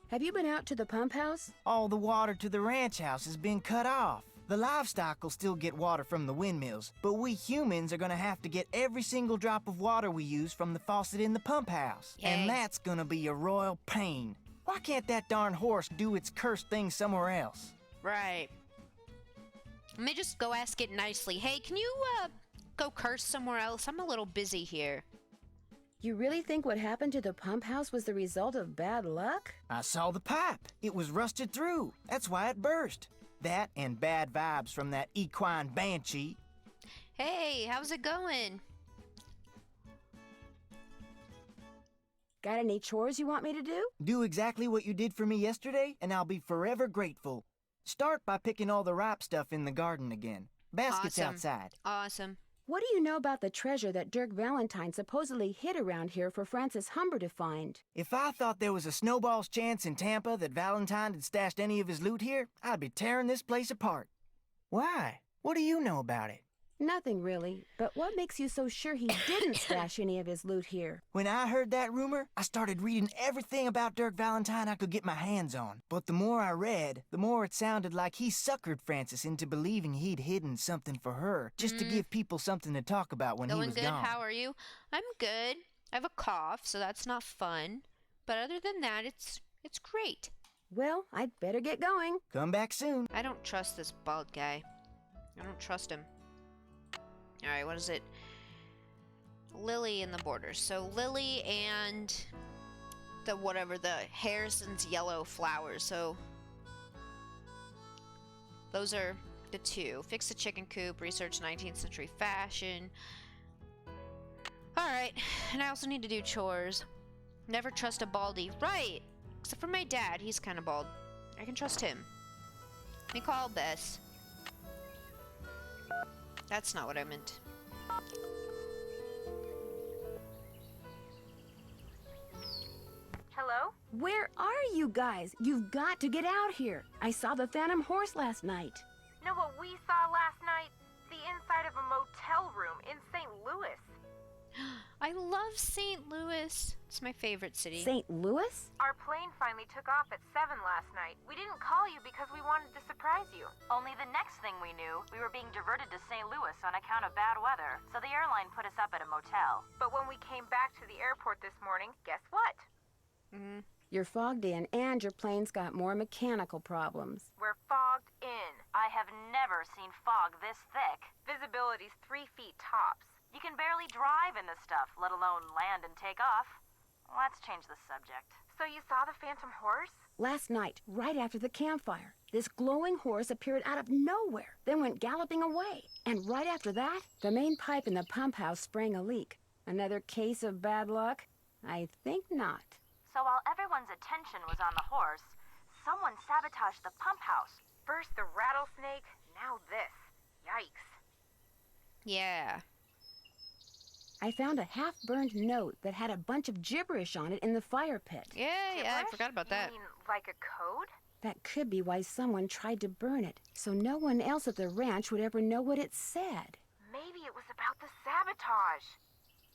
Have you been out to the pump house? All the water to the ranch house has been cut off. The livestock will still get water from the windmills, but we humans are gonna have to get every single drop of water we use from the faucet in the pump house. Yay. And that's gonna be a royal pain. Why can't that darn horse do its cursed thing somewhere else? Right. Let me just go ask it nicely. Hey, can you, go curse somewhere else? I'm a little busy here. You really think what happened to the pump house was the result of bad luck? I saw the pipe. It was rusted through. That's why it burst. That and bad vibes from that equine banshee. Hey, how's it going? Got any chores you want me to do? Do exactly what you did for me yesterday, and I'll be forever grateful. Start by picking all the ripe stuff in the garden again. Baskets Awesome. outside. Awesome. What do you know about the treasure that Dirk Valentine supposedly hid around here for Francis Humber to find? If I thought there was a snowball's chance in Tampa that Valentine had stashed any of his loot here, I'd be tearing this place apart. Why? What do you know about it? Nothing really, but what makes you so sure he didn't stash any of his loot here? When I heard that rumor, I started reading everything about Dirk Valentine I could get my hands on. But the more I read, the more it sounded like he suckered Francis into believing he'd hidden something for her, just to give people something to talk about when he Going was good? gone. How are you? I'm good. I have a cough, so that's not fun. But other than that, it's great. Well, I'd better get going. Come back soon. I don't trust this bald guy. I don't trust him. Alright, what is it? Lily in the borders. So Lily and the Harrison's yellow flowers. So those are the two. Fix the chicken coop, research 19th century fashion. Alright, and I also need to do chores. Never trust a baldy. Right! Except for my dad, he's kind of bald. I can trust him. Let me call Bess. That's not what I meant. Hello? Where are you guys? You've got to get out here. I saw the Phantom Horse last night. Know what we saw last night? The inside of a motel room in St. Louis. I love St. Louis. It's my favorite city. St. Louis? Our plane finally took off at 7 last night. We didn't call you because we wanted to surprise you. Only the next thing we knew, we were being diverted to St. Louis on account of bad weather. So the airline put us up at a motel. But when we came back to the airport this morning, guess what? You're fogged in and your plane's got more mechanical problems. We're fogged in. I have never seen fog this thick. Visibility's 3 feet tops. You can barely drive in this stuff, let alone land and take off. Let's change the subject. So you saw the Phantom Horse? Last night, right after the campfire, this glowing horse appeared out of nowhere, then went galloping away. And right after that, the main pipe in the pump house sprang a leak. Another case of bad luck? I think not. So while everyone's attention was on the horse, someone sabotaged the pump house. First the rattlesnake, now this. Yikes. Yeah. I found a half-burned note that had a bunch of gibberish on it in the fire pit. Yeah, I forgot about that. You mean like a code? That could be why someone tried to burn it, so no one else at the ranch would ever know what it said. Maybe it was about the sabotage.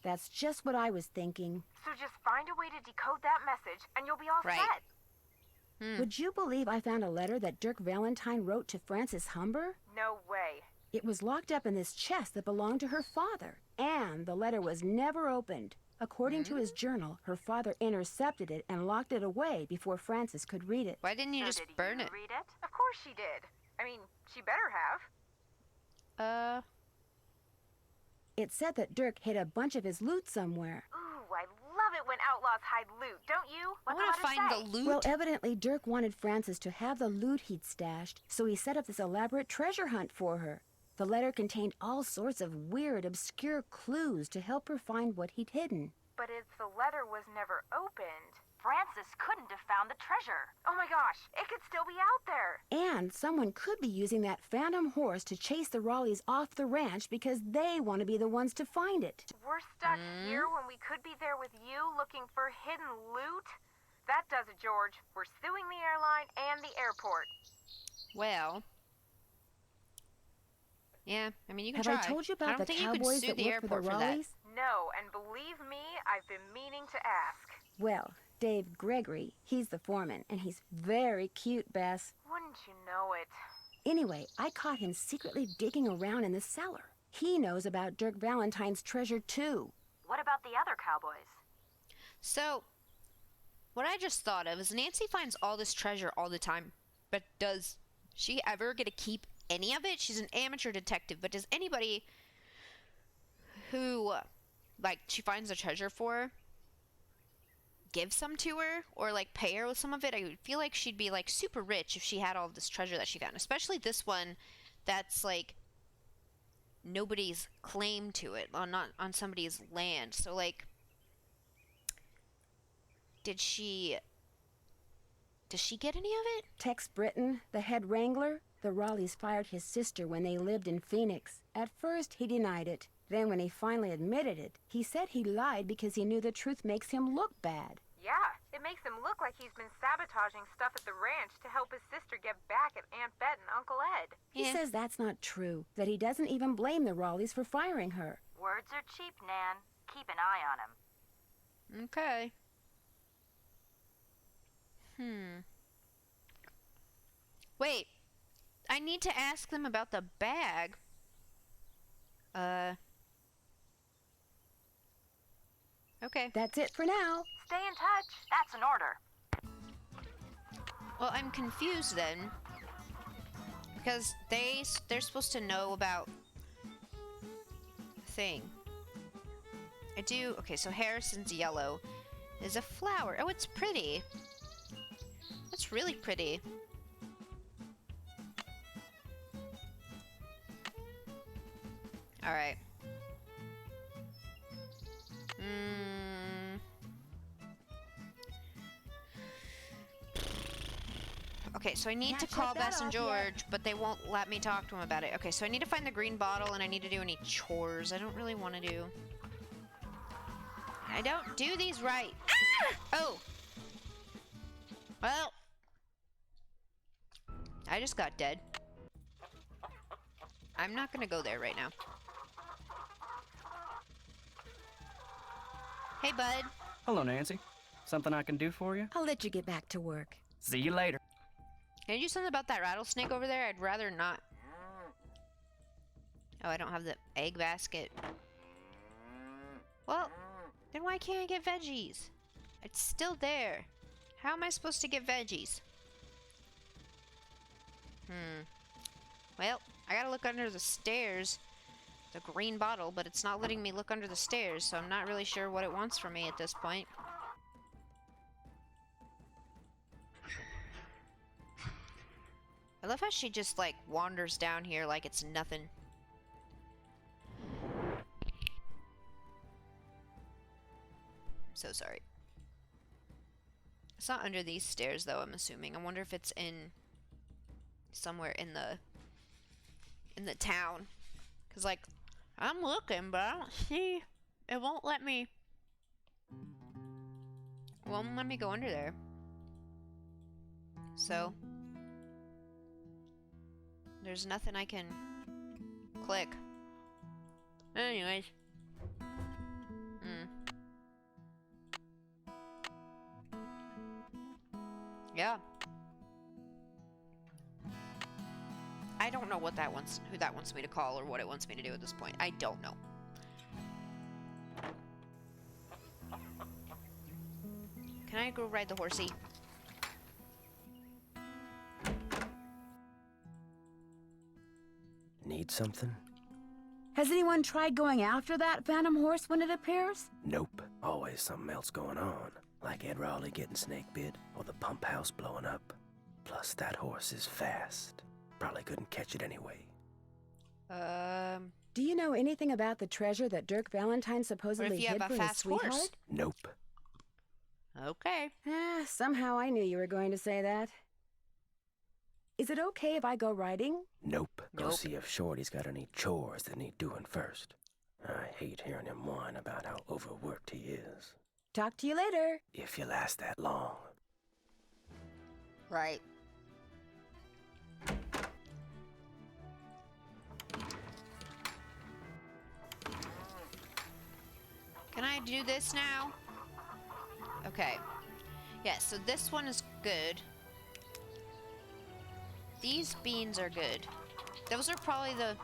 That's just what I was thinking. So just find a way to decode that message and you'll be all set. Would you believe I found a letter that Dirk Valentine wrote to Francis Humber? No way. It was locked up in this chest that belonged to her father, and the letter was never opened. According to his journal, her father intercepted it and locked it away before Francis could read it. Why didn't you just burn it? Read it? Of course she did. I mean, she better have. It said that Dirk hid a bunch of his loot somewhere. Ooh, I love it when outlaws outlaws hide loot, don't you? I What's want to find the loot. Well, evidently Dirk wanted Frances to have the loot he'd stashed, so he set up this elaborate treasure hunt for her. The letter contained all sorts of weird, obscure clues to help her find what he'd hidden. But if the letter was never opened, Frances couldn't have found the treasure. Oh my gosh, it could still be out there. And someone could be using that phantom horse to chase the Raleighs off the ranch because they want to be the ones to find it. We're stuck here when we could be there with you looking for hidden loot? That does it, George. We're suing the airline and the airport. Well, yeah, I mean, you can Have try. I told you I about don't the think you can cowboys sue that the work for the airport for that. Raleighs? No, and believe me, I've been meaning to ask. Well, Dave Gregory, he's the foreman, and he's very cute, Bess. Wouldn't you know it? Anyway, I caught him secretly digging around in the cellar. He knows about Dirk Valentine's treasure, too. What about the other cowboys? So, what I just thought of is Nancy finds all this treasure all the time, but does she ever get to keep any of it? She's an amateur detective, but does anybody who, like, she finds the treasure for give some to her or, like, pay her with some of it? I would feel like she'd be, like, super rich if she had all this treasure that she found, especially this one that's, like, nobody's claim to it, not on somebody's land. So, like, does she get any of it? Tex Britton, the head wrangler, the Raleighs fired his sister when they lived in Phoenix. At first, he denied it. Then when he finally admitted it, he said he lied because he knew the truth makes him look bad. Yeah, it makes him look like he's been sabotaging stuff at the ranch to help his sister get back at Aunt Bet and Uncle Ed. He says that's not true, that he doesn't even blame the Raleighs for firing her. Words are cheap, Nan. Keep an eye on him. Okay. Wait, I need to ask them about the bag. Okay. That's it for now. Stay in touch. That's an order. Well, I'm confused then. Because they're supposed to know about the thing. Okay, so Harrison's yellow. There's a flower. Oh, it's pretty. That's really pretty. Alright. Okay, so I need to call Bess and George, but they won't let me talk to them about it. Okay, so I need to find the green bottle, and I need to do any chores. I don't really want to do... I don't do these right. Ah! Oh! Well... I just got dead. I'm not gonna go there right now. Hey, bud. Hello, Nancy. Something I can do for you? I'll let you get back to work. See you later. Can you do something about that rattlesnake over there? I'd rather not. Oh, I don't have the egg basket. Well, then why can't I get veggies? It's still there. How am I supposed to get veggies? Well, I gotta look under the stairs. The green bottle, but it's not letting me look under the stairs, so I'm not really sure what it wants from me at this point. I love how she just, like, wanders down here like it's nothing. So sorry. It's not under these stairs, though, I'm assuming. I wonder if it's in... somewhere in the town. Because, like, I'm looking, but I don't see... It won't let me... It won't let me go under there. So... There's nothing I can click. Anyways. Yeah. I don't know what who that wants me to call or what it wants me to do at this point. I don't know. Can I go ride the horsey? Need something? Has anyone tried going after that phantom horse when it appears? Nope. Always something else going on. Like Ed Raleigh getting snake bit or the pump house blowing up. Plus, that horse is fast. Probably couldn't catch it anyway. Do you know anything about the treasure that Dirk Valentine What supposedly if you hid have a for his fast sweetheart? horse? Nope. Okay. Somehow I knew you were going to say that. Is it okay if I go riding? Nope. Go see if Shorty's got any chores that need doing first. I hate hearing him whine about how overworked he is. Talk to you later. If you last that long. Right. Can I do this now? Okay. Yeah, so this one is good. These beans are good. Those are probably the...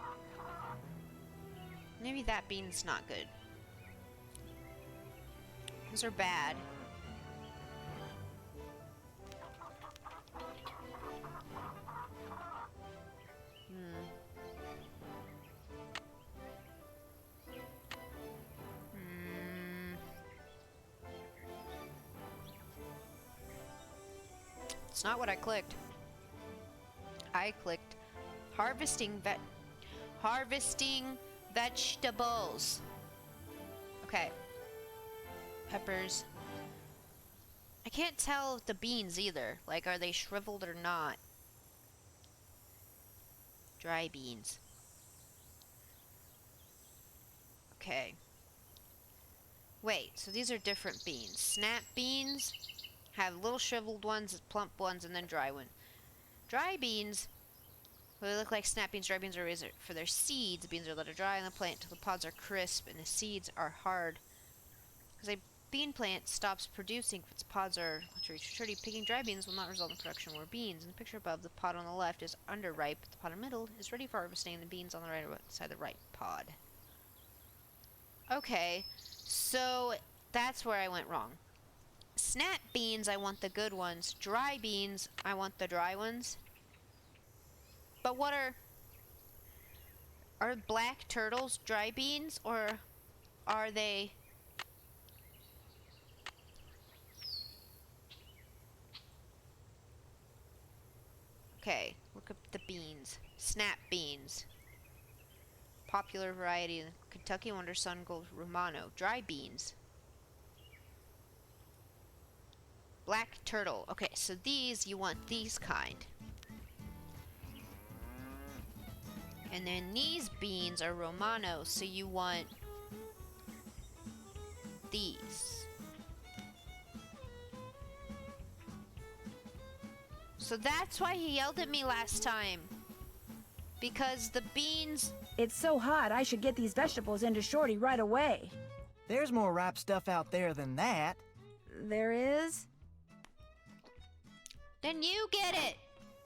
Maybe that bean's not good. Those are bad. It's not what I clicked. I clicked harvesting vegetables. Okay. Peppers. I can't tell the beans either. Like, are they shriveled or not? Dry beans. Okay. Wait, so these are different beans. Snap beans have little shriveled ones, plump ones, and then dry one. Dry beans, well, they look like snap beans. Dry beans are raised for their seeds. Beans are let to dry on the plant until the pods are crisp and the seeds are hard. Because a bean plant stops producing if its pods are maturity. Picking dry beans will not result in production of more beans. In the picture above, the pod on the left is underripe. The pod in the middle is ready for harvesting. The beans on the right side of the right pod. Okay, so that's where I went wrong. Snap beans, I want the good ones. Dry beans, I want the dry ones. But what are black turtles dry beans, or are they... Okay, look up the beans. Snap beans. Popular variety, Kentucky Wonder Sun Gold Romano. Dry beans. Black turtle. Okay, so these, you want these kind. And then these beans are Romano, so you want these. So that's why he yelled at me last time. Because the beans... It's so hot, I should get these vegetables into Shorty right away. There's more ripe stuff out there than that. There is? Then you get it!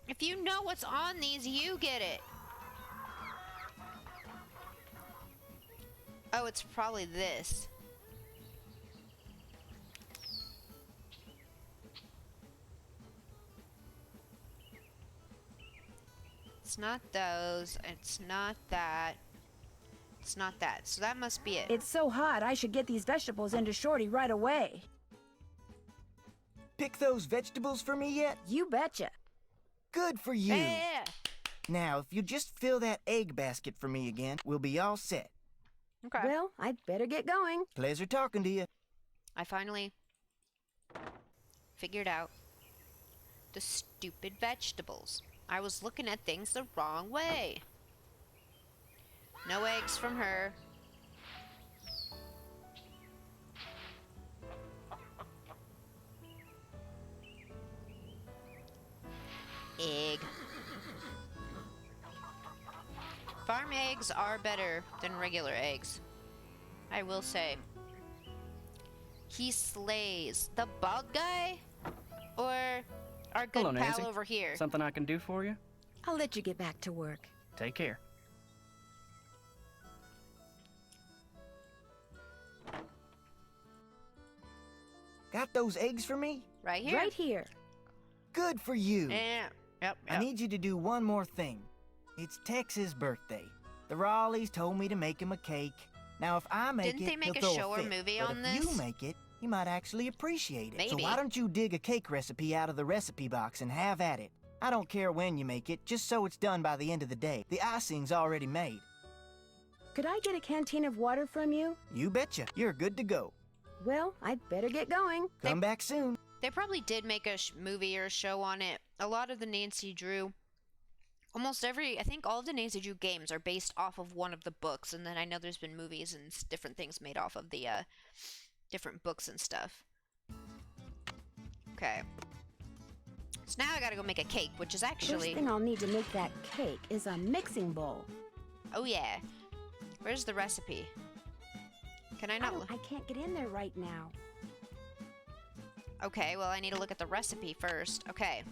If you know what's on these, you get it! Oh, it's probably this. It's not those, it's not that. It's not that, so that must be it. It's so hot, I should get these vegetables into Shorty right away. Pick those vegetables for me yet? You betcha. Good for you. Yeah. Now, if you just fill that egg basket for me again, we'll be all set. Okay. Well, I'd better get going. Pleasure talking to you. I finally figured out the stupid vegetables. I was looking at things the wrong way. No eggs from her. Egg. Farm eggs are better than regular eggs. I will say. He slays. The bald guy? Or our good Hello, Nancy. pal over here? Something I can do for you? I'll let you get back to work. Take care. Got those eggs for me? Right here. Right here. Good for you. Yeah. Yep. I need you to do one more thing. It's Tex's birthday. The Raleighs told me to make him a cake. Now, if I make Didn't it, they make he'll a throw show or fit. movie But on if this? you make it, he He might actually appreciate it. So Maybe. why don't you dig a cake recipe out of the recipe box and have at it? I don't care when you make it, just so it's done by the end of the day. The icing's already made. Could I get a canteen of water from you? You betcha. You're good to go. Well, I'd better get going. Come back soon. They probably did make a movie or a show on it. A lot of the Nancy Drew, I think all of the Nancy Drew games are based off of one of the books, and then I know there's been movies and different things made off of the different books and stuff. Okay. So now I gotta go make a cake, which is actually... First thing I'll need to make that cake is a mixing bowl. Oh yeah. Where's the recipe? Can I not... I can't get in there right now. Okay, well I need to look at the recipe first. Okay.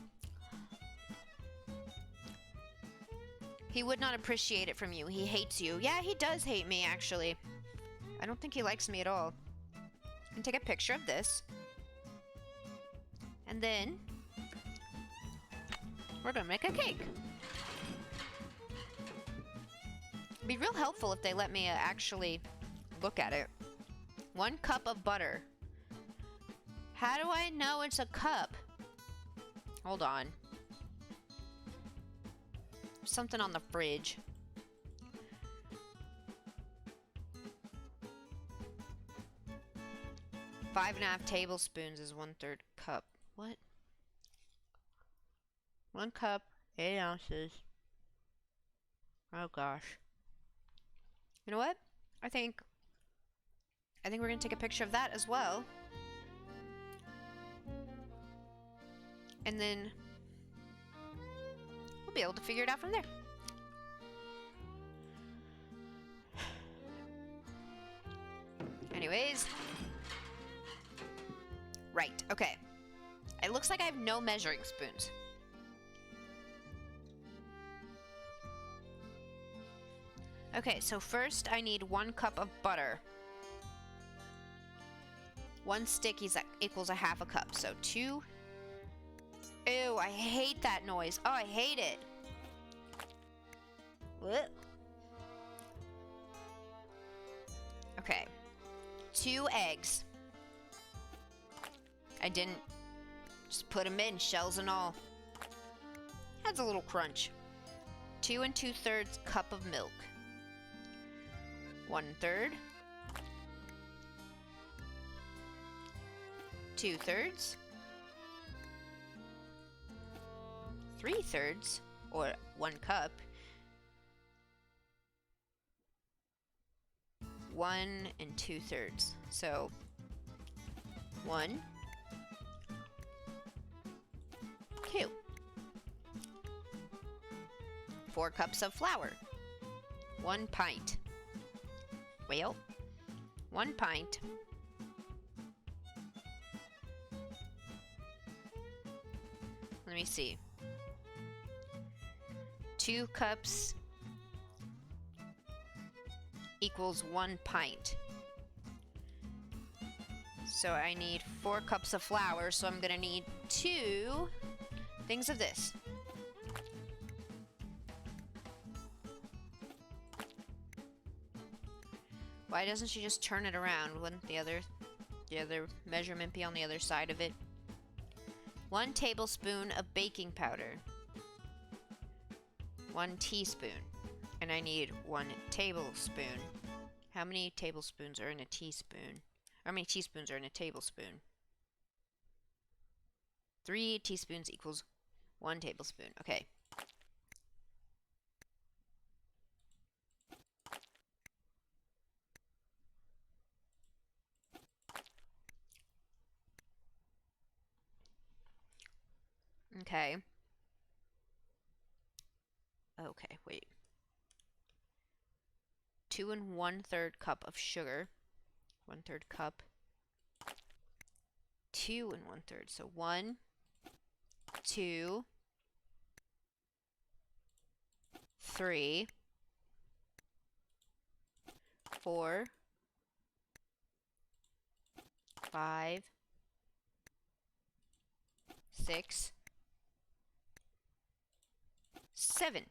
He would not appreciate it from you. He hates you. Yeah, he does hate me, actually. I don't think he likes me at all. I'm gonna take a picture of this. And then... we're gonna make a cake. It'd be real helpful if they let me actually look at it. 1 cup of butter. How do I know it's a cup? Hold on. Something on the fridge. Five and a half tablespoons is 1/3 cup. What? 1 cup, 8 ounces. Oh gosh. You know what? I think we're gonna take a picture of that as well. And then we'll be able to figure it out from there. Anyways. Right, okay. It looks like I have no measuring spoons. Okay, so first I need 1 cup of butter. 1 stick equals a half a cup, so 2. Ew, I hate that noise. Oh, I hate it. What? Okay. 2 eggs. I didn't just put them in, shells and all. Adds a little crunch. 2 2/3 cup of milk. 1/3. 2/3. 3/3, or 1 cup. 1 2/3. So 1, 2. 4 cups of flour. 1 pint. Well, 1 pint. Let me see. 2 cups equals 1 pint. So I need 4 cups of flour, so I'm gonna need 2 things of this. Why doesn't she just turn it around? Wouldn't the other measurement be on the other side of it? 1 tablespoon of baking powder. 1 teaspoon. And I need 1 tablespoon. How many tablespoons are in a teaspoon? How many teaspoons are in a tablespoon? 3 teaspoons equals 1 tablespoon. Okay. Okay. Okay, wait. 2 1/3 cup of sugar. 1/3 cup. 2 1/3. So 1, 2, 3, 4, 5, 6, 7.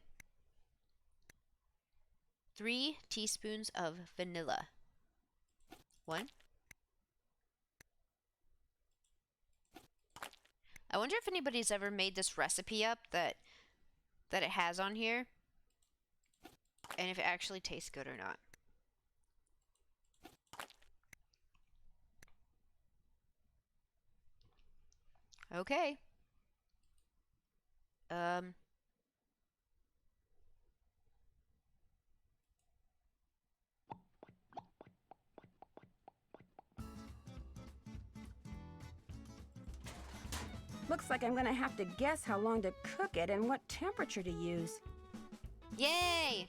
3 teaspoons of vanilla. 1, I wonder if anybody's ever made this recipe up that it has on here, and if it actually tastes good or not. Okay. Looks like I'm gonna have to guess how long to cook it and what temperature to use. Yay!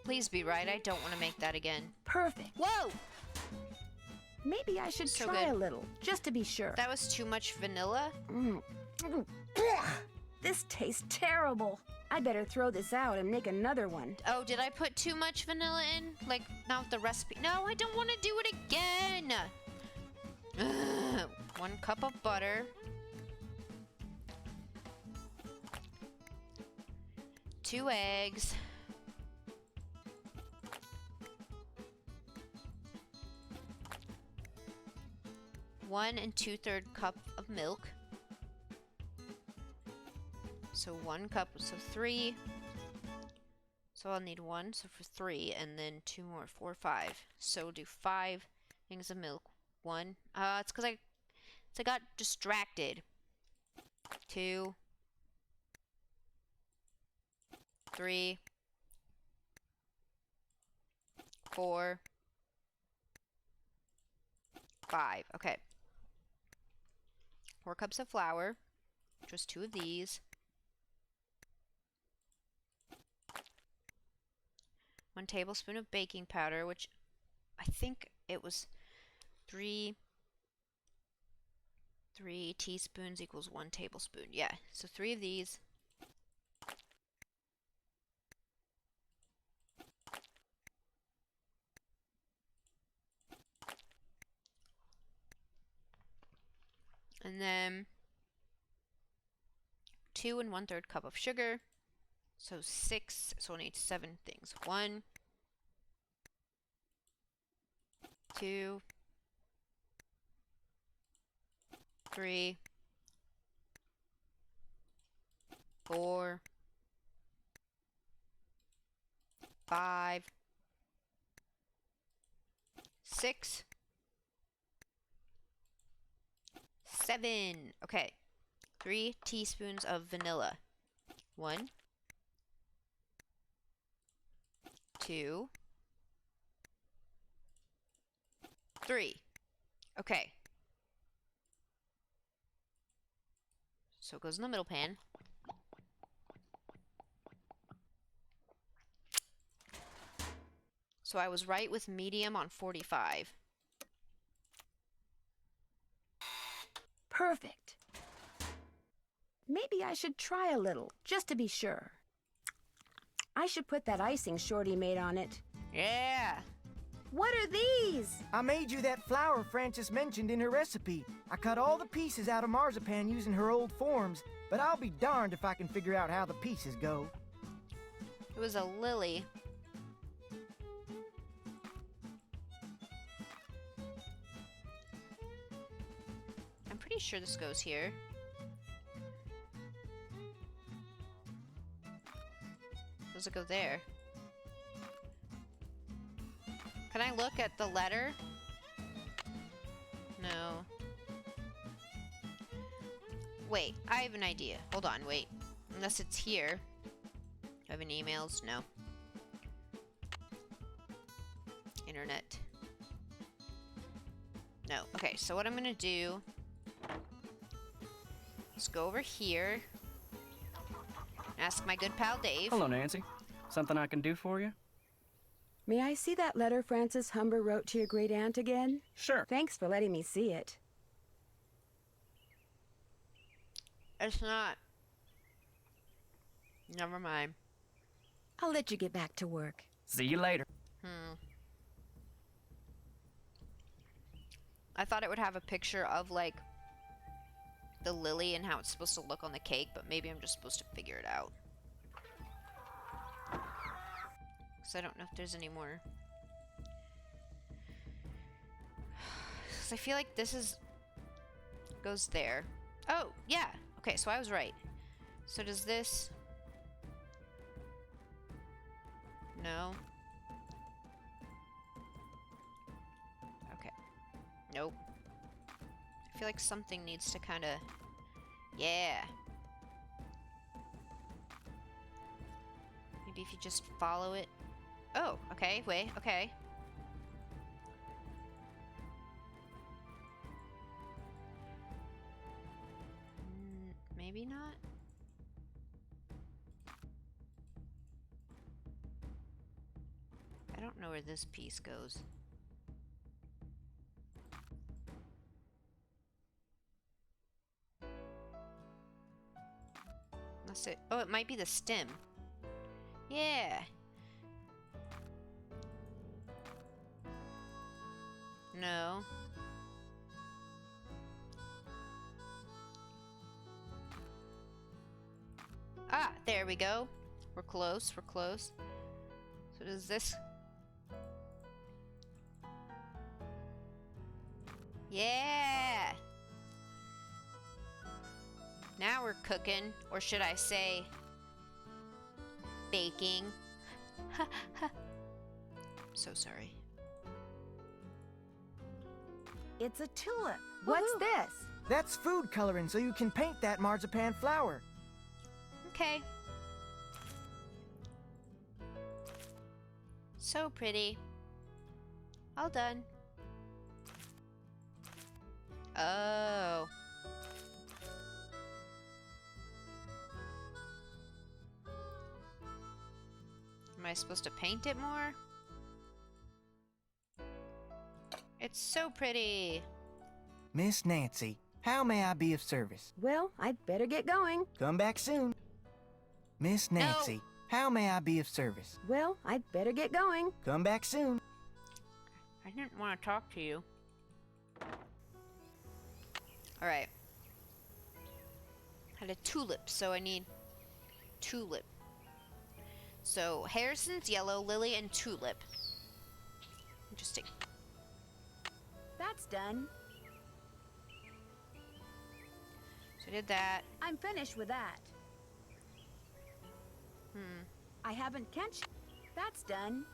Please be right. I don't want to make that again. Perfect. Whoa! Maybe I should So try good. a little, just to be sure. That was too much vanilla. This tastes terrible. I better throw this out and make another one. Oh, did I put too much vanilla in? Like, not the recipe. No, I don't want to do it again. Ugh. 1 cup of butter. 2 eggs. 1 2/3 cup of milk. So 1 cup, so 3. So I'll need 1, so for 3, and then 2 more, 4, 5. So we'll do 5 things of milk. 1. It's because I got distracted. 2, 3, 4, 5. Okay. 4 cups of flour. Just 2 of these. 1 tablespoon of baking powder, which I think it was 3 teaspoons equals 1 tablespoon. Yeah, so 3 of these. And then 2 1/3 cup of sugar. So 6, so we'll need 7 things. 1, 2, 3, 4, 5, 6, 7. Okay. 3 teaspoons of vanilla. 1, 2, 3. Okay. So it goes in the middle pan. So I was right with medium on 45. Perfect. Maybe I should try a little, just to be sure. I should put that icing Shorty made on it. Yeah. What are these? I made you that flour Frances mentioned in her recipe. I cut all the pieces out of marzipan using her old forms, but I'll be darned if I can figure out how the pieces go. It was a lily. I'm pretty sure this goes here. Does it go there? Can I look at the letter? No. Wait, I have an idea. Hold on, wait. Unless it's here. Do I have any emails? No. Internet. No. Okay, so what I'm gonna do is go over here. Ask my good pal Dave. Hello, Nancy. Something I can do for you? May I see that letter Frances Humber wrote to your great aunt again? Sure. Thanks for letting me see it. It's not. Never mind. I'll let you get back to work. See you later. I thought it would have a picture of, like, the lily and how it's supposed to look on the cake, but maybe I'm just supposed to figure it out. Because I don't know if there's any more Because I feel like this is... goes there. Oh, yeah. Okay, so I was right. So does this... No. Okay. Nope. I feel like something needs to kind of... Yeah. Maybe if you just follow it. Oh, okay, wait, okay. Maybe not? I don't know where this piece goes. Unless it... Oh, it might be the stem. Yeah. No. Ah, there we go. We're close, we're close. So does this... Yeah! Now we're cooking, or should I say, baking. So sorry. It's a tulip. What's this? That's food coloring so you can paint that marzipan flower. Okay. So pretty. All done. Oh. Am I supposed to paint it more? It's so pretty. Miss Nancy, how may I be of service? Well, I'd better get going. Come back soon. Miss Nancy, how may I be of service? Well, I'd better get going. Come back soon. I didn't want to talk to you. Alright. Had a tulip, so I need tulip. So, Harrison's yellow, lily, and tulip. Interesting. That's done. So I did that. I'm finished with that. I haven't That's done.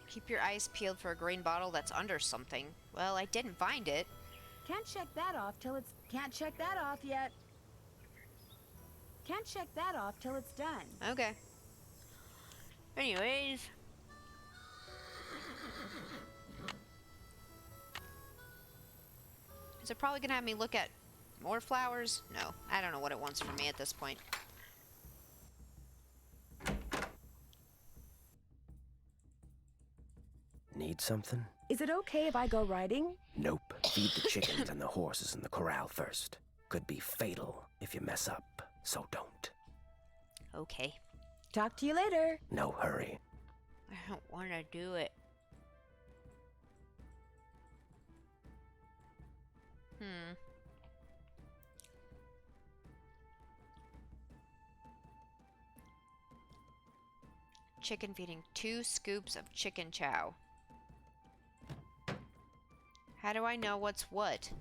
Keep your eyes peeled for a green bottle that's under something. Well, I didn't find it. Can't check that off till it's... Can't check that off yet. Can't check that off till it's done. Okay. Anyways. Is it probably gonna have me look at more flowers? No, I don't know what it wants from me at this point. Need something? Is it okay if I go riding? Nope. Feed the chickens and the horses in the corral first. Could be fatal if you mess up, so don't. Okay. Talk to you later. No hurry. I don't want to do it. Chicken feeding 2 scoops of chicken chow. How do I know what's what?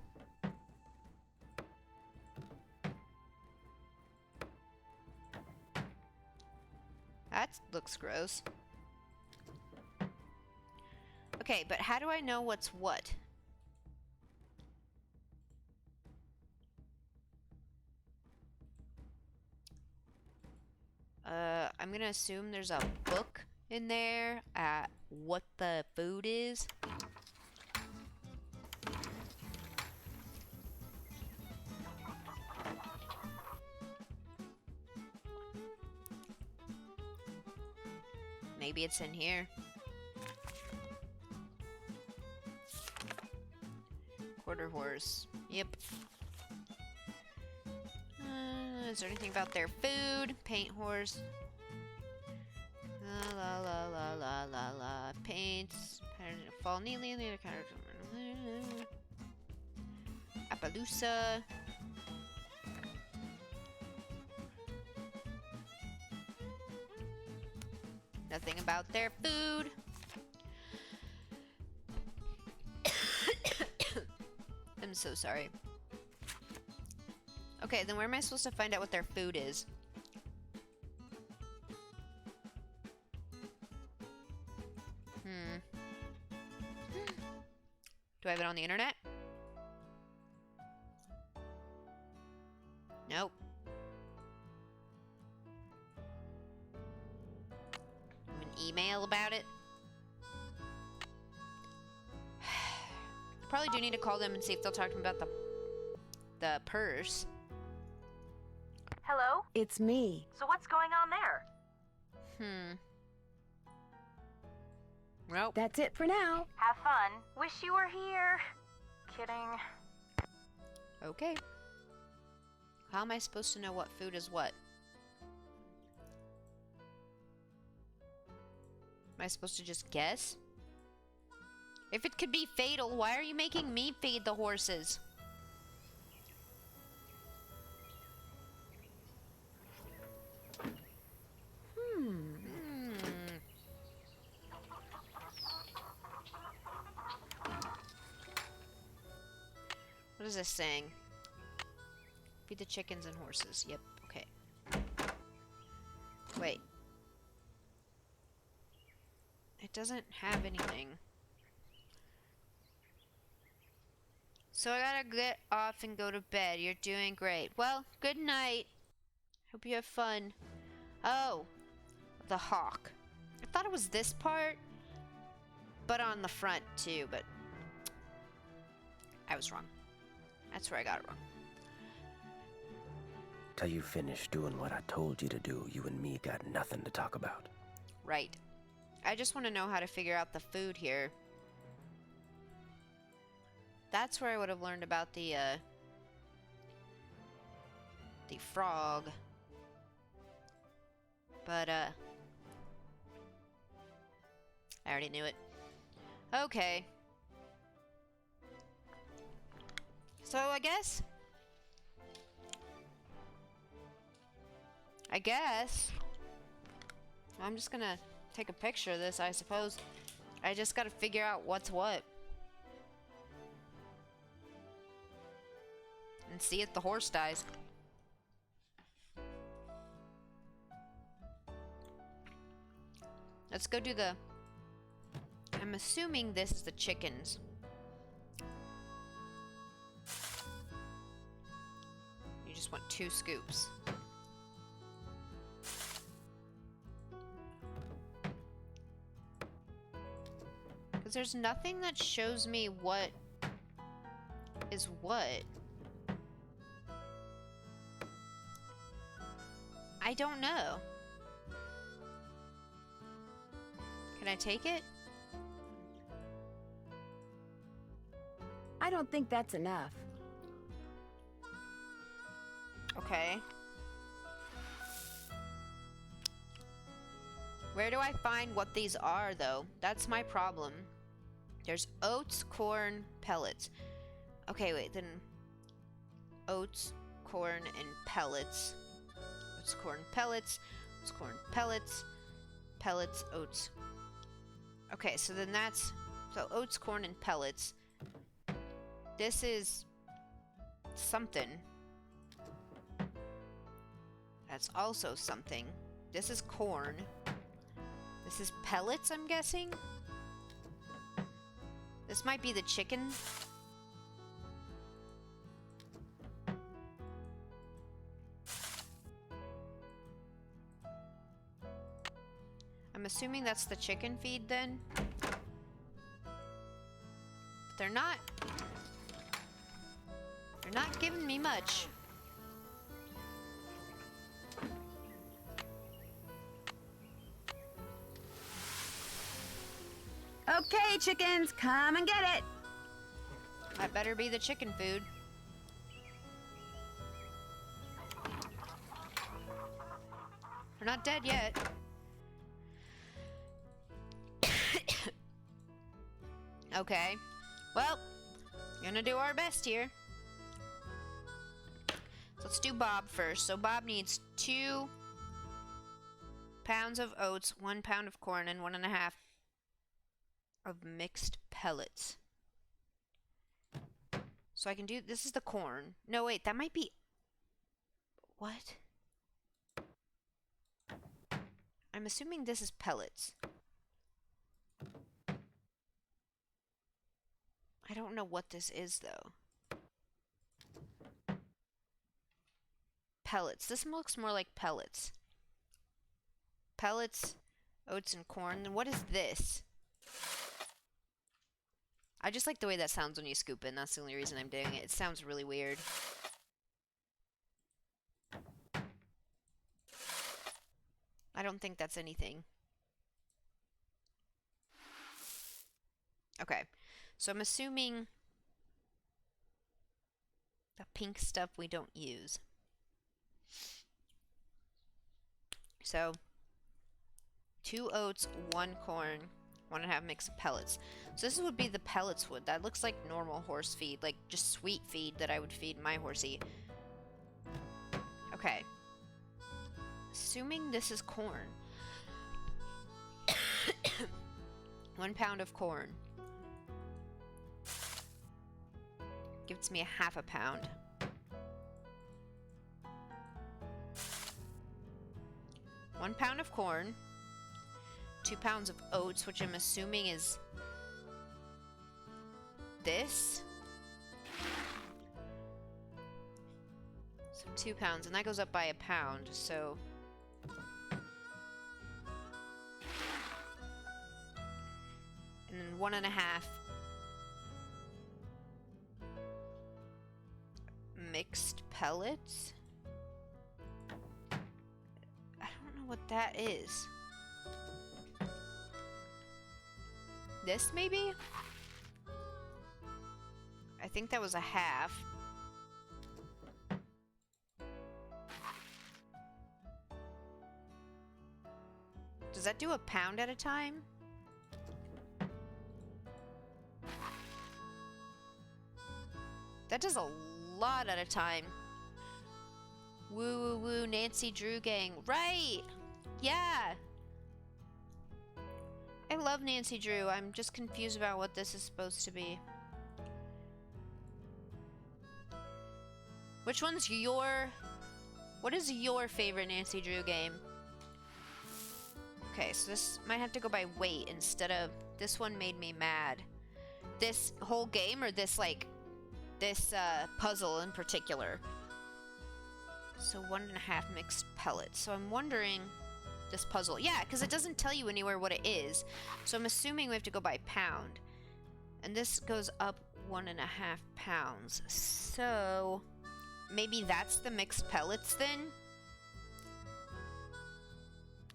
That looks gross. Okay, but how do I know what's what? I'm gonna assume there's a book in there at what the food is. Maybe it's in here. Quarter horse. Yep. Is there anything about their food? Paint horse. La la la la la la. Paints. Fall neatly. Appaloosa. Nothing about their food. I'm so sorry. Okay, then where am I supposed to find out what their food is? Do I have it on the internet? Nope. An email about it? I probably do need to call them and see if they'll talk to me about the purse. Hello? It's me. So what's going on there? Nope. That's it for now. Have fun. Wish you were here. Kidding. Okay. How am I supposed to know what food is what? Am I supposed to just guess? If it could be fatal, why are you making me feed the horses? What is this saying? Feed the chickens and horses. Yep, okay. Wait. It doesn't have anything. So I gotta get off and go to bed. You're doing great. Well, good night. Hope you have fun. Oh, the hawk. I thought it was this part, but on the front too, but I was wrong. That's where I got it wrong. Till you finish doing what I told you to do, you and me got nothing to talk about. Right. I just want to know how to figure out the food here. That's where I would have learned about the frog. But, I already knew it. Okay. So, I guess I'm just gonna take a picture of this, I suppose. I just gotta figure out what's what. And see if the horse dies. Let's go do the... I'm assuming this is the chickens. You just want 2 scoops. Because there's nothing that shows me what is what. I don't know. Can I take it? I don't think that's enough. Okay. Where do I find what these are, though? That's my problem. There's oats, corn, pellets. Okay, wait, then... Oats, corn, and pellets. Oats, corn, pellets. Oats, corn, pellets. Pellets, oats. Okay, so then that's... So, oats, corn, and pellets. This is... something. That's also something. This is corn. This is pellets, I'm guessing? This might be the chicken. I'm assuming that's the chicken feed then. But they're not giving me much. Okay, chickens, come and get it. That better be the chicken food. They're not dead yet. Okay. Well, gonna do our best here. So let's do Bob first. So Bob needs 2 pounds of oats, 1 pound of corn, and 1.5 of mixed pellets. So I can do, this is the corn. No, wait, that might be, what? I'm assuming this is pellets. I don't know what this is, though. Pellets. This looks more like pellets. Pellets, oats, and corn. And what is this? I just like the way that sounds when you scoop in. That's the only reason I'm doing it. It sounds really weird. I don't think that's anything. Okay. So I'm assuming the pink stuff we don't use. So 2 oats, 1 corn, 1.5 mix of pellets. So this would be the pellets wood. That looks like normal horse feed, like just sweet feed that I would feed my horsey. Okay. Assuming this is corn. 1 pound of corn. Gives me a 1/2 pound. 1 pound of corn. 2 pounds of oats, which I'm assuming is this. So 2 pounds, and that goes up by a pound, so and then 1.5 mixed pellets. I don't know what that is. This maybe? I think that was a 1/2. Does that do a pound at a time? That does a lot at a time. Woo woo woo, Nancy Drew gang. Right! Yeah! I love Nancy Drew. I'm just confused about what this is supposed to be. Which one's your... What is your favorite Nancy Drew game? Okay, so this might have to go by weight instead of... This one made me mad. This whole game or this, like... This puzzle in particular. So 1.5 mixed pellets. So I'm wondering... This puzzle. Yeah, because it doesn't tell you anywhere what it is. So I'm assuming we have to go by pound. And this goes up 1.5 pounds. So... Maybe that's the mixed pellets then?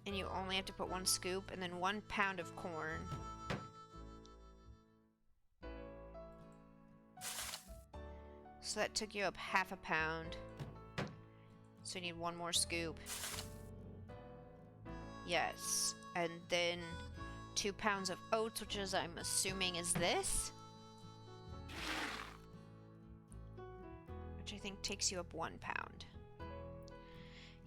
And you only have to put 1 scoop and then 1 pound of corn. So that took you up 1/2 pound. So you need 1 more scoop. Yes. And then 2 pounds of oats, which is, I'm assuming, is this. Which I think takes you up 1 pound.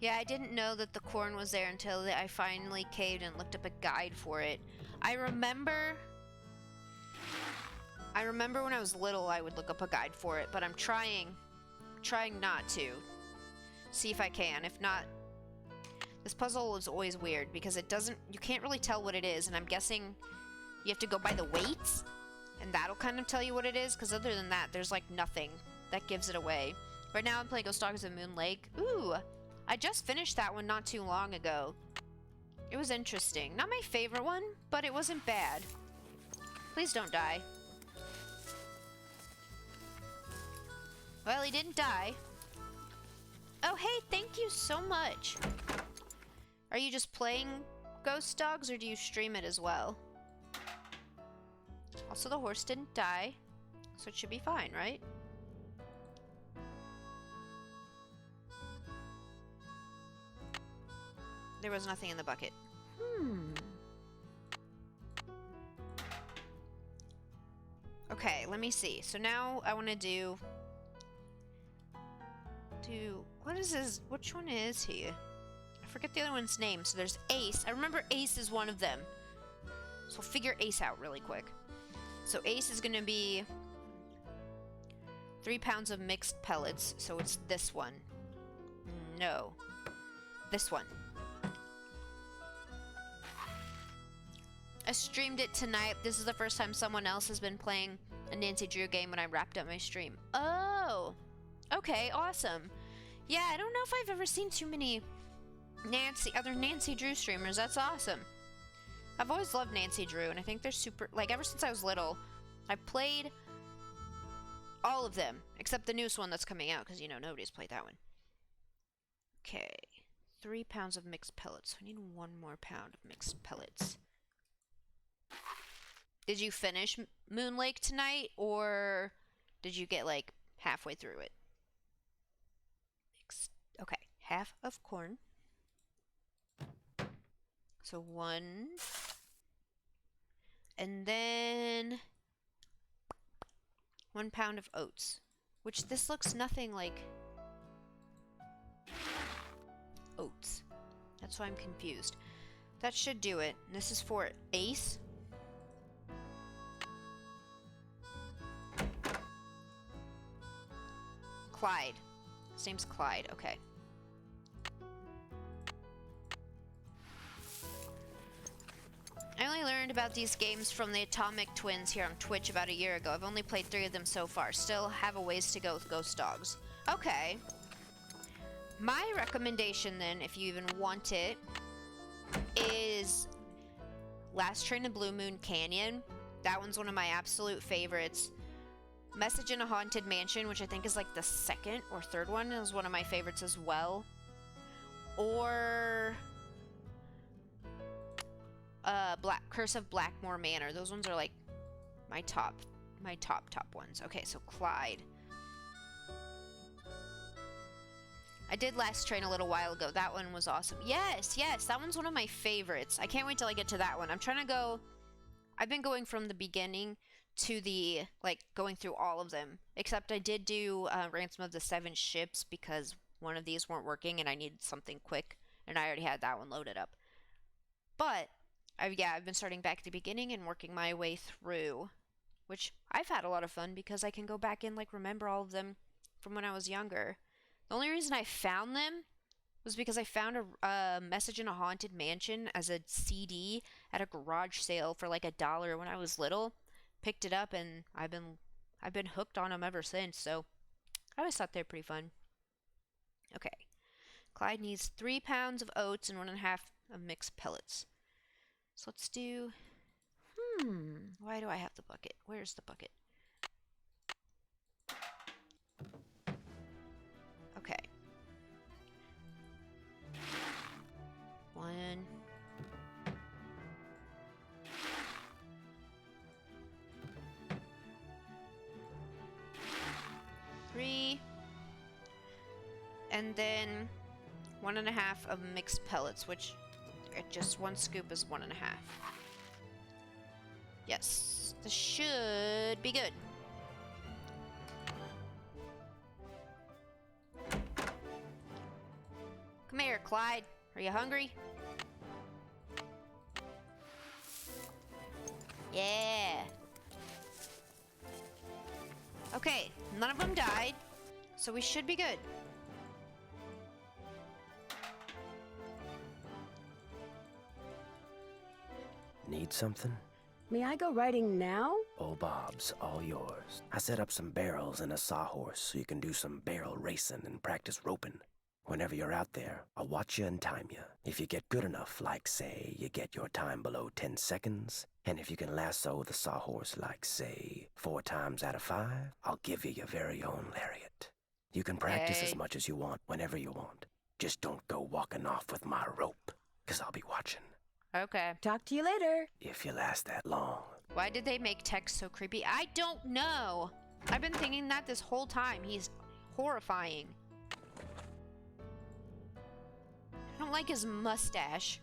Yeah, I didn't know that the corn was there until I finally caved and looked up a guide for it. I remember when I was little I would look up a guide for it, but I'm trying not to. See if I can. If not, this puzzle is always weird because you can't really tell what it is, and I'm guessing you have to go by the weights, and that'll kind of tell you what it is, because other than that, there's like nothing that gives it away. Right now I'm playing Ghost Dogs of Moon Lake. Ooh, I just finished that one not too long ago. It was interesting. Not my favorite one, but it wasn't bad. Please don't die. Well, he didn't die. Oh, hey, thank you so much. Are you just playing Ghost Dogs, or do you stream it as well? Also, the horse didn't die, so it should be fine, right? There was nothing in the bucket. Okay, let me see. So now I want to do... What is his... Which one is he? I forget the other one's name. So there's Ace. I remember Ace is one of them. So I'll figure Ace out really quick. So Ace is going to be 3 pounds of mixed pellets, so it's this one. No. This one. I streamed it tonight. This is the first time someone else has been playing a Nancy Drew game when I wrapped up my stream. Oh! Okay, awesome. Yeah, I don't know if I've ever seen too many other Nancy Drew streamers. That's awesome. I've always loved Nancy Drew, and I think they're super, like, ever since I was little, I've played all of them, except the newest one that's coming out, because, you know, nobody's played that one. Okay, 3 pounds of mixed pellets. I need 1 more pound of mixed pellets. Did you finish Moon Lake tonight, or did you get, like, halfway through it? Okay, half of corn. So 1. And then 1 pound of oats, which this looks nothing like oats. That's why I'm confused. That should do it. And this is for Ace. Clyde. His name's Clyde. Okay. I only learned about these games from the Atomic Twins here on Twitch about a year ago. I've only played 3 of them so far. Still have a ways to go with Ghost Dogs. Okay. My recommendation then, if you even want it, is Last Train to Blue Moon Canyon. That one's one of my absolute favorites. Message in a Haunted Mansion, which I think is like the 2nd or 3rd one, is one of my favorites as well. Or Curse of Blackmore Manor. Those ones are like my top ones. Okay, so Clyde. I did Last Train a little while ago. That one was awesome. Yes, that one's one of my favorites. I can't wait till I get to that one. I've been going from the beginning to the, like, going through all of them. Except I did do Ransom of the 7 Ships because one of these weren't working and I needed something quick. And I already had that one loaded up. But I've been starting back at the beginning and working my way through, which I've had a lot of fun because I can go back and, like, remember all of them from when I was younger. The only reason I found them was because I found a Message in a Haunted Mansion as a CD at a garage sale for like $1 when I was little. Picked it up and I've been hooked on them ever since. So I always thought they're pretty fun. Okay, Clyde needs 3 pounds of oats and 1.5 of mixed pellets. So let's do. Why do I have the bucket? Where's the bucket? Okay. 1. 3. And then 1.5 of mixed pellets, which just 1 scoop is 1.5. Yes, this should be good. Come here, Clyde. Are you hungry? Yeah. Okay, none of them died, so we should be good. Need something? May I go riding now? Old Bob's all yours. I set up some barrels and a sawhorse so you can do some barrel racing and practice roping. Whenever you're out there, I'll watch you and time you. If you get good enough, like, say, you get your time below 10 seconds, and if you can lasso the sawhorse, like, say, 4 times out of 5, I'll give you your very own lariat. You can practice as much as you want, whenever you want. Just don't go walking off with my rope, 'cause I'll be watching. Okay. Talk to you later. If you last that long. Why did they make Tex so creepy? I don't know. I've been thinking that this whole time. He's horrifying. I don't like his mustache.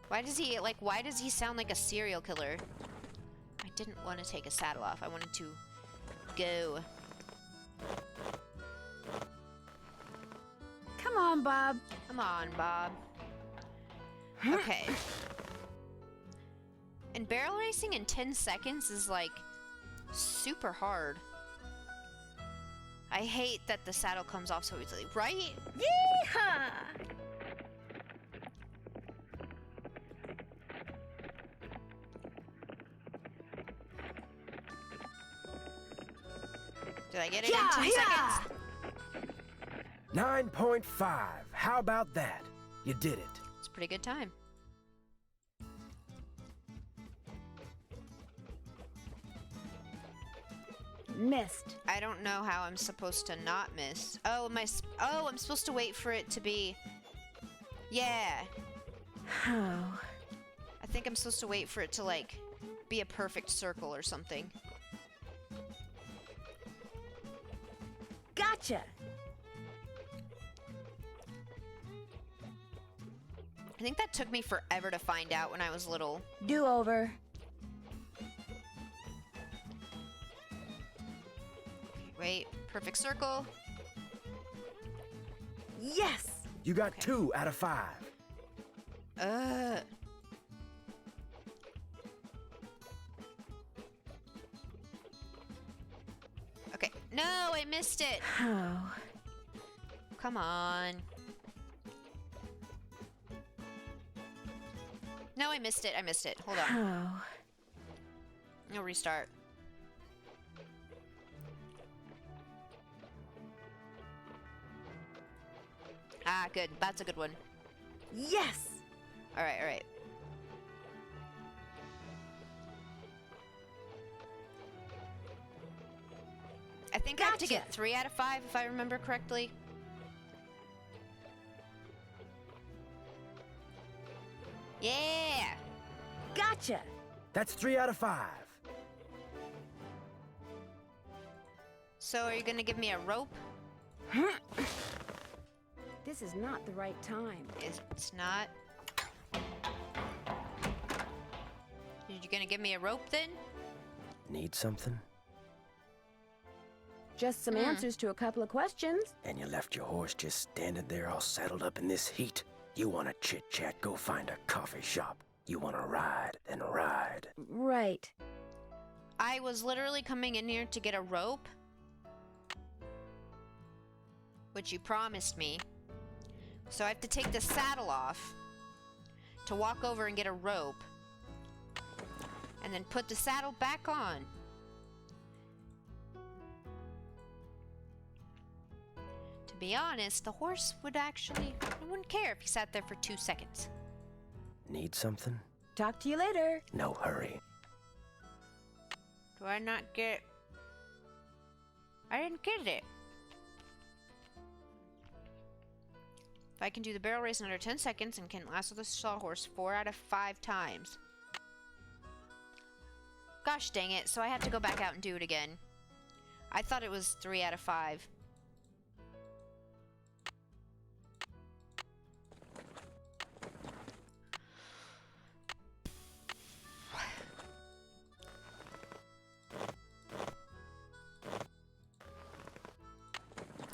Why does he sound like a serial killer? I didn't want to take a saddle off. I wanted to go. on, Bob. Come on, Bob. Okay. And barrel racing in 10 seconds is like super hard. I hate that the saddle comes off so easily, right? Yeehaw! Did I get it in 10 seconds? 9.5. How about that? You did it. It's a pretty good time. Missed. I don't know how I'm supposed to not miss. Oh, I'm supposed to wait for it to be... Yeah. Oh. I think I'm supposed to wait for it to, like, be a perfect circle or something. Gotcha. I think that took me forever to find out when I was little. Do over. Wait, perfect circle. Yes! You got 2 out of 5. Okay. No, I missed it. Oh. Come on. No, I missed it. I missed it. Hold on. Oh. No, restart. Ah, good. That's a good one. Yes! Alright, alright. I think I have to get 3 out of 5 if I remember correctly. Yeah! Gotcha! That's 3 out of 5. So are you gonna give me a rope? This is not the right time. It's not. You gonna give me a rope then? Need something? Just some answers to a couple of questions. And you left your horse just standing there all saddled up in this heat. You want to chit-chat, go find a coffee shop. You want to ride, then ride. Right. I was literally coming in here to get a rope, which you promised me. So I have to take the saddle off to walk over and get a rope, and then put the saddle back on. To be honest, the horse would actually, I wouldn't care if he sat there for 2 seconds. Need something? Talk to you later. No hurry. Do I not get... I didn't get it. If I can do the barrel race in under 10 seconds and can lasso the sawhorse 4 out of 5 times. Gosh dang it, so I have to go back out and do it again. I thought it was 3 out of 5.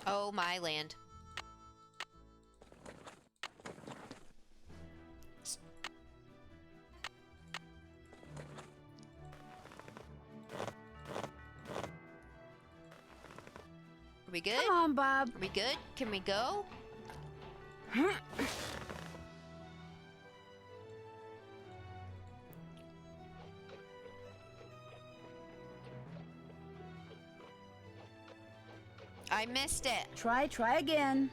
Oh my land. Are we good? Come on, Bob. Are we good? Can we go? I missed it. Try again.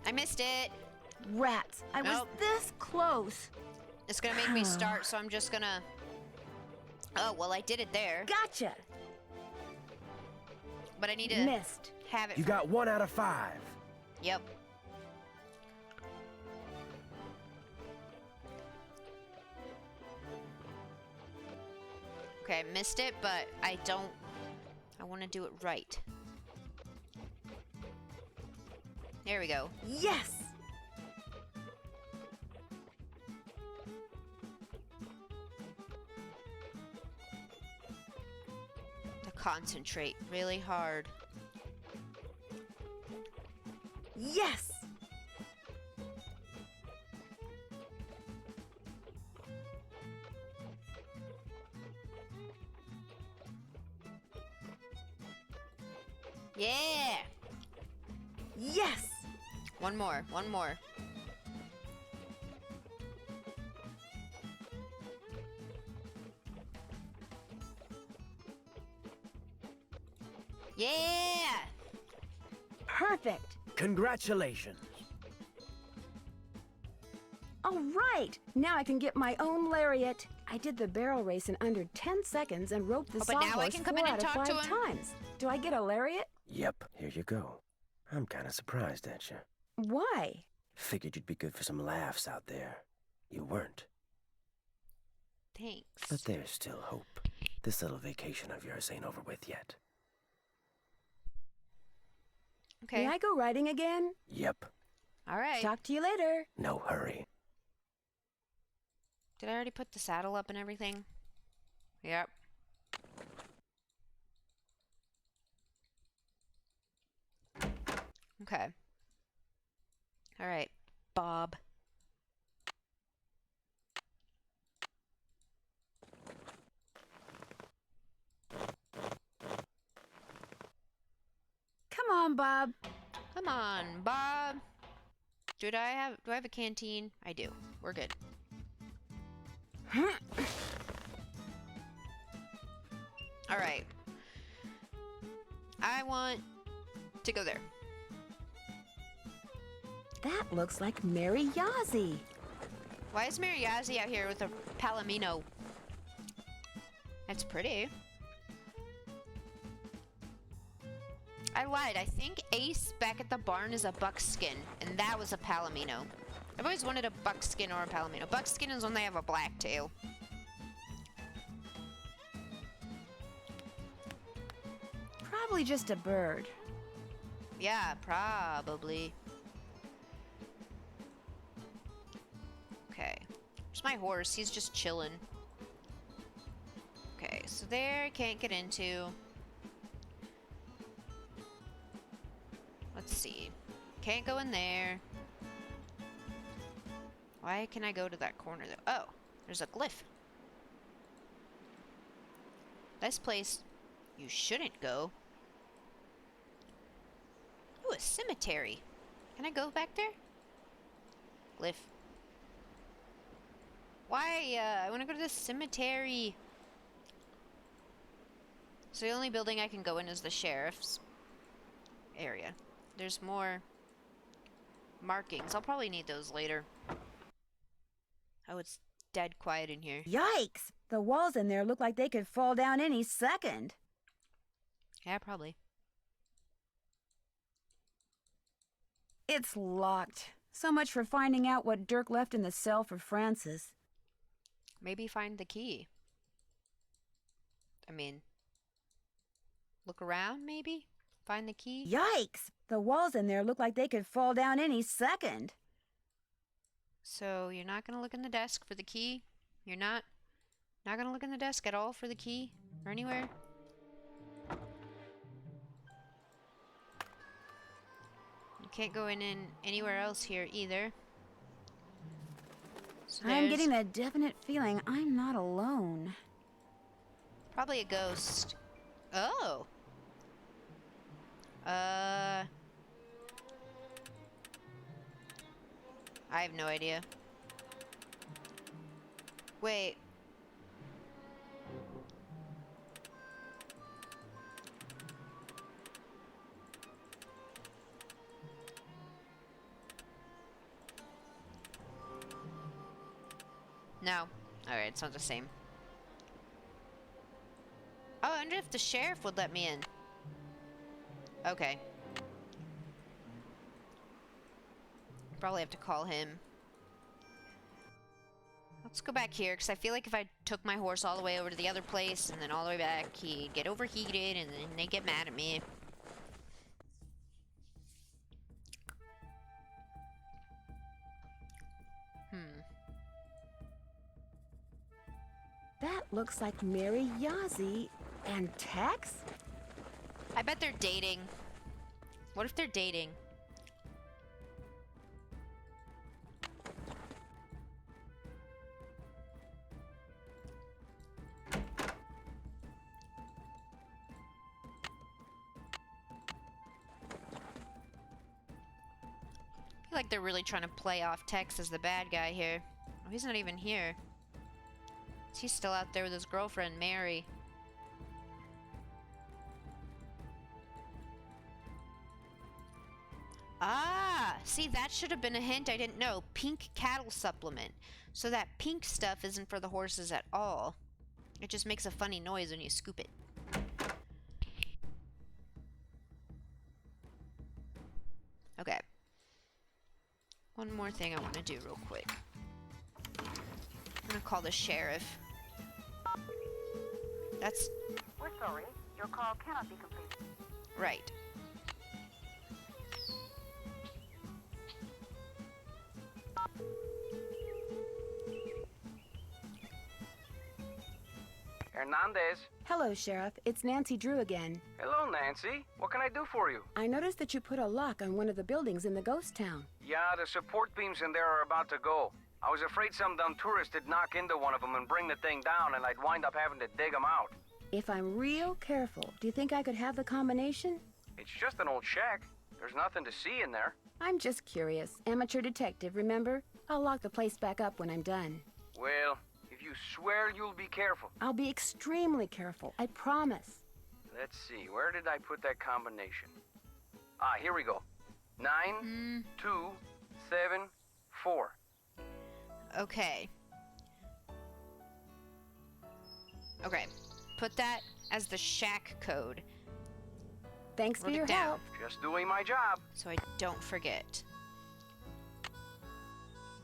I missed it. Rats. I was Nope. this close. It's gonna make me start, so I'm just gonna... Oh, well, I did it there. Gotcha. But I need to Missed. have it. You got 1 out of 5. Yep. Okay, I missed it, but I don't... I want to do it right. There we go. Yes. The concentrate really hard. Yes! Yeah! Yes! One more, one more. Yeah! Perfect! Congratulations. All right! Now I can get my own lariat. I did the barrel race in under 10 seconds and roped the Oh, but now I sawhorse can come 4 in out and of talk to 5 him? times. Do I get a lariat? Yep, here you go. I'm kind of surprised at you. Why? Figured you'd be good for some laughs out there. You weren't. Thanks. But there's still hope. This little vacation of yours ain't over with yet. Okay. May I go riding again? Yep. All right. Talk to you later. No hurry. Did I already put the saddle up and everything? Yep. Okay. All right, Bob. Come on, Bob. Come on, Bob. Do I have a canteen? I do. We're good. All right. I want to go there. That looks like Mary Yazzie. Why is Mary Yazzie out here with a palomino? That's pretty. I lied. I think Ace back at the barn is a buckskin, and that was a palomino. I've always wanted a buckskin or a palomino. Buckskin is when they have a black tail. Probably just a bird. Yeah, probably. Okay. There's my horse. He's just chilling. Okay, so there I can't get into. Let's see. Can't go in there. Why can I go to that corner though? Oh, there's a glyph. This place you shouldn't go. Ooh, a cemetery. Can I go back there? Glyph. Why? I want to go to the cemetery. So the only building I can go in is the sheriff's area. There's more markings. I'll probably need those later. Oh, it's dead quiet in here. Yikes! The walls in there look like they could fall down any second. Yeah, probably. It's locked. So much for finding out what Dirk left in the cell for Francis. Maybe find the key. I mean, look around, maybe? Find the key? Yikes! The walls in there look like they could fall down any second. So you're not gonna look in the desk for the key? You're not gonna look in the desk at all for the key? Or anywhere? You can't go in anywhere else here either. So I'm getting the definite feeling I'm not alone. probably a ghost. Oh. I have no idea. Wait. No. Alright, it's not the same. Oh, I wonder if the sheriff would let me in. Okay. Probably have to call him. Let's go back here, because I feel like if I took my horse all the way over to the other place and then all the way back, he'd get overheated and then they'd get mad at me. That looks like Mary Yazzie and Tex? I bet they're dating. What if they're dating? I feel like they're really trying to play off Tex as the bad guy here. Oh, he's not even here. He's still out there with his girlfriend, Mary. Ah, see, that should have been a hint I didn't know. Pink cattle supplement. So that pink stuff isn't for the horses at all. It just makes a funny noise when you scoop it. Okay. One more thing I want to do real quick. I'm gonna call the sheriff. That's... We're sorry. Your call cannot be completed. Right. Hernandez. Hello, Sheriff. It's Nancy Drew again. Hello, Nancy. What can I do for you? I noticed that you put a lock on one of the buildings in the ghost town. Yeah, the support beams in there are about to go. I was afraid some dumb tourist would knock into one of them and bring the thing down, and I'd wind up having to dig them out. If I'm real careful, do you think I could have the combination? It's just an old shack. There's nothing to see in there. I'm just curious. Amateur detective, remember? I'll lock the place back up when I'm done. Well, if you swear you'll be careful. I'll be extremely careful, I promise. Let's see, where did I put that combination? Ah, here we go. 9, 2, 7, 4. Okay. Okay. Put that as the shack code. Thanks for Wrote your it down, help. Just doing my job. so I don't forget.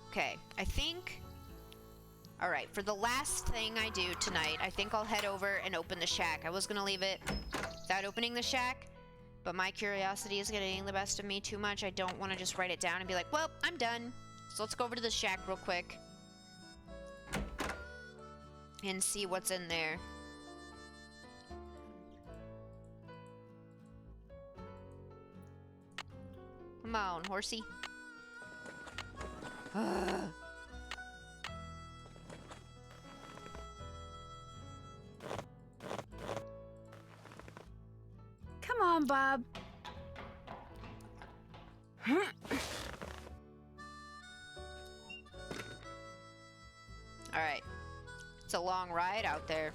Okay, I think... Alright, for the last thing I do tonight, I think I'll head over and open the shack. I was gonna leave it without opening the shack, but my curiosity is getting the best of me too much. I don't want to just write it down and be like, well, I'm done. So let's go over to the shack real quick and see what's in there. Come on, horsey. Come on, Bob. Alright. It's a long ride out there.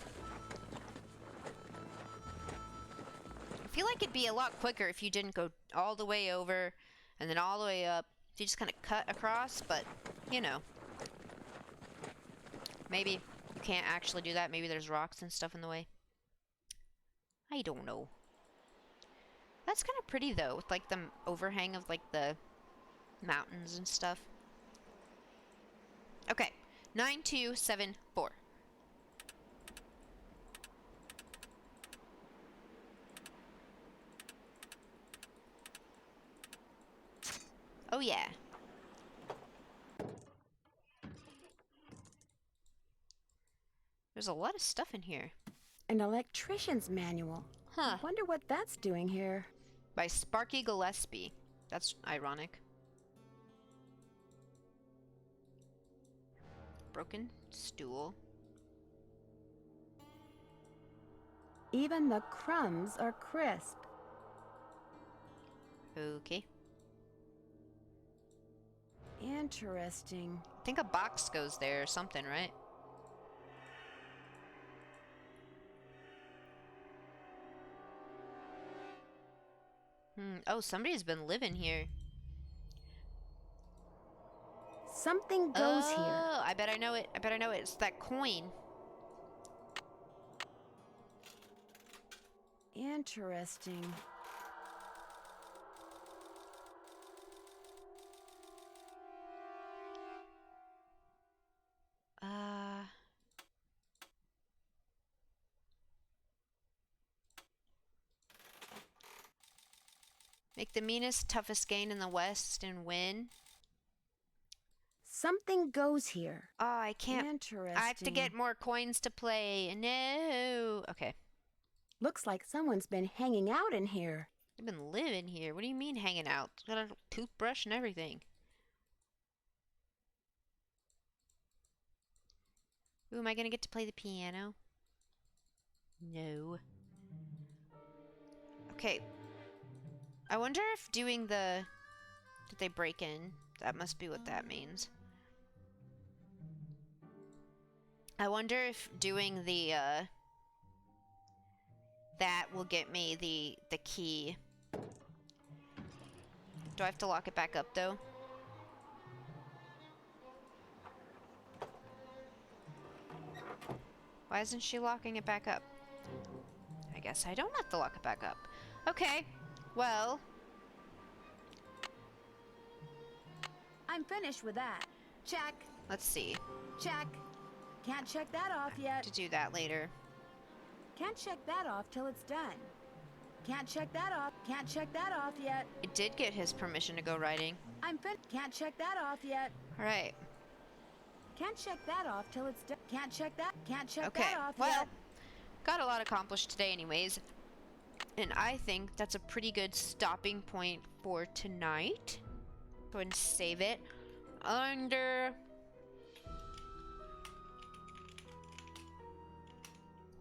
I feel like it'd be a lot quicker if you didn't go all the way over and then all the way up. If you just kind of cut across, but, you know. Maybe you can't actually do that. Maybe there's rocks and stuff in the way. I don't know. That's kind of pretty, though, with, like, the overhang of, like, the mountains and stuff. Okay. 9274. Oh, yeah. There's a lot of stuff in here. An electrician's manual. Huh. Wonder what that's doing here. By Sparky Gillespie. That's ironic. Broken stool. Even the crumbs are crisp. Okay. Interesting. I think a box goes there or something, right? Oh, somebody's been living here. Something goes here. Oh, I bet I know it. I bet I know it. It's that coin. Interesting. Make the meanest, toughest gain in the West and win. Something goes here. Oh, I can't. Interesting. I have to get more coins to play. No. Okay. Looks like someone's been hanging out in here. I've been living here. What do you mean hanging out? Got a toothbrush and everything. Ooh, am I gonna get to play the piano? No. Okay. I wonder if doing the... Did they break in? That must be what that means. I wonder if doing the, that will get me the key. Do I have to lock it back up, though? Why isn't she locking it back up? I guess I don't have to lock it back up. Okay, well... I'm finished with that. Check. Let's see. Check. Can't check that off yet. To do that later. Can't check that off till it's done. Can't check that off. Can't check that off yet. It did get his permission to go riding. Can't check that off yet. Alright. Can't check that off till it's done. Can't check that. Can't check Okay, that off well, yet. got a lot accomplished today anyways. And I think that's a pretty good stopping point for tonight. Go ahead and save it. Under...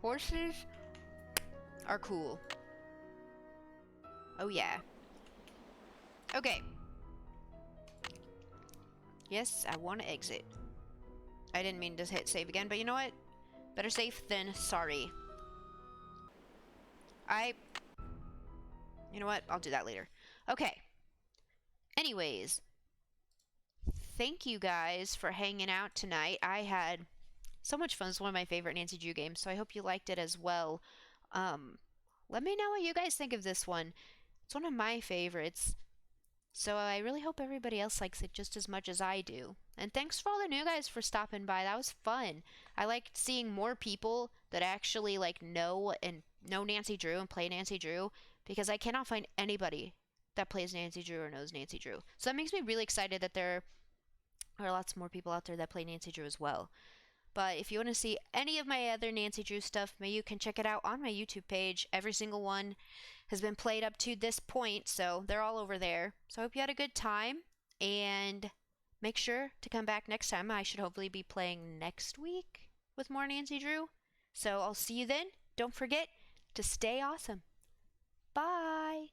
Horses are cool. Oh yeah. Okay. Yes, I want to exit. I didn't mean to hit save again, but you know what? Better safe than sorry. You know what? I'll do that later. Okay. Anyways. Thank you guys for hanging out tonight. I had so much fun. It's one of my favorite Nancy Drew games, so I hope you liked it as well. Let me know what you guys think of this one. It's one of my favorites. So I really hope everybody else likes it just as much as I do. And thanks for all the new guys for stopping by. That was fun. I liked seeing more people that actually like know Nancy Drew and play Nancy Drew, because I cannot find anybody that plays Nancy Drew or knows Nancy Drew. So that makes me really excited that there are lots more people out there that play Nancy Drew as well. But if you want to see any of my other Nancy Drew stuff, maybe you can check it out on my YouTube page. Every single one has been played up to this point, so they're all over there. So I hope you had a good time, and make sure to come back next time. I should hopefully be playing next week with more Nancy Drew. So I'll see you then. Don't forget to stay awesome. Bye!